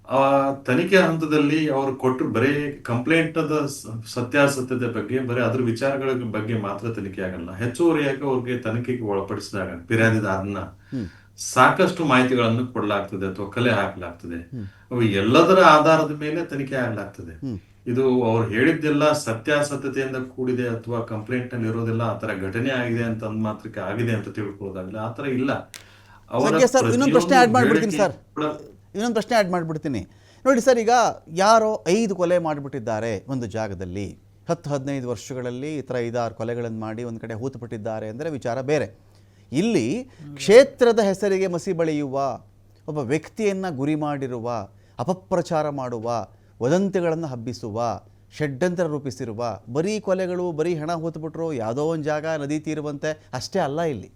D: ಆ ತನಿಖೆ ಹಂತದಲ್ಲಿ ಅವ್ರು ಕೊಟ್ಟು ಬರೀ ಕಂಪ್ಲೇಂಟ್ ಅದ ಸತ್ಯಾಸತ್ಯತೆ ಬಗ್ಗೆ, ಬರೀ ಅದ್ರ ವಿಚಾರಗಳ ಬಗ್ಗೆ ಮಾತ್ರ ತನಿಖೆ ಆಗಲ್ಲ. ಹೆಚ್ಚುವರಿಯಾಗಿ ಅವ್ರಿಗೆ ತನಿಖೆಗೆ ಒಳಪಡಿಸಿದಾಗ ಫಿರ್ಯಾದಿದಾರನ್ನ ಸಾಕಷ್ಟು ಮಾಹಿತಿಗಳನ್ನು ಕೊಡಲಾಗ್ತದೆ ಅಥವಾ ಕಲೆ ಹಾಕಲಾಗ್ತದೆ. ಅವು ಎಲ್ಲದರ ಆಧಾರದ ಮೇಲೆ ತನಿಖೆ ಆಗ್ಲಾಗ್ತದೆ. ಇದು ಅವ್ರು ಹೇಳಿದ್ದೆಲ್ಲ ಸತ್ಯಾಸತ್ಯತೆಯಿಂದ ಕೂಡಿದೆ ಅಥವಾ ಕಂಪ್ಲೇಂಟ್ ನಲ್ಲಿ ಇರೋದಿಲ್ಲ ಆ ತರ ಘಟನೆ ಆಗಿದೆ ಅಂತ ಅಂದ್ ಮಾತ್ರಕ್ಕೆ ಆಗಿದೆ ಅಂತ ತಿಳ್ಕೊಳ್ಳೋದಾಗಲ್ಲ, ಆ ತರ ಇಲ್ಲ.
A: ಇನ್ನೊಂದು ಪ್ರಶ್ನೆ ಆಡ್ ಮಾಡ್ಬಿಡ್ತೀನಿ ನೋಡಿ ಸರ್. ಈಗ ಯಾರೋ 5 ಕೊಲೆ ಮಾಡಿಬಿಟ್ಟಿದ್ದಾರೆ ಒಂದು ಜಾಗದಲ್ಲಿ, 10-15 ವರ್ಷಗಳಲ್ಲಿ ಈ ಥರ 5-6 ಕೊಲೆಗಳನ್ನು ಮಾಡಿ ಒಂದು ಕಡೆ ಹೂತುಬಿಟ್ಟಿದ್ದಾರೆ ಅಂದರೆ ವಿಚಾರ ಬೇರೆ. ಇಲ್ಲಿ ಕ್ಷೇತ್ರದ ಹೆಸರಿಗೆ ಮಸಿ ಬಳಿಯುವ, ಒಬ್ಬ ವ್ಯಕ್ತಿಯನ್ನು ಗುರಿ ಮಾಡಿರುವ, ಅಪಪ್ರಚಾರ ಮಾಡುವ, ವದಂತಿಗಳನ್ನು ಹಬ್ಬಿಸುವ, ಷಡ್ಯಂತ್ರ ರೂಪಿಸಿರುವ, ಬರೀ ಕೊಲೆಗಳು, ಬರೀ ಹಣ ಹೂತುಬಿಟ್ರು, ಯಾವುದೋ ಒಂದು ಜಾಗ ನದಿ ತೀರುವಂತೆ ಅಷ್ಟೇ ಅಲ್ಲ. ಇಲ್ಲಿ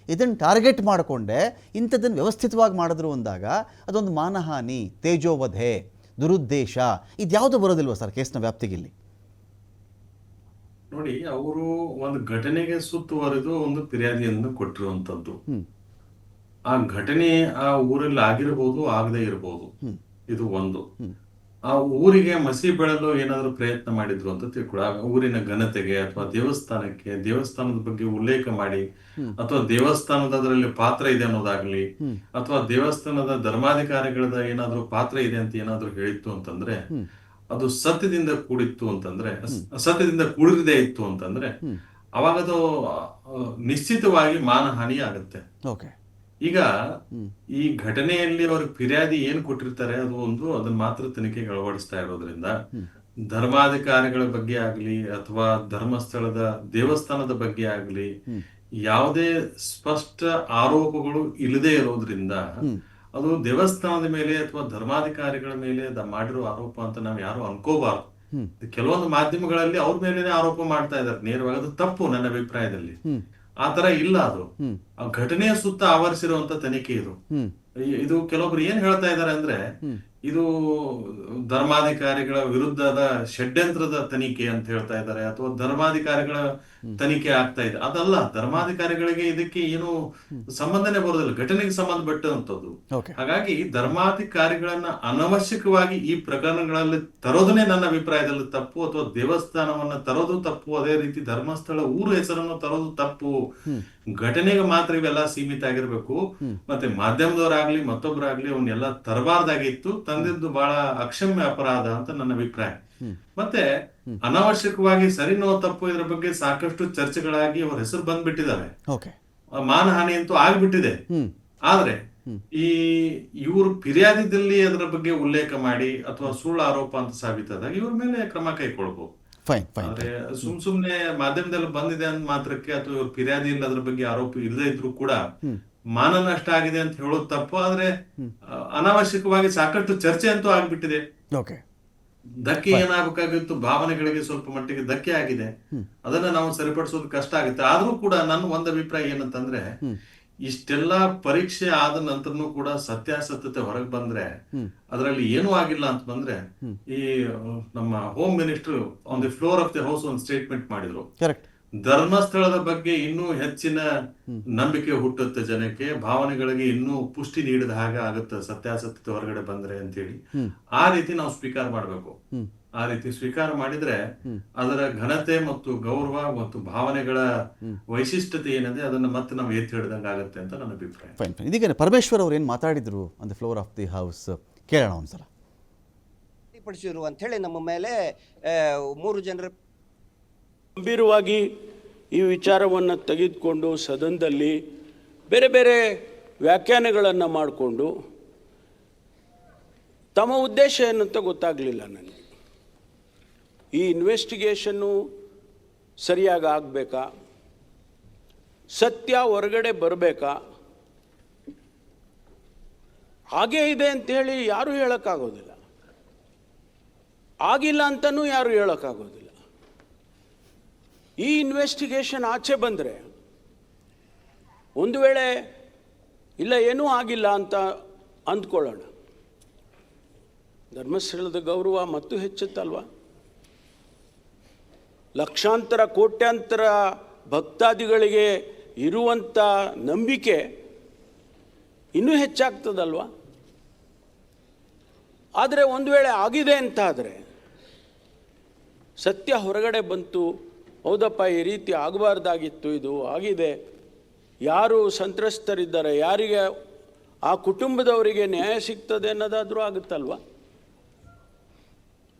A: ಇದನ್ನು ಟಾರ್ಗೆಟ್ ಮಾಡಿಕೊಂಡೆ ಇಂಥದ್ದನ್ನು ವ್ಯವಸ್ಥಿತವಾಗಿ ಮಾಡಿದ್ರು ಅಂದಾಗ ಅದೊಂದು ಮಾನಹಾನಿ, ತೇಜೋವಧೆ, ದುರುದ್ದೇಶ, ಇದ್ಯಾವುದು ಬರೋದಿಲ್ವ ಸರ್ ಕೇಸ್ನ ವ್ಯಾಪ್ತಿಗಿಲ್ಲಿ?
D: ನೋಡಿ, ಅವರು ಒಂದು ಘಟನೆಗೆ ಸುತ್ತುವರೆದು ಒಂದು ಫಿರ್ಯಾದಿಯನ್ನು ಕೊಟ್ಟಿರುವಂತದ್ದು. ಆ ಘಟನೆ ಆ ಊರಲ್ಲಿ ಆಗಿರಬಹುದು, ಆಗದೆ ಇರಬಹುದು, ಇದು ಒಂದು. ಆ ಊರಿಗೆ ಮಸಿ ಬೆಳಲು ಏನಾದ್ರು ಪ್ರಯತ್ನ ಮಾಡಿದ್ರು ಅಂತ ತಿಳ್ಕೊಳ್ಳ, ಊರಿನ ಘನತೆಗೆ ಅಥವಾ ದೇವಸ್ಥಾನಕ್ಕೆ, ದೇವಸ್ಥಾನದ ಬಗ್ಗೆ ಉಲ್ಲೇಖ ಮಾಡಿ, ಅಥವಾ ದೇವಸ್ಥಾನದ ಅದರಲ್ಲಿ ಪಾತ್ರ ಇದೆ ಅನ್ನೋದಾಗ್ಲಿ, ಅಥವಾ ದೇವಸ್ಥಾನದ ಧರ್ಮಾಧಿಕಾರಿಗಳದ ಏನಾದ್ರು ಪಾತ್ರ ಇದೆ ಅಂತ ಏನಾದ್ರು ಹೇಳಿತ್ತು ಅಂತಂದ್ರೆ, ಅದು ಸತ್ಯದಿಂದ ಕೂಡಿತ್ತು ಅಂತಂದ್ರೆ, ಸತ್ಯದಿಂದ ಕೂಡಿರದೇ ಇತ್ತು ಅಂತಂದ್ರೆ ಅವಾಗ ಅದು ನಿಶ್ಚಿತವಾಗಿ ಮಾನಹಾನಿ ಆಗತ್ತೆ. ಈಗ ಈ ಘಟನೆಯಲ್ಲಿ ಅವ್ರಿಗೆ ಫಿರ್ಯಾದಿ ಏನ್ ಕೊಟ್ಟಿರ್ತಾರೆ ಅದು ಒಂದು, ಅದನ್ನ ಮಾತ್ರ ತನಿಖೆಗೆ ಅಳವಡಿಸ್ತಾ ಇರೋದ್ರಿಂದ ಧರ್ಮಾಧಿಕಾರಿಗಳ ಬಗ್ಗೆ ಆಗ್ಲಿ ಅಥವಾ ಧರ್ಮಸ್ಥಳದ ದೇವಸ್ಥಾನದ ಬಗ್ಗೆ ಆಗ್ಲಿ ಯಾವುದೇ ಸ್ಪಷ್ಟ ಆರೋಪಗಳು ಇಲ್ಲದೆ ಇರೋದ್ರಿಂದ ಅದು ದೇವಸ್ಥಾನದ ಮೇಲೆ ಅಥವಾ ಧರ್ಮಾಧಿಕಾರಿಗಳ ಮೇಲೆ ಮಾಡಿರೋ ಆರೋಪ ಅಂತ ನಾವ್ ಯಾರು ಅನ್ಕೋಬಾರ್ದು. ಕೆಲವೊಂದು ಮಾಧ್ಯಮಗಳಲ್ಲಿ ಅವ್ರ ಮೇಲೇನೆ ಆರೋಪ ಮಾಡ್ತಾ ಇದ್ದಾರೆ ನೇರವಾಗಿ. ಅದು ತಪ್ಪು ನನ್ನ ಅಭಿಪ್ರಾಯದಲ್ಲಿ. ಆ ತರ ಇಲ್ಲ. ಅದು ಆ ಘಟನೆಯ ಸುತ್ತ ಆವರಿಸಿರುವಂತ ತನಿಖೆ ಇದು. ಇದು ಕೆಲವೊಬ್ರು ಏನ್ ಹೇಳ್ತಾ ಇದ್ದಾರೆ ಅಂದ್ರೆ ಇದು ಧರ್ಮಾಧಿಕಾರಿಗಳ ವಿರುದ್ಧದ ಷಡ್ಯಂತ್ರದ ತನಿಖೆ ಅಂತ ಹೇಳ್ತಾ ಇದ್ದಾರೆ, ಅಥವಾ ಧರ್ಮಾಧಿಕಾರಿಗಳ ತನಿಖೆ ಆಗ್ತಾ ಇದೆ. ಅದಲ್ಲ, ಧರ್ಮಾಧಿಕಾರಿಗಳಿಗೆ ಇದಕ್ಕೆ ಏನು ಸಂಬಂಧನೇ ಬರೋದಿಲ್ಲ, ಘಟನೆಗೆ ಸಂಬಂಧಪಟ್ಟಂತದ್ದು. ಹಾಗಾಗಿ ಧರ್ಮಾಧಿಕಾರಿಗಳನ್ನ ಅನವಶ್ಯಕವಾಗಿ ಈ ಪ್ರಕರಣಗಳಲ್ಲಿ ತರೋದನ್ನೇ ನನ್ನ ಅಭಿಪ್ರಾಯದಲ್ಲಿ ತಪ್ಪು, ಅಥವಾ ದೇವಸ್ಥಾನವನ್ನ ತರೋದು ತಪ್ಪು, ಅದೇ ರೀತಿ ಧರ್ಮಸ್ಥಳ ಊರು ಹೆಸರನ್ನು ತರೋದು ತಪ್ಪು. ಘಟನೆಗೆ ಮಾತ್ರ ಇವೆಲ್ಲ ಸೀಮಿತ ಆಗಿರ್ಬೇಕು. ಮತ್ತೆ ಮಾಧ್ಯಮದವರಾಗ್ಲಿ ಮತ್ತೊಬ್ಬರಾಗ್ಲಿ ಅವನ್ನೆಲ್ಲ ತರಬಾರ್ದಾಗಿತ್ತು. ತಂದಿದ್ದು ಬಹಳ ಅಕ್ಷಮ್ಯ ಅಪರಾಧ ಅಂತ ನನ್ನ ಅಭಿಪ್ರಾಯ. ಮತ್ತೆ ಅನಾವಶ್ಯಕವಾಗಿ ಸರಿನೋ ತಪ್ಪು ಇದ್ರ ಬಗ್ಗೆ ಸಾಕಷ್ಟು ಚರ್ಚೆಗಳಾಗಿ ಅವ್ರ ಹೆಸರು ಬಂದ್ಬಿಟ್ಟಿದಾವೆ, ಮಾನಹಾನಿ ಅಂತೂ ಆಗ್ಬಿಟ್ಟಿದೆ. ಆದ್ರೆ ಈ ಇವರು ಫಿರ್ಯಾದಿದಲ್ಲಿ ಅದರ ಬಗ್ಗೆ ಉಲ್ಲೇಖ ಮಾಡಿ ಅಥವಾ ಸುಳ್ಳು ಆರೋಪ ಅಂತ ಸಾಬೀತಾದಾಗ ಇವ್ರ ಮೇಲೆ ಕ್ರಮ ಕೈಗೊಳ್ಬಹುದು. ಆದ್ರೆ ಸುಮ್ನೆ ಮಾಧ್ಯಮದಲ್ಲಿ ಬಂದಿದೆ ಅಂತ ಮಾತ್ರಕ್ಕೆ ಅಥವಾ ಇವ್ರ ಫಿರ್ಯಾದಿ ಇಲ್ಲ ಅದ್ರ ಬಗ್ಗೆ ಆರೋಪ ಇಲ್ಲದೆ ಇದ್ರು ಕೂಡ ಮಾನ ನಷ್ಟ ಆಗಿದೆ ಅಂತ ಹೇಳೋದು ತಪ್ಪು. ಆದ್ರೆ ಅನಾವಶ್ಯಕವಾಗಿ ಸಾಕಷ್ಟು ಚರ್ಚೆ ಅಂತೂ ಆಗ್ಬಿಟ್ಟಿದೆ. ಧಕ್ಕೆ ಏನಾಗಬೇಕಾಗಿತ್ತು, ಭಾವನೆಗಳಿಗೆ ಸ್ವಲ್ಪ ಮಟ್ಟಿಗೆ ಧಕ್ಕೆ ಆಗಿದೆ. ಅದನ್ನ ನಾವು ಸರಿಪಡಿಸೋದು ಕಷ್ಟ ಆಗುತ್ತೆ. ಆದ್ರೂ ಕೂಡ ನನ್ನ ಒಂದ್ ಅಭಿಪ್ರಾಯ ಏನಂತಂದ್ರೆ, ಇಷ್ಟೆಲ್ಲಾ ಪರೀಕ್ಷೆ ಆದ ನಂತರನು ಕೂಡ ಸತ್ಯಾಸತ್ಯತೆ ಹೊರಗೆ ಬಂದ್ರೆ ಅದರಲ್ಲಿ ಏನೂ ಆಗಿಲ್ಲ ಅಂತ ಬಂದ್ರೆ, ಈ ನಮ್ಮ home minister on the floor of the house ಒಂದು ಸ್ಟೇಟ್ಮೆಂಟ್ ಮಾಡಿದ್ರು, ಧರ್ಮಸ್ಥಳದ ಬಗ್ಗೆ ಇನ್ನೂ ಹೆಚ್ಚಿನ ನಂಬಿಕೆ ಹುಟ್ಟುತ್ತೆ ಜನಕ್ಕೆ, ಭಾವನೆಗಳಿಗೆ ಇನ್ನೂ ಪುಷ್ಟಿ ನೀಡಿದ ಹಾಗೆ ಆಗುತ್ತೆ ಸತ್ಯಾಸತ್ಯತೆ ಹೊರಗಡೆ ಬಂದ್ರೆ ಅಂತ ಹೇಳಿ. ಆ ರೀತಿ ನಾವು ಸ್ವೀಕಾರ ಮಾಡ್ಬೇಕು. ಆ ರೀತಿ ಸ್ವೀಕಾರ ಮಾಡಿದ್ರೆ ಅದರ ಘನತೆ ಮತ್ತು ಗೌರವ ಮತ್ತು ಭಾವನೆಗಳ ವೈಶಿಷ್ಟ್ಯತೆ ಏನಿದೆ ಅದನ್ನ ಮತ್ತೆ ನಾವು ಎತ್ತಿ ಹಿಡಿದಂಗೆ ಆಗುತ್ತೆ ಅಂತ ನನ್ನ ಅಭಿಪ್ರಾಯ.
A: ಇದೀಗ ಪರಮೇಶ್ವರ್ ಅವ್ರು ಏನ್ ಮಾತಾಡಿದ್ರು on the floor of the house ಕೇಳೋಣ ಒಂದ್ಸಲ.
E: ಪಡಿಸಿರು ಅಂತ ಹೇಳಿ ನಮ್ಮ ಮೇಲೆ 3 ಜನರ
F: ಗಂಭೀರವಾಗಿ ಈ ವಿಚಾರವನ್ನು ತೆಗೆದುಕೊಂಡು ಸದನದಲ್ಲಿ ಬೇರೆ ಬೇರೆ ವ್ಯಾಖ್ಯಾನಗಳನ್ನು ಮಾಡಿಕೊಂಡು ತಮ್ಮ ಉದ್ದೇಶ ಏನಂತ ಗೊತ್ತಾಗಲಿಲ್ಲ ನನಗೆ. ಈ ಇನ್ವೆಸ್ಟಿಗೇಷನ್ನು ಸರಿಯಾಗಿ ಆಗಬೇಕಾ, ಸತ್ಯ ಹೊರಗಡೆ ಬರಬೇಕಾ, ಹಾಗೇ ಇದೆ ಅಂಥೇಳಿ ಯಾರೂ ಹೇಳೋಕ್ಕಾಗೋದಿಲ್ಲ, ಆಗಿಲ್ಲ ಅಂತಲೂ ಯಾರೂ ಹೇಳೋಕ್ಕಾಗೋದಿಲ್ಲ. ಈ ಇನ್ವೆಸ್ಟಿಗೇಷನ್ ಆಚೆ ಬಂದರೆ ಒಂದು ವೇಳೆ ಇಲ್ಲ ಏನೂ ಆಗಿಲ್ಲ ಅಂತ ಅಂದ್ಕೊಳ್ಳೋಣ, ಧರ್ಮಸ್ಥಳದ ಗೌರವ ಮತ್ತೂ ಹೆಚ್ಚುತ್ತಲ್ವ? ಲಕ್ಷಾಂತರ ಕೋಟ್ಯಾಂತರ ಭಕ್ತಾದಿಗಳಿಗೆ ಇರುವಂಥ ನಂಬಿಕೆ ಇನ್ನೂ ಹೆಚ್ಚಾಗ್ತದಲ್ವ? ಆದರೆ ಒಂದು ವೇಳೆ ಆಗಿದೆ ಅಂತಾದರೆ, ಸತ್ಯ ಹೊರಗಡೆ ಬಂತು, ಹೌದಪ್ಪ ಈ ರೀತಿ ಆಗಬಾರ್ದಾಗಿತ್ತು, ಇದು ಆಗಿದೆ, ಯಾರು ಸಂತ್ರಸ್ತರಿದ್ದಾರೆ, ಯಾರಿಗೆ ಆ ಕುಟುಂಬದವರಿಗೆ ನ್ಯಾಯ ಸಿಗ್ತದೆ ಅನ್ನೋದಾದರೂ ಆಗುತ್ತಲ್ವ?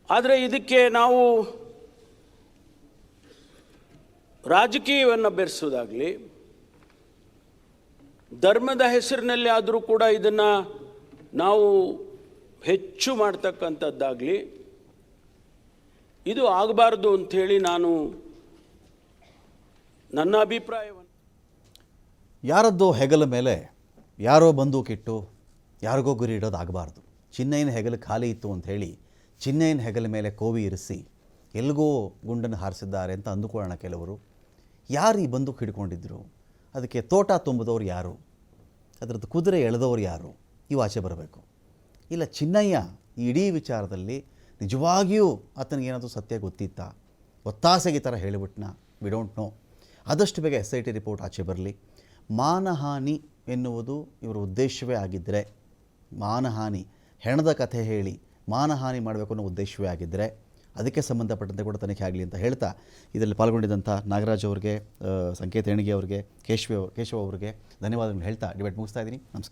F: ಆದರೆ ಇದಕ್ಕೆ ನಾವು ರಾಜಕೀಯವನ್ನು ಬೆರೆಸೋದಾಗಲಿ, ಧರ್ಮದ ಹೆಸರಿನಲ್ಲಿ ಆದರೂ ಕೂಡ ಇದನ್ನು ನಾವು ಹೆಚ್ಚು ಮಾಡ್ತಕ್ಕಂಥದ್ದಾಗಲಿ ಇದು ಆಗಬಾರ್ದು ಅಂಥೇಳಿ ನನ್ನ ಅಭಿಪ್ರಾಯವನ್ನು.
A: ಯಾರದ್ದೋ ಹೆಗಲ ಮೇಲೆ ಯಾರೋ ಬಂದೂಕಿಟ್ಟು ಯಾರಿಗೋ ಗುರಿ ಇಡೋದು ಆಗಬಾರ್ದು. ಚಿನ್ನೈನ ಹೆಗಲು ಖಾಲಿ ಇತ್ತು ಅಂಥೇಳಿ ಚಿನ್ನೈನ ಹೆಗಲ ಮೇಲೆ ಕೋವಿ ಇರಿಸಿ ಎಲ್ಲಿಗೋ ಗುಂಡನ್ನು ಹಾರಿಸಿದ್ದಾರೆ ಅಂತ ಅಂದುಕೊಳ್ಳೋಣ ಕೆಲವರು. ಯಾರು ಈ ಬಂದೂಕು ಹಿಡ್ಕೊಂಡಿದ್ರು, ಅದಕ್ಕೆ ತೋಟ ತುಂಬಿದವ್ರು ಯಾರು, ಅದರದ್ದು ಕುದುರೆ ಎಳೆದವ್ರು ಯಾರು, ಇವು ಆಚೆ ಬರಬೇಕು. ಇಲ್ಲ ಚಿನ್ನಯ್ಯ ಈ ಇಡೀ ವಿಚಾರದಲ್ಲಿ ನಿಜವಾಗಿಯೂ ಆತನಿಗೇನಾದರೂ ಸತ್ಯ ಗೊತ್ತಿತ್ತಾ, ಒತ್ತಾಸೆಗೆ ಈ ಥರ ಹೇಳಿಬಿಟ್ನ, ವಿ ಡೋಂಟ್ ನೋ. ಆದಷ್ಟು ಬೇಗ SIT ರಿಪೋರ್ಟ್ ಆಚೆ ಬರಲಿ. ಮಾನಹಾನಿ ಎನ್ನುವುದು ಇವರ ಉದ್ದೇಶವೇ ಆಗಿದ್ದರೆ, ಮಾನಹಾನಿ ಹೆಣದ ಕಥೆ ಹೇಳಿ ಮಾನಹಾನಿ ಮಾಡಬೇಕು ಅನ್ನೋ ಉದ್ದೇಶವೇ ಆಗಿದ್ದರೆ ಅದಕ್ಕೆ ಸಂಬಂಧಪಟ್ಟಂತೆ ಕೂಡ ತನಿಖೆ ಆಗಲಿ ಅಂತ ಹೇಳ್ತಾ, ಇದರಲ್ಲಿ ಪಾಲ್ಗೊಂಡಿದ್ದಂಥ ನಾಗರಾಜ್ ಅವರಿಗೆ, ಸಂಕೇತ್ ಹೆಣಿಗೆ ಅವರಿಗೆ, ಕೇಶವ ಅವರಿಗೆ ಧನ್ಯವಾದಗಳು ಹೇಳ್ತಾ ಡಿಬೇಟ್ ಮುಗಿಸ್ತಾ ಇದ್ದೀನಿ. ನಮಸ್ಕಾರ.